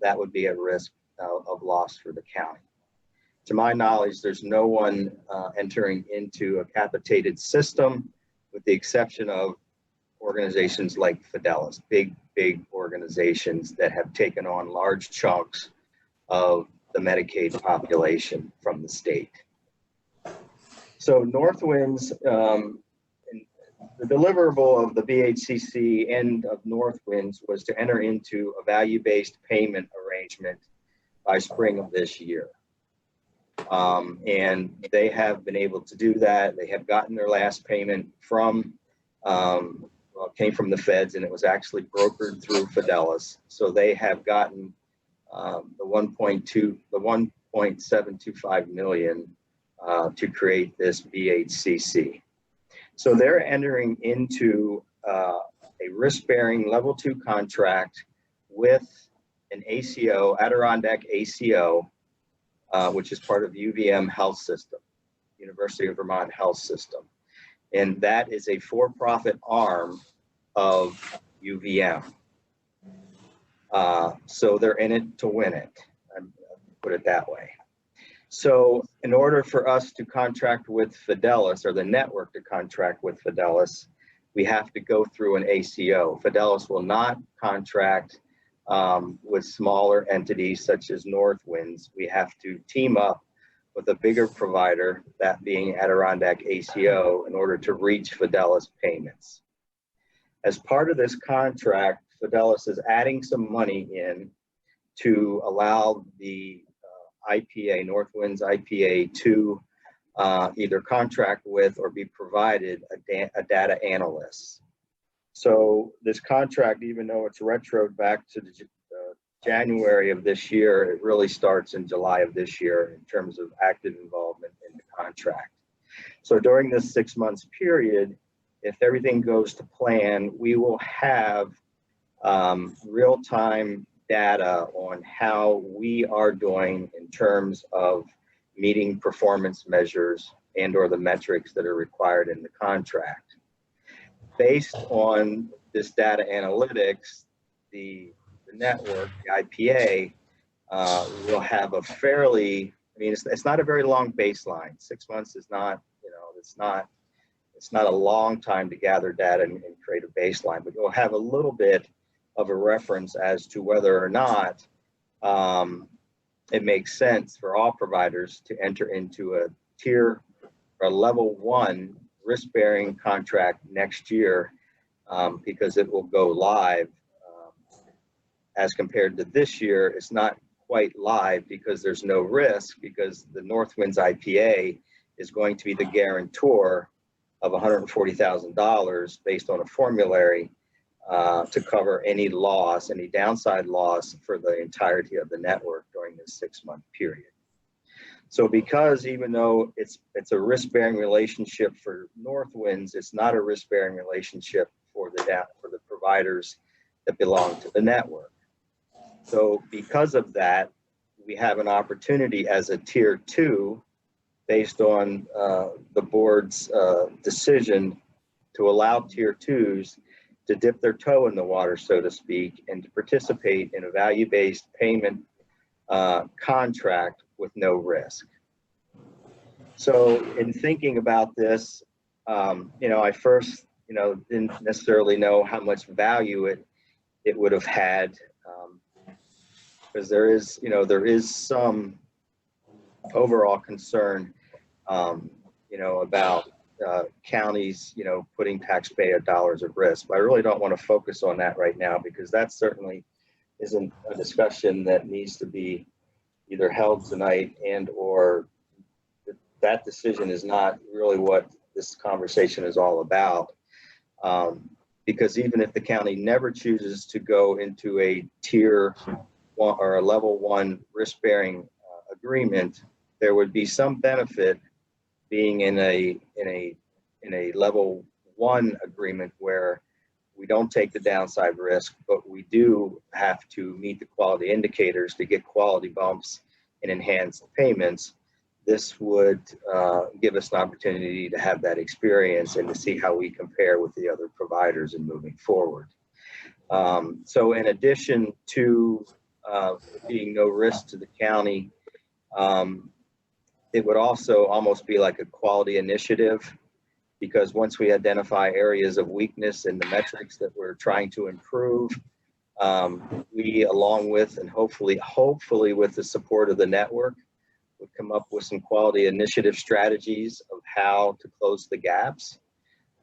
that would be at risk of loss for the county. To my knowledge, there's no one entering into a capitated system, with the exception of organizations like Fidelis, big organizations that have taken on large chunks of the Medicaid population from the state. So Northwind's, the deliverable of the BHCC and of Northwind's was to enter into a value-based payment arrangement by spring of this year. And they have been able to do that. They have gotten their last payment from, it came from the feds, and it was actually brokered through Fidelis. So they have gotten the 1.725 million to create this BHCC. So they're entering into a risk-bearing level 2 contract with an ACO, Adirondack ACO, which is part of UVM Health System, University of Vermont Health System. And that is a for-profit arm of UVM. So they're in it to win it, I'll put it that way. So in order for us to contract with Fidelis, or the network to contract with Fidelis, we have to go through an ACO. Fidelis will not contract with smaller entities such as Northwind's. We have to team up with a bigger provider, that being Adirondack ACO, in order to reach Fidelis payments. As part of this contract, Fidelis is adding some money in to allow the IPA, Northwind's IPA, to either contract with or be provided a data analyst. So this contract, even though it's retroed back to January of this year, it really starts in July of this year in terms of active involvement in the contract. So during this 6 months period, if everything goes to plan, we will have real-time data on how we are doing in terms of meeting performance measures and or the metrics that are required in the contract. Based on this data analytics, the network, the IPA, will have a fairly, it's not a very long baseline. 6 months is not, it's not a long time to gather data and create a baseline, but you'll have a little bit of a reference as to whether or not it makes sense for all providers to enter into a tier or level 1 risk-bearing contract next year, because it will go live. As compared to this year, it's not quite live because there's no risk, because the Northwind's IPA is going to be the guarantor of $140,000 based on a formulary to cover any loss, any downside loss for the entirety of the network during this 6 month period. So because even though it's a risk-bearing relationship for Northwind's, it's not a risk-bearing relationship for the providers that belong to the network. So because of that, we have an opportunity as a tier 2, based on the board's decision to allow tier 2s to dip their toe in the water, so to speak, and to participate in a value-based payment contract with no risk. So in thinking about this, I first, didn't necessarily know how much value it would have had, because there is some overall concern, about counties, putting taxpayer dollars at risk. But I really don't want to focus on that right now because that certainly isn't a discussion that needs to be either held tonight and or that decision is not really what this conversation is all about. Because even if the county never chooses to go into a tier one or a level one risk-bearing agreement, there would be some benefit being in a level one agreement where we don't take the downside risk, but we do have to meet the quality indicators to get quality bumps and enhanced payments. This would give us an opportunity to have that experience and to see how we compare with the other providers in moving forward. So in addition to being no risk to the county, it would also almost be like a quality initiative, because once we identify areas of weakness in the metrics that we're trying to improve, we, along with and hopefully with the support of the network, would come up with some quality initiative strategies of how to close the gaps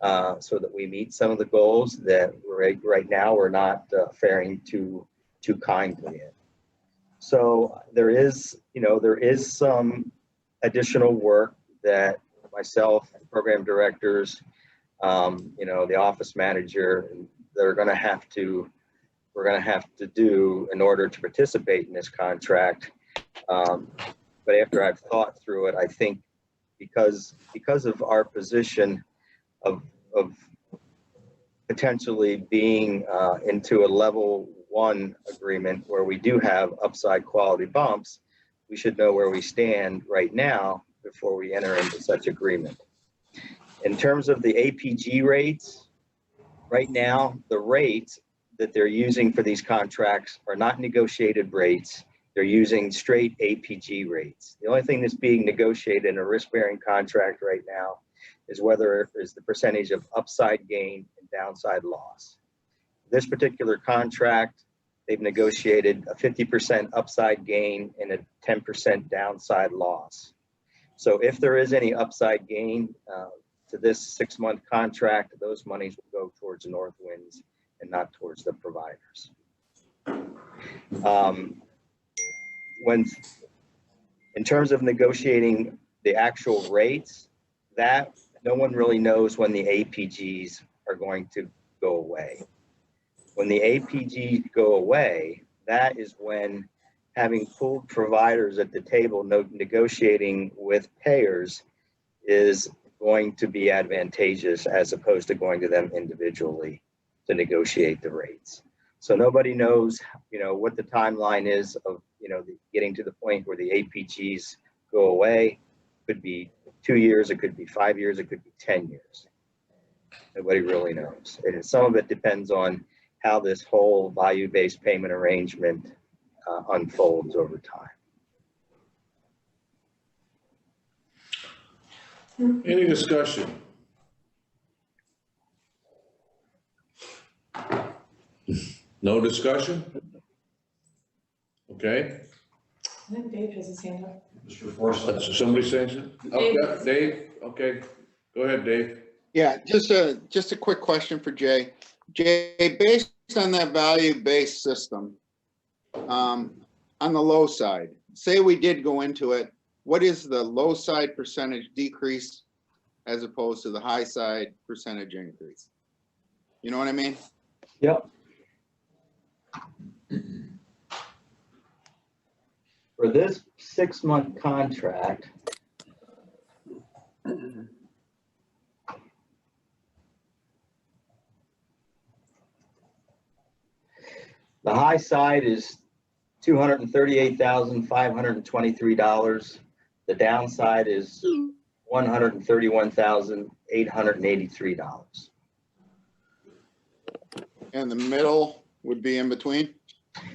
so that we meet some of the goals that right now we're not faring too kindly in. So there is some additional work that myself, program directors, the office manager, we're going to have to do in order to participate in this contract. But after I've thought through it, I think because of our position of potentially being into a level one agreement where we do have upside quality bumps, we should know where we stand right now before we enter into such agreement. In terms of the APG rates, right now, the rates that they're using for these contracts are not negotiated rates. They're using straight APG rates. The only thing that's being negotiated in a risk-bearing contract right now is whether it's the percentage of upside gain and downside loss. This particular contract, they've negotiated a 50% upside gain and a 10% downside loss. So if there is any upside gain to this 6-month contract, those monies will go towards Northwinds and not towards the providers. In terms of negotiating the actual rates, that no one really knows when the APGs are going to go away. When the APGs go away, that is when having pooled providers at the table negotiating with payers is going to be advantageous as opposed to going to them individually to negotiate the rates. So nobody knows, what the timeline is of, getting to the point where the APGs go away. Could be 2 years, it could be 5 years, it could be 10 years. Nobody really knows. And some of it depends on how this whole value-based payment arrangement unfolds over time. Any discussion? No discussion? Okay. I think Dave has his hand up. Mr. Forsythe. Somebody saying something? Dave. Okay, Dave, okay. Go ahead, Dave. Yeah, just a quick question for Jay. Jay, based on that value-based system, on the low side, say we did go into it, what is the low side percentage decrease as opposed to the high side percentage increase? You know what I mean? Yep. For this 6-month contract, the high side is $238,523. The downside is $131,883. And the middle would be in between?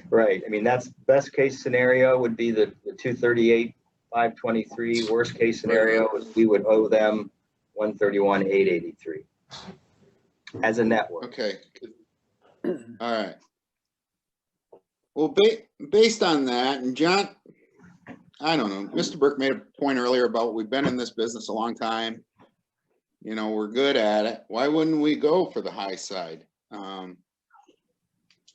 Right. I mean, that's best case scenario would be the 238,523. Worst case scenario is we would owe them 131,883 as a network. Okay. All right. Well, based on that, and John, I don't know. Mr. Burke made a point earlier about we've been in this business a long time. You know, we're good at it. Why wouldn't we go for the high side?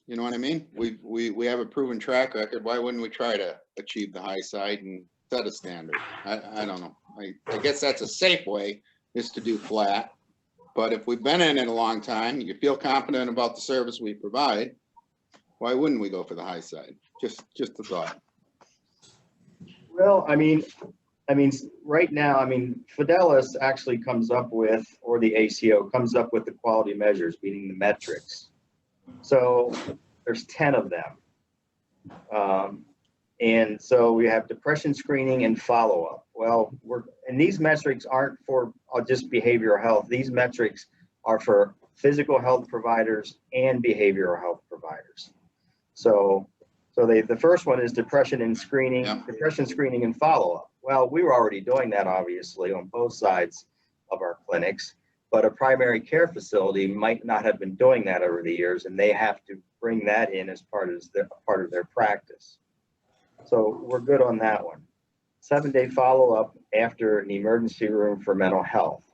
You know what I mean? We have a proven track record. Why wouldn't we try to achieve the high side and set a standard? I don't know. I guess that's a safe way, is to do flat. But if we've been in it a long time, you feel confident about the service we provide, why wouldn't we go for the high side? Just a thought. Well, I mean, right now, Fidelis actually comes up with, or the ACO comes up with the quality measures, meaning the metrics. So there's 10 of them. And so we have depression screening and follow-up. Well, and these metrics aren't for just behavioral health. These metrics are for physical health providers and behavioral health providers. So the first one is depression and screening, depression screening and follow-up. Well, we were already doing that, obviously, on both sides of our clinics, but a primary care facility might not have been doing that over the years, and they have to bring that in as part of their practice. So we're good on that one. 7-day follow-up after an emergency room for mental health.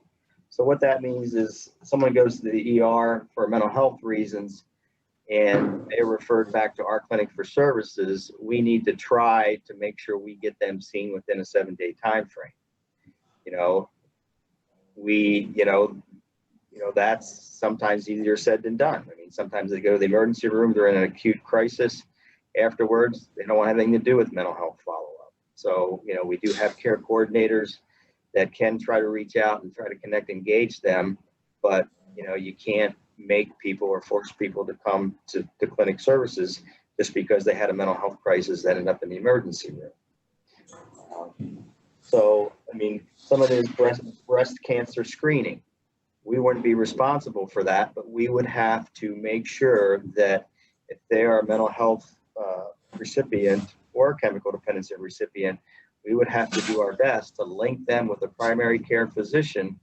So what that means is someone goes to the ER for mental health reasons, and they're referred back to our clinic for services. We need to try to make sure we get them seen within a 7-day time frame. That's sometimes easier said than done. I mean, sometimes they go to the emergency room, they're in an acute crisis. Afterwards, they don't want anything to do with mental health follow-up. So, we do have care coordinators that can try to reach out and try to connect, engage them, but, you can't make people or force people to come to clinic services just because they had a mental health crisis that ended up in the emergency room. Some of it is breast cancer screening. We wouldn't be responsible for that, but we would have to make sure that if they are a mental health recipient or chemical dependency recipient, we would have to do our best to link them with a primary care physician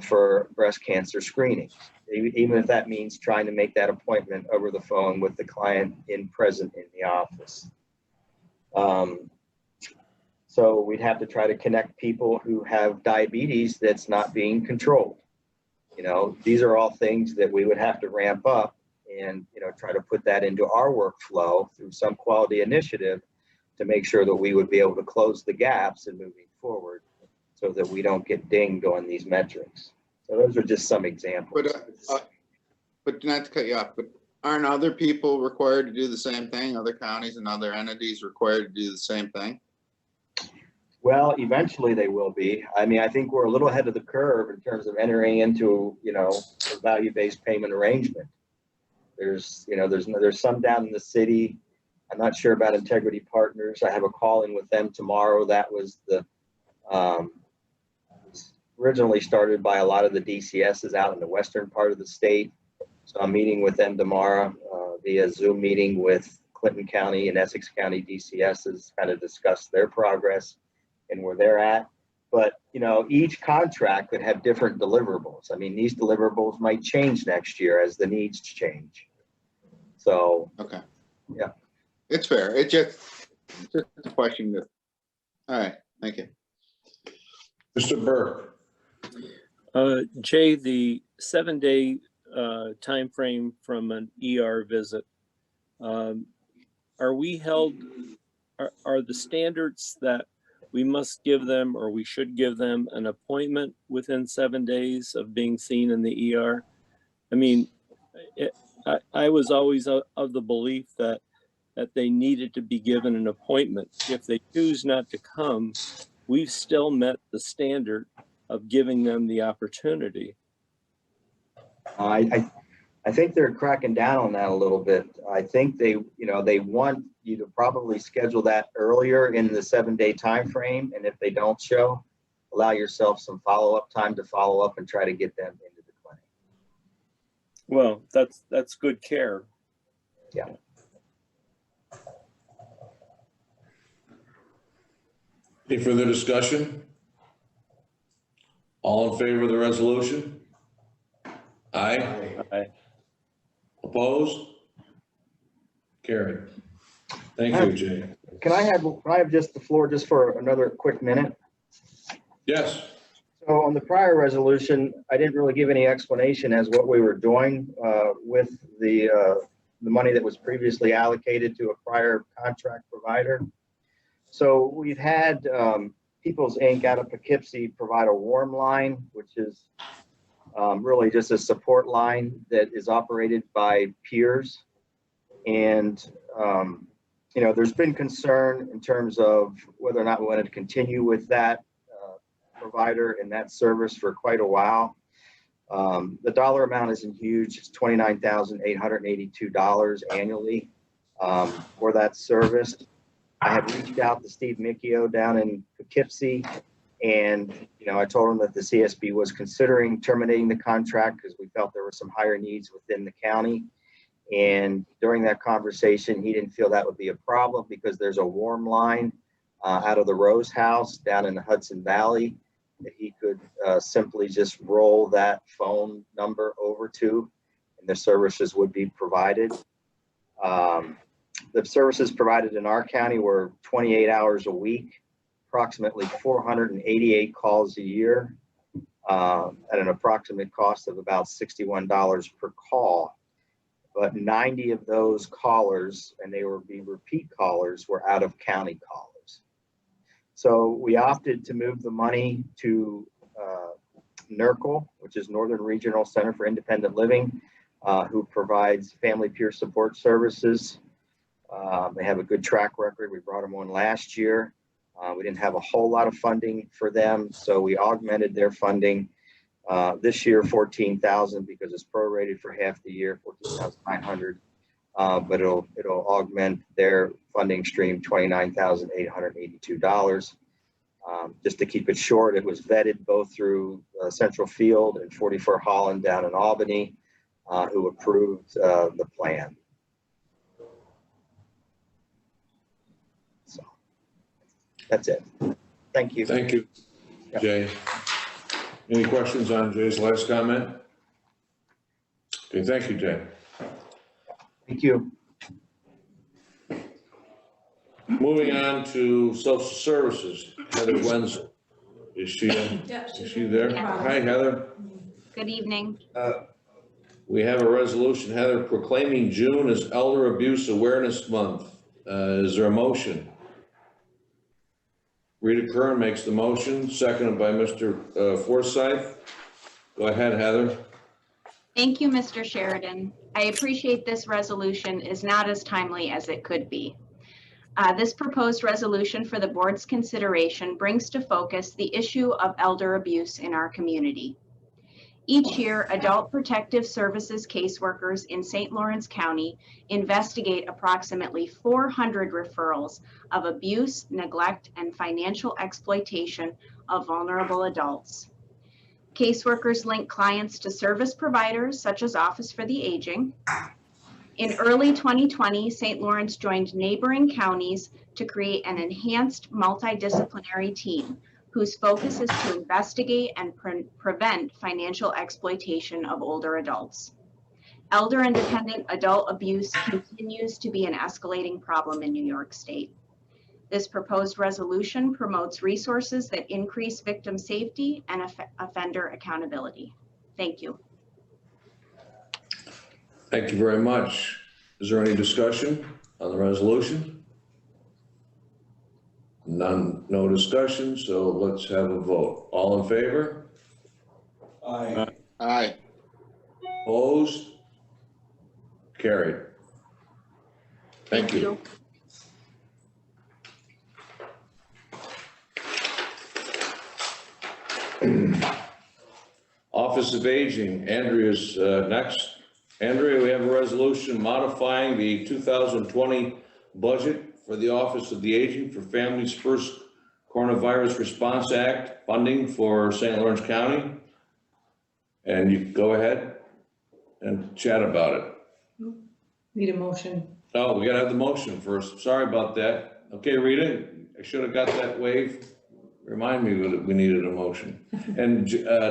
for breast cancer screening, even if that means trying to make that appointment over the phone with the client present in the office. So we'd have to try to connect people who have diabetes that's not being controlled. These are all things that we would have to ramp up and, try to put that into our workflow through some quality initiative to make sure that we would be able to close the gaps and moving forward so that we don't get dinged on these metrics. So those are just some examples. But not to cut you off, but aren't other people required to do the same thing? Other counties and other entities required to do the same thing? Well, eventually they will be. I think we're a little ahead of the curve in terms of entering into, a value-based payment arrangement. There's some down in the city. I'm not sure about Integrity Partners. I have a call in with them tomorrow. That was originally started by a lot of the DCSs out in the western part of the state. So I'm meeting with them tomorrow via Zoom meeting with Clinton County and Essex County DCSs, kind of discuss their progress and where they're at. But, each contract could have different deliverables. These deliverables might change next year as the needs change. So, okay. Yeah. It's fair. It's just a question. All right. Thank you. Mr. Burke. Jay, the 7-day time frame from an ER visit, are we held, are the standards that we must give them, or we should give them, an appointment within 7 days of being seen in the ER? I was always of the belief that they needed to be given an appointment. If they choose not to come, we've still met the standard of giving them the opportunity. I think they're cracking down on that a little bit. I think they want you to probably schedule that earlier in the 7-day time frame, and if they don't show, allow yourself some follow-up time to follow up and try to get them into the clinic. Well, that's good care. Yeah. Any further discussion? All in favor of the resolution? Aye. Aye. Opposed? Carried. Thank you, Jay. can I have just the floor just for another quick minute? Yes. So on the prior resolution, I didn't really give any explanation as what we were doing with the money that was previously allocated to a prior contract provider. So we've had People's Inc. out of Poughkeepsie provide a warm line, which is really just a support line that is operated by peers. And, you know, there's been concern in terms of whether or not we wanted to continue with that provider and that service for quite a while. The dollar amount isn't huge. It's $29,882 annually for that service. I have reached out to Steve Micchio down in Poughkeepsie, and you know, I told him that the CSB was considering terminating the contract because we felt there were some higher needs within the county. And during that conversation, he didn't feel that would be a problem because there's a warm line out of the Rose House down in the Hudson Valley that he could simply just roll that phone number over to, and the services would be provided. The services provided in our county were 28 hours a week, approximately 488 calls a year, at an approximate cost of about $61 per call. But 90 of those callers, and they would be repeat callers, were out of county callers. So we opted to move the money to NRCL, which is Northern Regional Center for Independent Living, who provides family peer support services. They have a good track record. We brought them on last year. We didn't have a whole lot of funding for them, so we augmented their funding. This year, $14,000 because it's prorated for half the year, $14,900. But it'll augment their funding stream, $29,882. Just to keep it short, it was vetted both through Central Field and 44 Holland down in Albany, who approved the plan. So that's it. Thank you. Thank you, Jay. Any questions on Jay's last comment? Okay, thank you, Jay. Thank you. Moving on to social services, Heather Wenzel. Is she there? Hi, Heather. Good evening. We have a resolution, Heather, proclaiming June as Elder Abuse Awareness Month. Is there a motion? Rita Kern makes the motion, seconded by Mr. Forsyth. Go ahead, Heather. Thank you, Mr. Sheridan. I appreciate this resolution is not as timely as it could be. This proposed resolution for the board's consideration brings to focus the issue of elder abuse in our community. Each year, Adult Protective Services caseworkers in St. Lawrence County investigate approximately 400 referrals of abuse, neglect, and financial exploitation of vulnerable adults. Caseworkers link clients to service providers such as Office for the Aging. In early 2020, St. Lawrence joined neighboring counties to create an enhanced multidisciplinary team whose focus is to investigate and prevent financial exploitation of older adults. Elder and dependent adult abuse continues to be an escalating problem in New York State. This proposed resolution promotes resources that increase victim safety and offender accountability. Thank you. Thank you very much. Is there any discussion on the resolution? None, no discussion, so let's have a vote. All in favor? Aye. Aye. Opposed? Carried. Thank you. Office of Aging, Andrea's next. Andrea, we have a resolution modifying the 2020 budget for the Office of the Aging for Families First Coronavirus Response Act funding for St. Lawrence County. And you go ahead and chat about it. Need a motion. Oh, we gotta have the motion first. Sorry about that. Okay, Rita, I should have got that wave. Remind me that we needed a motion. And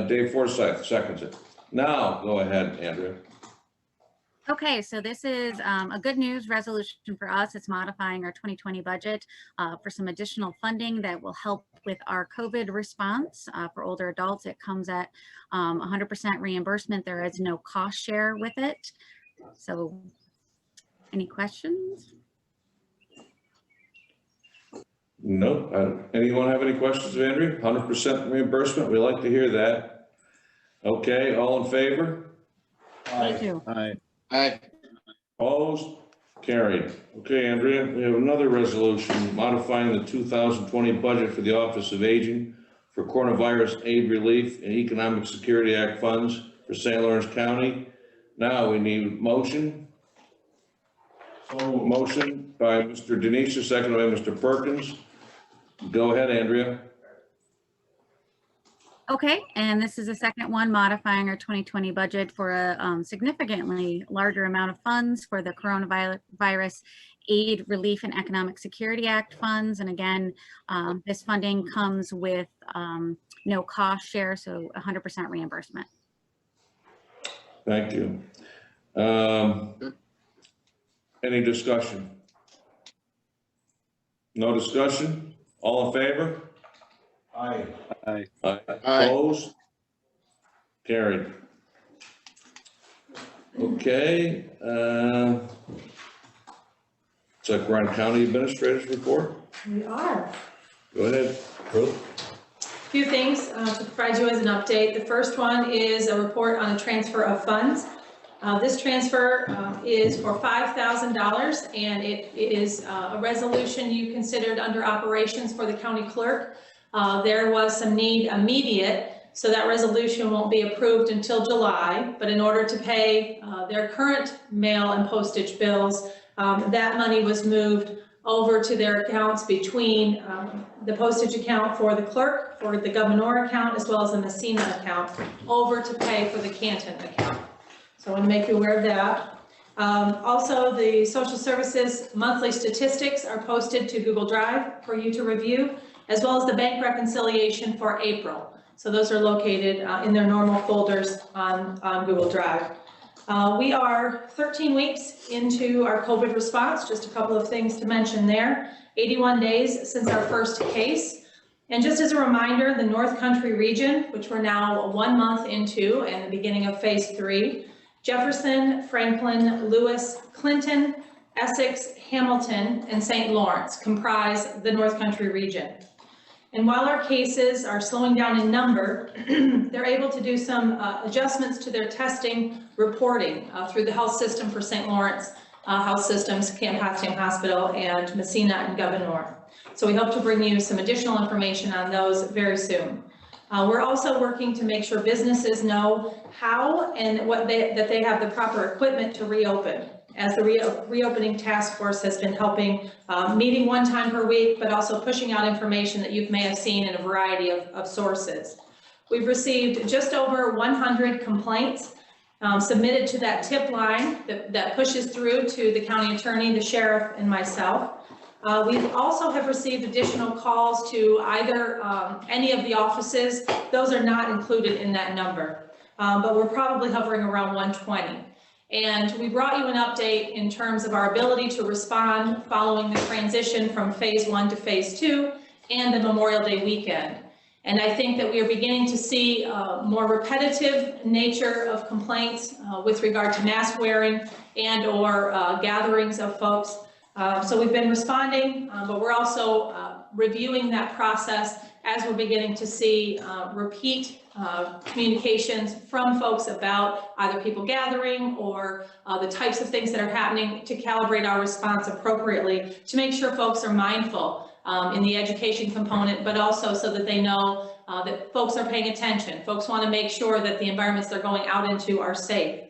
Dave Forsyth seconds it. Now, go ahead, Andrea. Okay, so this is a good news resolution for us. It's modifying our 2020 budget for some additional funding that will help with our COVID response. For older adults, it comes at 100% reimbursement. There is no cost share with it. So any questions? No, anyone have any questions of Andrea? 100% reimbursement, we like to hear that. Okay, all in favor? Thank you. Aye. Opposed? Carried. Okay, Andrea, we have another resolution modifying the 2020 budget for the Office of Aging for Coronavirus Aid Relief and Economic Security Act funds for St. Lawrence County. Now we need motion. Motion by Mr. Denisha, second by Mr. Perkins. Go ahead, Andrea. Okay, and this is the second one modifying our 2020 budget for a significantly larger amount of funds for the Coronavirus Aid Relief and Economic Security Act funds. And again, this funding comes with no cost share, so 100% reimbursement. Thank you. Any discussion? No discussion? All in favor? Aye. Aye. Opposed? Carried. Okay. It's like we're on County Administrator's report. We are. Go ahead, Ruth. Few things to provide you as an update. The first one is a report on a transfer of funds. This transfer is for $5,000, and it is a resolution you considered under operations for the county clerk. There was some need immediate, so that resolution won't be approved until July, but in order to pay their current mail and postage bills, that money was moved over to their accounts between the postage account for the clerk, for the Governor account, as well as the Messina account, over to pay for the Canton account. So I want to make you aware of that. Also, the social services monthly statistics are posted to Google Drive for you to review, as well as the bank reconciliation for April. So those are located in their normal folders on Google Drive. We are 13 weeks into our COVID response, just a couple of things to mention there. 81 days since our first case. And just as a reminder, the North Country region, which we're now 1 month into and the beginning of phase 3, Jefferson, Franklin, Lewis, Clinton, Essex, Hamilton, and St. Lawrence comprise the North Country region. And while our cases are slowing down in number, they're able to do some adjustments to their testing reporting through the health system for St. Lawrence health systems, Camp Hastings Hospital, and Messina and Governor. So we hope to bring you some additional information on those very soon. We're also working to make sure businesses know how and that they have the proper equipment to reopen, as the reopening task force has been helping, meeting 1 time per week, but also pushing out information that you may have seen in a variety of sources. We've received just over 100 complaints submitted to that tip line that pushes through to the county attorney, the sheriff, and myself. We also have received additional calls to either any of the offices. Those are not included in that number, but we're probably hovering around 120. And we brought you an update in terms of our ability to respond following the transition from phase 1 to phase 2 and the Memorial Day weekend. And I think that we are beginning to see more repetitive nature of complaints with regard to mask wearing and or gatherings of folks. So we've been responding, but we're also reviewing that process as we're beginning to see repeat communications from folks about either people gathering or the types of things that are happening, to calibrate our response appropriately to make sure folks are mindful in the education component, but also so that they know that folks are paying attention. Folks want to make sure that the environments they're going out into are safe.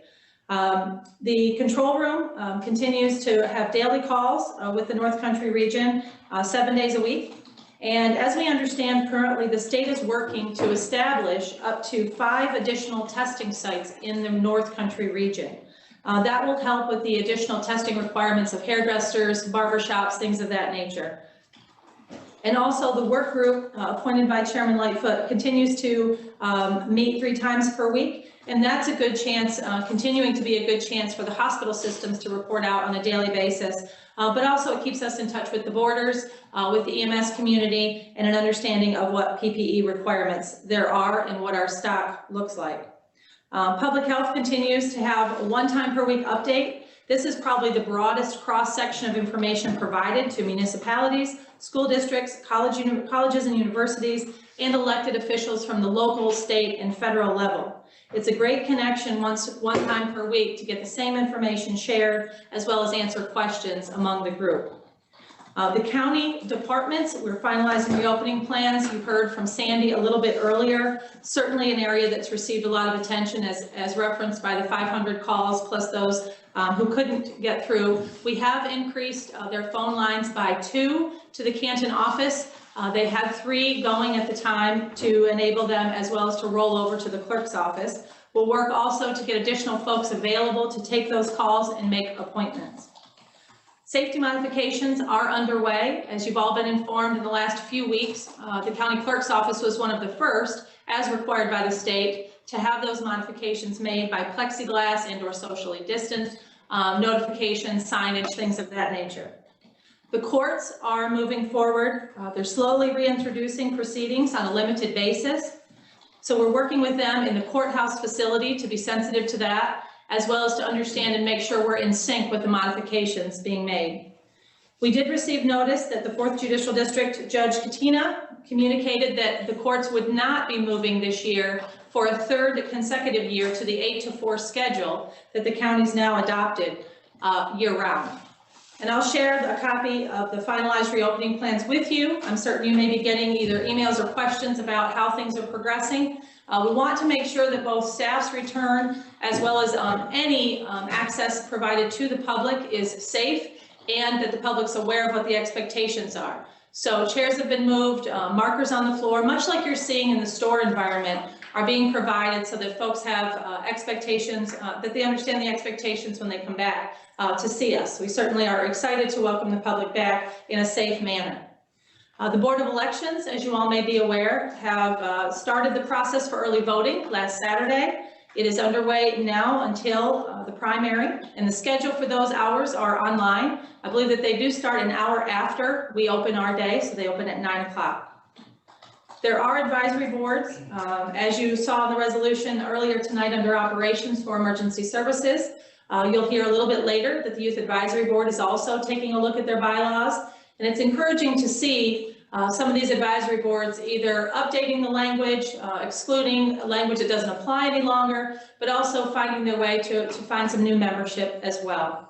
The control room continues to have daily calls with the North Country region 7 days a week. And as we understand currently, the state is working to establish up to 5 additional testing sites in the North Country region. That will help with the additional testing requirements of hairdressers, barbershops, things of that nature. And also the work group appointed by Chairman Lightfoot continues to meet 3 times per week. And that's a good chance, continuing to be a good chance for the hospital systems to report out on a daily basis. But also it keeps us in touch with the borders, with the EMS community, and an understanding of what PPE requirements there are and what our stock looks like. Public health continues to have a 1 time per week update. This is probably the broadest cross-section of information provided to municipalities, school districts, colleges and universities, and elected officials from the local, state, and federal level. It's a great connection 1 time per week to get the same information shared, as well as answer questions among the group. The county departments, we're finalizing reopening plans. You heard from Sandy a little bit earlier. Certainly an area that's received a lot of attention as referenced by the 500 calls plus those who couldn't get through. We have increased their phone lines by 2 to the Canton office. They had 3 going at the time to enable them, as well as to roll over to the clerk's office. We'll work also to get additional folks available to take those calls and make appointments. Safety modifications are underway. As you've all been informed in the last few weeks, the county clerk's office was one of the first, as required by the state, to have those modifications made by plexiglass and/or socially distanced, notifications, signage, things of that nature. The courts are moving forward. They're slowly reintroducing proceedings on a limited basis. So we're working with them in the courthouse facility to be sensitive to that, as well as to understand and make sure we're in sync with the modifications being made. We did receive notice that the 4th Judicial District Judge Katina communicated that the courts would not be moving this year for a 3rd consecutive year to the 8 to 4 schedule that the county's now adopted year-round. And I'll share a copy of the finalized reopening plans with you. I'm certain you may be getting either emails or questions about how things are progressing. We want to make sure that both staff's return, as well as any access provided to the public, is safe, and that the public's aware of what the expectations are. So chairs have been moved, markers on the floor, much like you're seeing in the store environment, are being provided so that folks have expectations, that they understand the expectations when they come back to see us. We certainly are excited to welcome the public back in a safe manner. The Board of Elections, as you all may be aware, have started the process for early voting last Saturday. It is underway now until the primary, and the schedule for those hours are online. I believe that they do start an hour after we open our day, so they open at 9 o'clock. There are advisory boards. As you saw in the resolution earlier tonight under operations for emergency services, you'll hear a little bit later that the Youth Advisory Board is also taking a look at their bylaws. And it's encouraging to see some of these advisory boards either updating the language, excluding language that doesn't apply any longer, but also finding their way to find some new membership as well.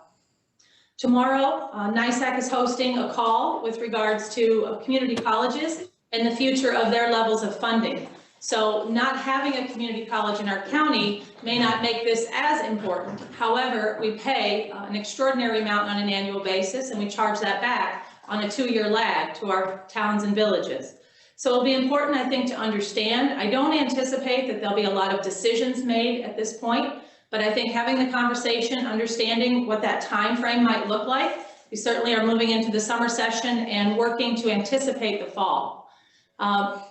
Tomorrow, NISAC is hosting a call with regards to community colleges and the future of their levels of funding. So not having a community college in our county may not make this as important. However, we pay an extraordinary amount on an annual basis, and we charge that back on a 2-year lag to our towns and villages. So it'll be important, I think, to understand. I don't anticipate that there'll be a lot of decisions made at this point, but I think having the conversation, understanding what that time frame might look like, we certainly are moving into the summer session and working to anticipate the fall.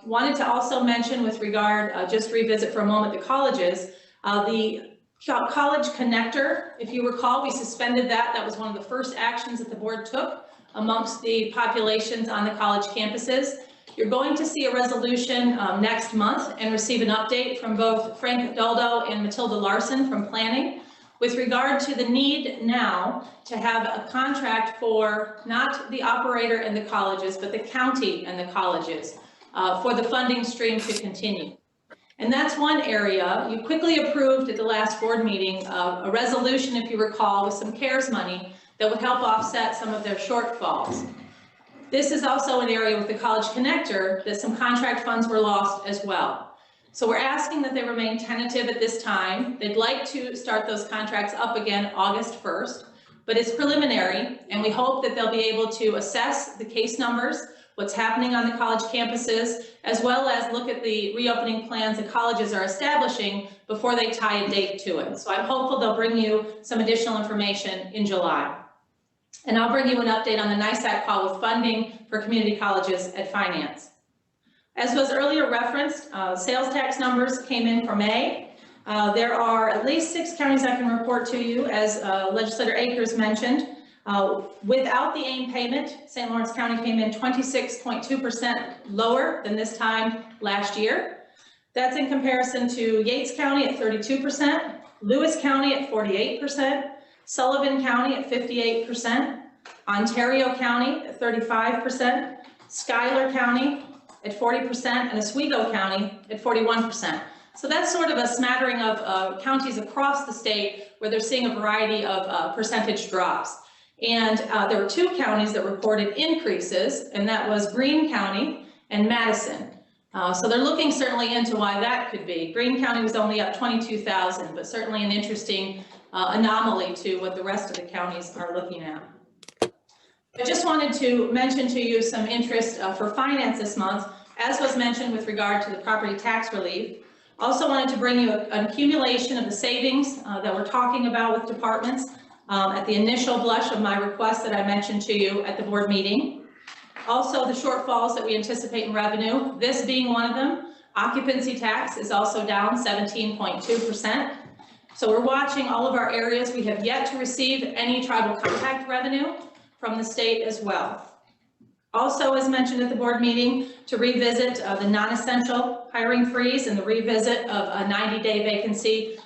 Wanted to also mention with regard, just revisit for a moment the colleges, the College Connector, if you recall, we suspended that. That was one of the first actions that the board took amongst the populations on the college campuses. You're going to see a resolution next month and receive an update from both Frank Daldo and Matilda Larson from planning with regard to the need now to have a contract for not the operator and the colleges, but the county and the colleges for the funding stream to continue. And that's one area. You quickly approved at the last board meeting a resolution, if you recall, with some CARES money that would help offset some of their shortfalls. This is also an area with the College Connector that some contract funds were lost as well. So we're asking that they remain tentative at this time. They'd like to start those contracts up again August 1st, but it's preliminary, and we hope that they'll be able to assess the case numbers, what's happening on the college campuses, as well as look at the reopening plans that colleges are establishing before they tie a date to it. So I'm hopeful they'll bring you some additional information in July. And I'll bring you an update on the NISAC call with funding for community colleges at finance. As was earlier referenced, sales tax numbers came in for May. There are at least 6 counties I can report to you, as Legislator Akers mentioned. Without the AIM payment, St. Lawrence County came in 26.2% lower than this time last year. That's in comparison to Yates County at 32%, Lewis County at 48%, Sullivan County at 58%, Ontario County at 35%, Schuyler County at 40%, and Oswego County at 41%. So that's sort of a smattering of counties across the state where they're seeing a variety of percentage drops. And there were 2 counties that reported increases, and that was Greene County and Madison. So they're looking certainly into why that could be. Greene County was only up 22,000, but certainly an interesting anomaly to what the rest of the counties are looking at. I just wanted to mention to you some interest for finance this month, as was mentioned with regard to the property tax relief. Also wanted to bring you an accumulation of the savings that we're talking about with departments at the initial blush of my request that I mentioned to you at the board meeting. Also, the shortfalls that we anticipate in revenue, this being one of them. Occupancy tax is also down 17.2%. So we're watching all of our areas. We have yet to receive any tribal compact revenue from the state as well. Also, as mentioned at the board meeting, to revisit the non-essential hiring freeze and the revisit of a 90-day vacancy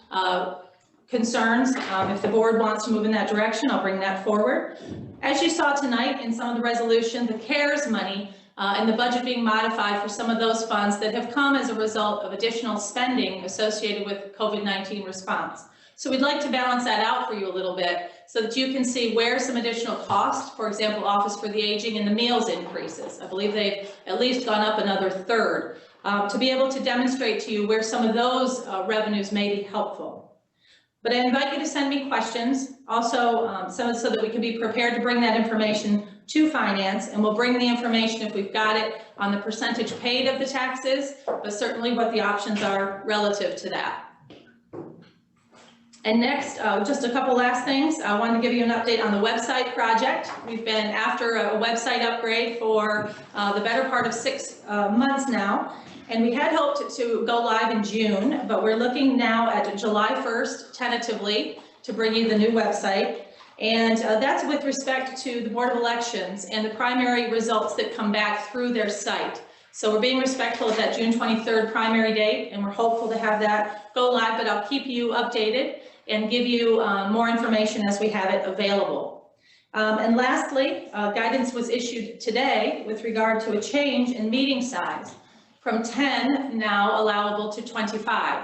concerns. If the board wants to move in that direction, I'll bring that forward. As you saw tonight in some of the resolution, the CARES money and the budget being modified for some of those funds that have come as a result of additional spending associated with COVID-19 response. So we'd like to balance that out for you a little bit so that you can see where some additional costs, for example, Office for the Aging and the meals increases. I believe they've at least gone up another third, to be able to demonstrate to you where some of those revenues may be helpful. But I invite you to send me questions also so that we can be prepared to bring that information to finance, and we'll bring the information if we've got it on the percentage paid of the taxes, but certainly what the options are relative to that. And next, just a couple last things. I wanted to give you an update on the website project. We've been after a website upgrade for the better part of 6 months now. And we had hoped to go live in June, but we're looking now at July 1st, tentatively, to bring you the new website. And that's with respect to the Board of Elections and the primary results that come back through their site. So we're being respectful of that June 23rd primary date, and we're hopeful to have that go live, but I'll keep you updated and give you more information as we have it available. And lastly, guidance was issued today with regard to a change in meeting size from 10 now allowable to 25.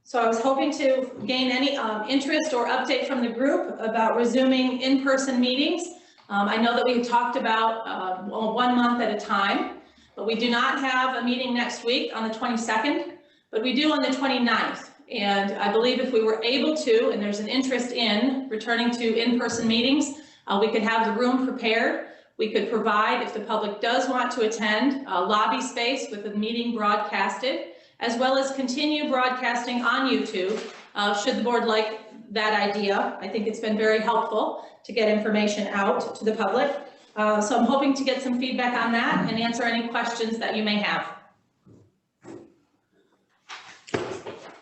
So I was hoping to gain any interest or update from the group about resuming in-person meetings. I know that we talked about 1 month at a time, but we do not have a meeting next week on the 22nd, but we do on the 29th. And I believe if we were able to, and there's an interest in returning to in-person meetings, we could have the room prepared. We could provide, if the public does want to attend, a lobby space with the meeting broadcasted, as well as continue broadcasting on YouTube, should the board like that idea. I think it's been very helpful to get information out to the public. So I'm hoping to get some feedback on that and answer any questions that you may have.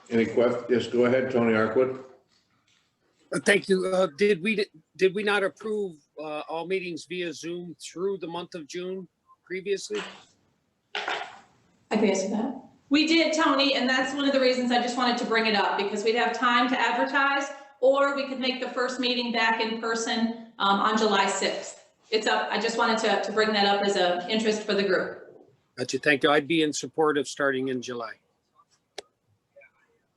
Any questions? Yes, go ahead, Tony Arkwood. Thank you. Did we not approve all meetings via Zoom through the month of June previously? I can answer that. We did, Tony, and that's one of the reasons I just wanted to bring it up, because we'd have time to advertise, or we could make the first meeting back in person on July 6th. It's up. I just wanted to bring that up as an interest for the group. Gotcha. Thank you. I'd be in support of starting in July.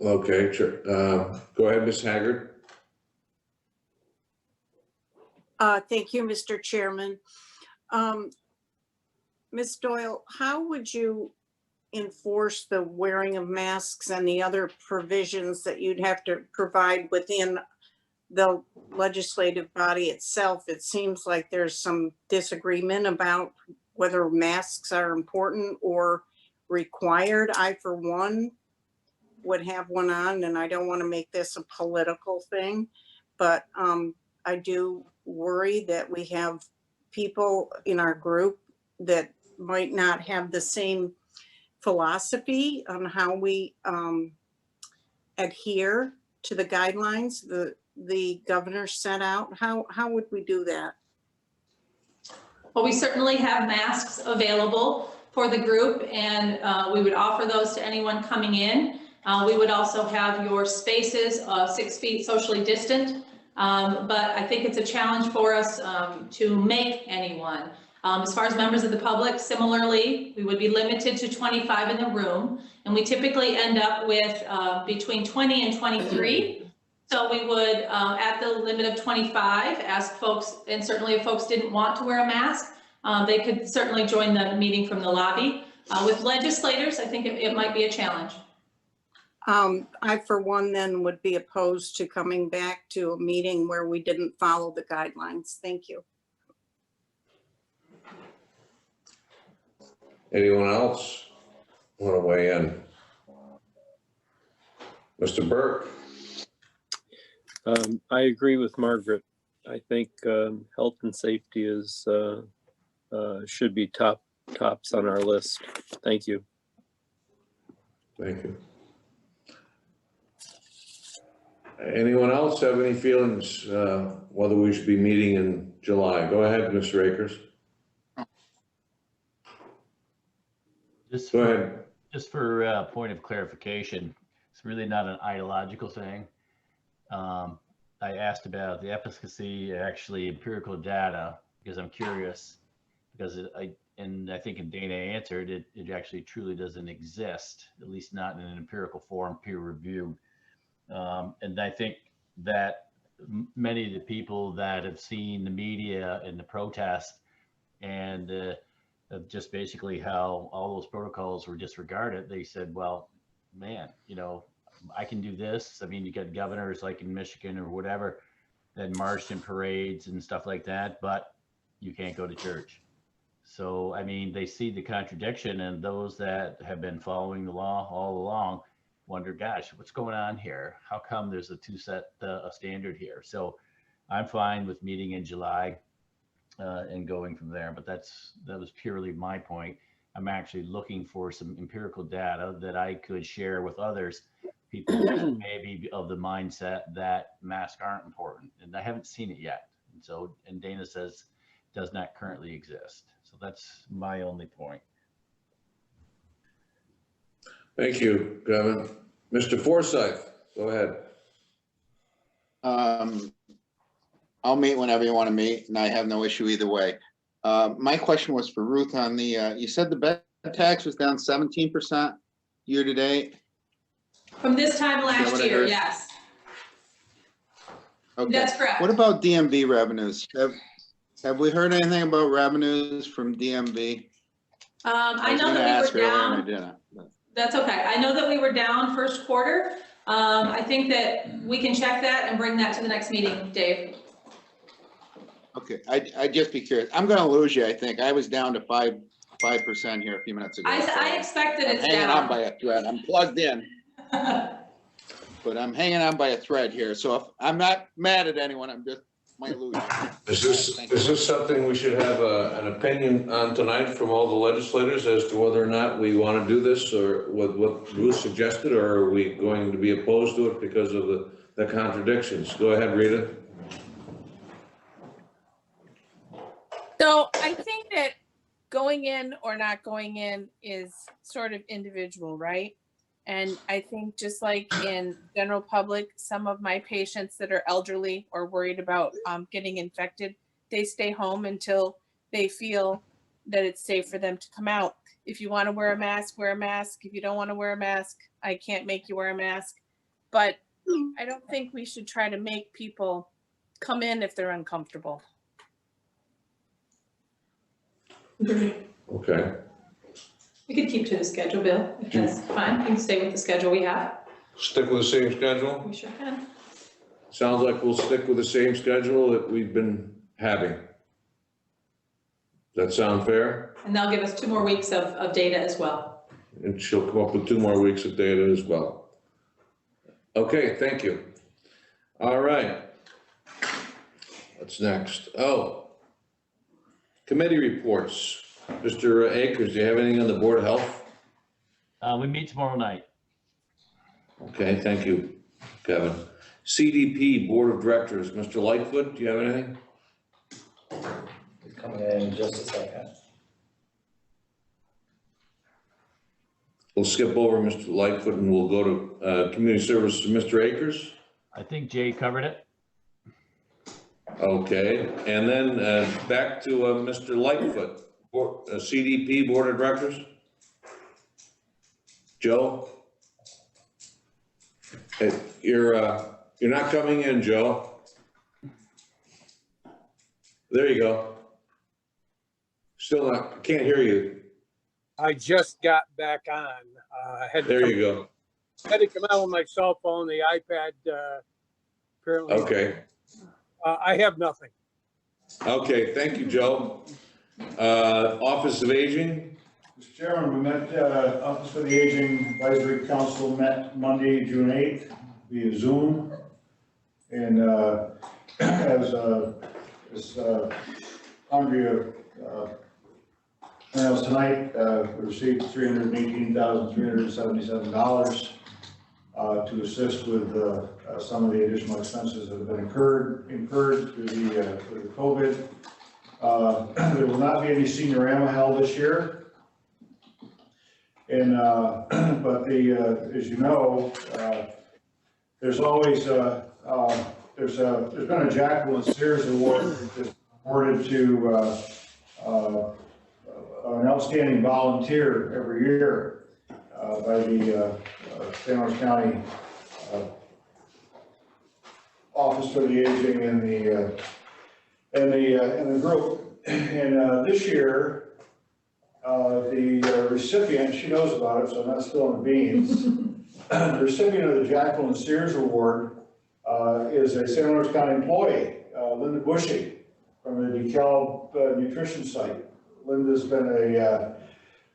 Okay, sure. Go ahead, Ms. Haggard. Thank you, Mr. Chairman. Ms. Doyle, how would you enforce the wearing of masks and the other provisions that you'd have to provide within the legislative body itself? It seems like there's some disagreement about whether masks are important or required. I, for one, would have one on, and I don't want to make this a political thing, but I do worry that we have people in our group that might not have the same philosophy on how we adhere to the guidelines the governor set out? How would we do that? Well, we certainly have masks available for the group, and we would offer those to anyone coming in. We would also have your spaces 6 feet socially distant, but I think it's a challenge for us to make anyone. As far as members of the public, similarly, we would be limited to 25 in the room, and we typically end up with between 20 and 23. So we would, at the limit of 25, ask folks, and certainly if folks didn't want to wear a mask, they could certainly join the meeting from the lobby. With legislators, I think it might be a challenge. I, for one, then would be opposed to coming back to a meeting where we didn't follow the guidelines. Thank you. Anyone else want to weigh in? Mr. Burke? I agree with Margaret. I think health and safety is should be tops on our list. Thank you. Thank you. Anyone else have any feelings whether we should be meeting in July? Go ahead, Mr. Akers. Go ahead. Just for a point of clarification, it's really not an ideological thing. I asked about the efficacy, actually empirical data, because I'm curious, because I think Dana answered it, it actually truly doesn't exist, at least not in an empirical form, peer reviewed. And I think that many of the people that have seen the media and the protest and of just basically how all those protocols were disregarded, they said, well, man, you know, I can do this. I mean, you got governors like in Michigan or whatever that marched in parades and stuff like that, but you can't go to church. So, I mean, they see the contradiction, and those that have been following the law all along wonder, gosh, what's going on here? How come there's a two-set standard here? So I'm fine with meeting in July and going from there, but that was purely my point. I'm actually looking for some empirical data that I could share with others, people that may be of the mindset that masks aren't important, and I haven't seen it yet. And so, and Dana says does not currently exist. So that's my only point. Thank you, Kevin. Mr. Forsyth, go ahead. I'll meet whenever you want to meet, and I have no issue either way. My question was for Ruth on the, you said the bed tax was down 17% year to date? From this time last what I year, heard? yes. Okay. That's correct. What about DMV revenues? Have we heard anything about revenues from DMV? I know that we were down. Didn't. That's okay. I know that we were down first quarter. I think that we can check that and bring that to the next meeting, Dave. Okay, I'd just be curious. I'm gonna lose you, I think. I was down to 5% here a few minutes ago. I expect that it's I'm hanging on down. by a thread. I'm plugged in. But I'm hanging on by a thread here. So if I'm not mad at anyone, I'm just might lose you. Is this something we should have an opinion on tonight from all the legislators as to whether or not we want to do this, or what Ruth suggested, or are we going to be opposed to it because of the contradictions? Go ahead, Rita. So I think that going in or not going in is sort of individual, right? And I think just like in general public, some of my patients that are elderly or worried about getting infected, they stay home until they feel that it's safe for them to come out. If you want to wear a mask, wear a mask. If you don't want to wear a mask, I can't make you wear a mask. But I don't think we should try to make people come in if they're uncomfortable. Okay. We could keep to the schedule, Bill, if that's fine. We can stay with the schedule we have. Stick with the same schedule? We sure can. Sounds like we'll stick with the same schedule that we've been having. Does that sound fair? And they'll give us 2 more weeks of data as well. And she'll come up with 2 more weeks of data as well. Okay, thank you. All right. what's next? Oh, committee reports. Mr. Akers, do you have anything on the Board of Health? We meet tomorrow night. Okay, thank you, Kevin. CDP Board of Directors, Mr. Lightfoot, do you have anything? Coming in just a second. We'll skip over Mr. Lightfoot and we'll go to Community Services, Mr. Akers. I think Jay covered it. Okay, and then back to Mr. Lightfoot, CDP Board of Directors. Joe? Hey, you're not coming in, Joe. There you go. Still not, can't hear you. I just got back on. There you go. Had to come out with my cell phone, the iPad, apparently. Okay. I have nothing. Okay, thank you, Joe. Office of Aging, Mr. Chairman, we met, Office for the Aging Advisory Council met Monday, June 8th via Zoom. And as Andrea announced tonight, we received $318,377 to assist with some of the additional expenses that have been incurred through the COVID. There will not be any Seniorama held this year. And, but as you know, there's always, there's been a Jacqueline Sears Award that's awarded to an outstanding volunteer every year by the St. Lawrence County Office for the Aging and the group. And this year, the recipient, she knows about it, so I'm not spilling the beans. The recipient of the Jacqueline Sears Award is a St. Lawrence County employee, Linda Bushy, from the DeKalb Nutrition Site. Linda's been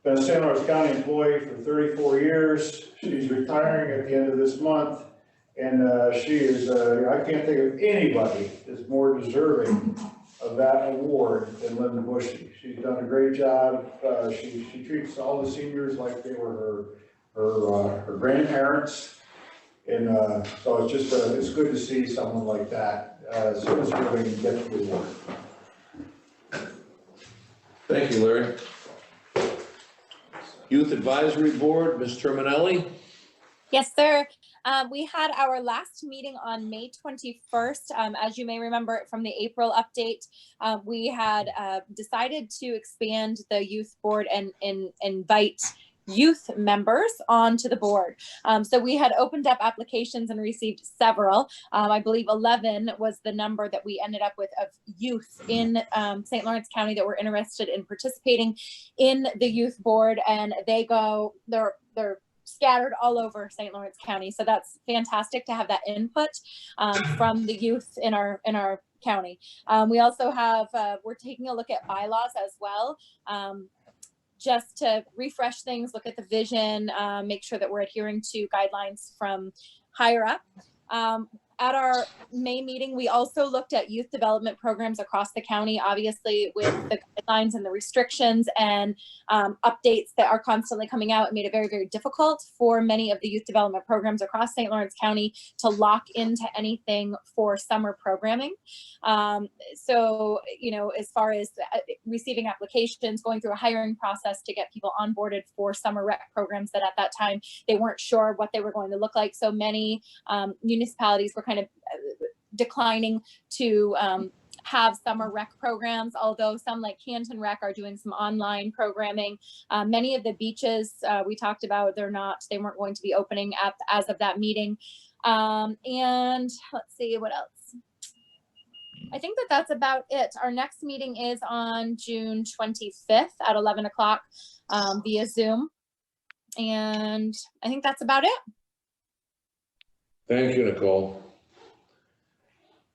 a St. Lawrence County employee for 34 years. She's retiring at the end of this month. And she is, I can't think of anybody that's more deserving of that award than Linda Bushy. She's done a great job. She treats all the seniors like they were her grandparents. And so it's just, it's good to see someone like that as soon as we're going to get the award. thank you, Larry. Youth Advisory Board, Ms. Terminelli. Yes, sir. We had our last meeting on May 21st. As you may remember from the April update, we had decided to expand the youth board and invite youth members onto the board. So we had opened up applications and received several. I believe 11 was the number that we ended up with of youth in St. Lawrence County that were interested in participating in the youth board, and they're scattered all over St. Lawrence County. So that's fantastic to have that input from the youth in our county. We also have, we're taking a look at bylaws as well, just to refresh things, look at the vision, make sure that we're adhering to guidelines from higher up. At our May meeting, we also looked at youth development programs across the county, obviously with the guidelines and the restrictions and updates that are constantly coming out. It made it very, very difficult for many of the youth development programs across St. Lawrence County to lock into anything for summer programming. So, you know, as far as receiving applications, going through a hiring process to get people onboarded for summer rec programs that at that time, they weren't sure what they were going to look like. So many municipalities were kind of declining to have summer rec programs, although some like Canton Rec are doing some online programming. Many of the beaches we talked about, they weren't going to be opening as of that meeting. And let's see what else. I think that's about it. Our next meeting is on June 25th at 11 o'clock via Zoom. And I think that's about it. Thank you, Nicole.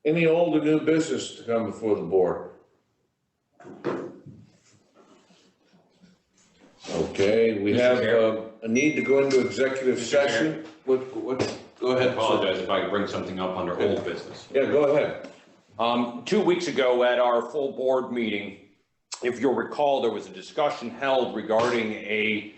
Any old or new business to come before the board? Okay, we have a need to go into executive session. Go ahead. I apologize if I bring something up under old business. Yeah, go ahead. 2 weeks ago at our full board meeting, if you'll recall, there was a discussion held regarding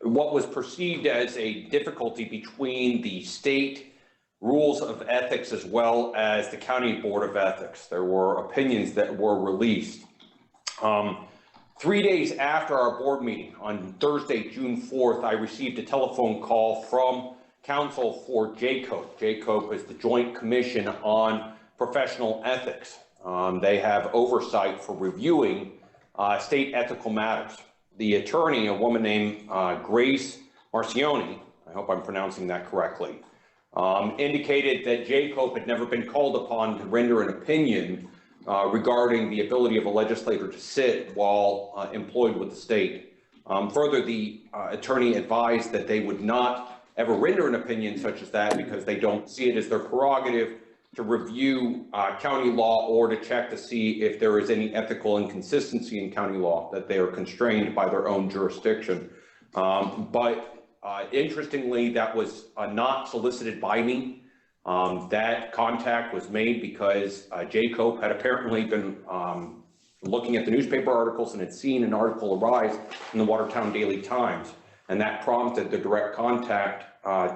what was perceived as a difficulty between the state rules of ethics as well as the county board of ethics. There were opinions that were released. 3 days after our board meeting on Thursday, June 4th, I received a telephone call from counsel for JCOPE. JCOPE is the Joint Commission on Professional Ethics. They have oversight for reviewing state ethical matters. The attorney, a woman named Grace Marcioni, I hope I'm pronouncing that correctly, indicated that JCOPE had never been called upon to render an opinion regarding the ability of a legislator to sit while employed with the state. Further, the attorney advised that they would not ever render an opinion such as that because they don't see it as their prerogative to review county law or to check to see if there is any ethical inconsistency in county law, that they are constrained by their own jurisdiction. But interestingly, that was not solicited by me. That contact was made because JCOPE had apparently been looking at the newspaper articles and had seen an article arise in the Watertown Daily Times, and that prompted the direct contact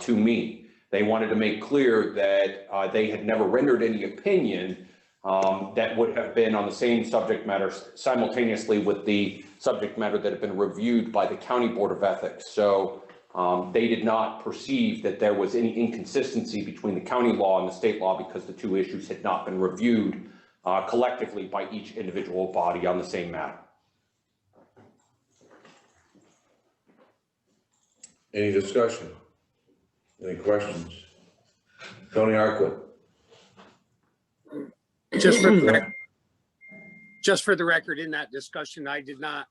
to me. They wanted to make clear that they had never rendered any opinion that would have been on the same subject matter simultaneously with the subject matter that had been reviewed by the County Board of Ethics. So they did not perceive that there was any inconsistency between the county law and the state law because the two issues had not been reviewed collectively by each individual body on the same matter. Any discussion? Any questions? Tony Arquette. Just for the record, in that discussion, I did not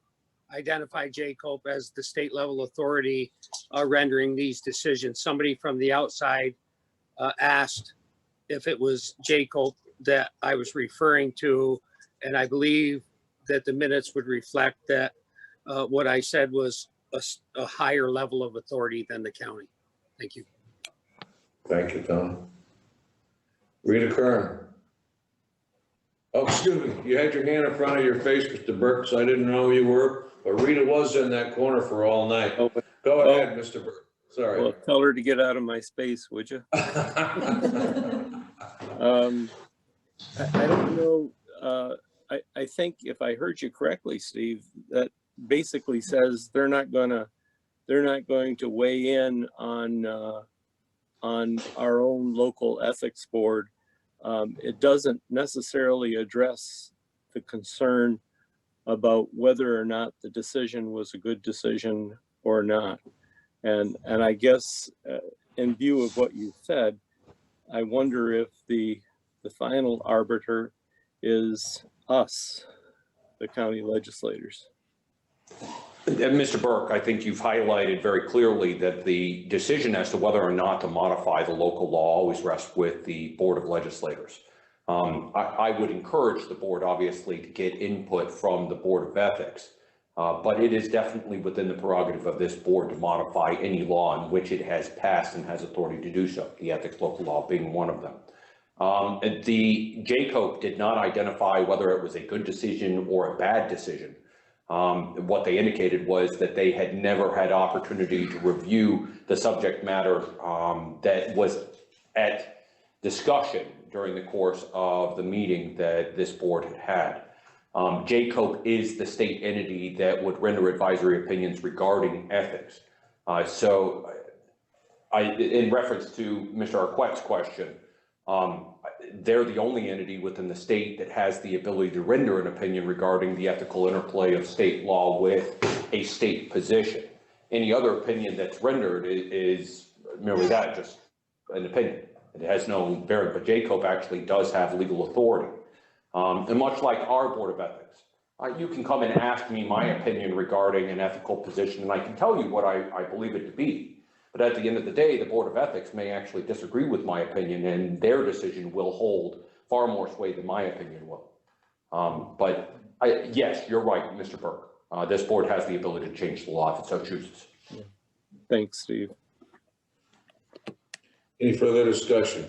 identify JCOPE as the state level authority rendering these decisions. Somebody from the outside asked if it was JCOPE that I was referring to, and I believe that the minutes would reflect that what I said was a higher level of authority than the county. Thank you. Thank you, Tom. Rita Kern. Oh, excuse me, you had your hand in front of your face, Mr. Burke, so I didn't know who you were, but Rita was in that corner for all night. Go ahead, Mr. Burke. Sorry. Well, tell her to get out of my space, would you? I don't know. I think if I heard you correctly, Steve, that basically says they're not going to weigh in on our own local ethics board. It doesn't necessarily address the concern about whether or not the decision was a good decision or not. And I guess in view of what you said, I wonder if the final arbiter is us, the county legislators. Mr. Burke, I think you've highlighted very clearly that the decision as to whether or not to modify the local law always rests with the Board of Legislators. I would encourage the board, obviously, to get input from the Board of Ethics, but it is definitely within the prerogative of this board to modify any law in which it has passed and has authority to do so, the ethics local law being one of them. The JCOPE did not identify whether it was a good decision or a bad decision. What they indicated was that they had never had opportunity to review the subject matter that was at discussion during the course of the meeting that this board had had. JCOPE is the state entity that would render advisory opinions regarding ethics. So in reference to Mr. Arquette's question, they're the only entity within the state that has the ability to render an opinion regarding the ethical interplay of state law with a state position. Any other opinion that's rendered is merely that, just an opinion. It has no bearing, but JCOPE actually does have legal authority. And much like our Board of Ethics, you can come and ask me my opinion regarding an ethical position, and I can tell you what I believe it to be. But at the end of the day, the Board of Ethics may actually disagree with my opinion, and their decision will hold far more sway than my opinion will. But yes, you're right, Mr. Burke. This board has the ability to change the law if it so chooses. Yeah. Thanks, Steve. Any further discussion?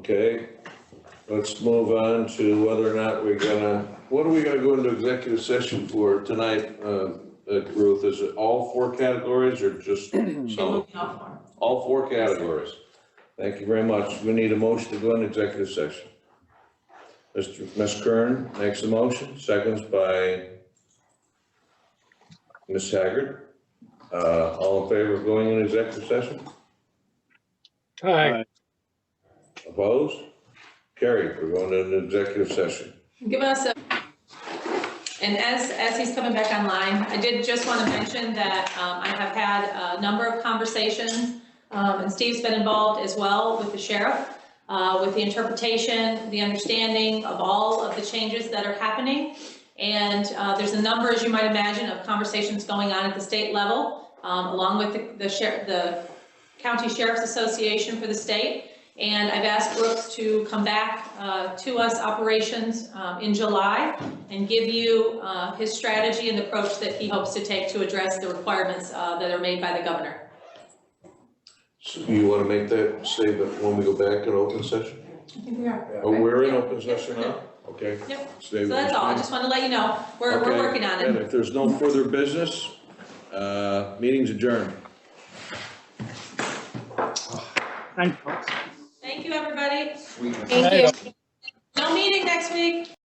Okay, let's move on to whether or not we're gonna, what are we gonna go into executive session for tonight, Ruth? Is it all four categories or just some? All four categories. Thank you very much. We need a motion to go into executive session. Ms. Kern makes a motion, seconds by Ms. Haggard. All in favor of going into executive session? Aye. Opposed? Carried. We're going into executive session. Give us a, and as he's coming back online, I did just want to mention that I have had a number of conversations, and Steve's been involved as well with the sheriff, with the interpretation, the understanding of all of the changes that are happening. And there's a number, as you might imagine, of conversations going on at the state level, along with the County Sheriff's Association for the state. And I've asked Brooks to come back to us operations in July and give you his strategy and the approach that he hopes to take to address the requirements that are made by the governor. So you want to make that statement when we go back in open session? I think we are. Oh, we're in open session now? Okay. Yep. Stay So that's all. I just want to let you know, we're Okay. working on And it. if there's no further business, meeting's adjourned. Thanks, folks. Thank you, everybody. Thank you. No meeting next week.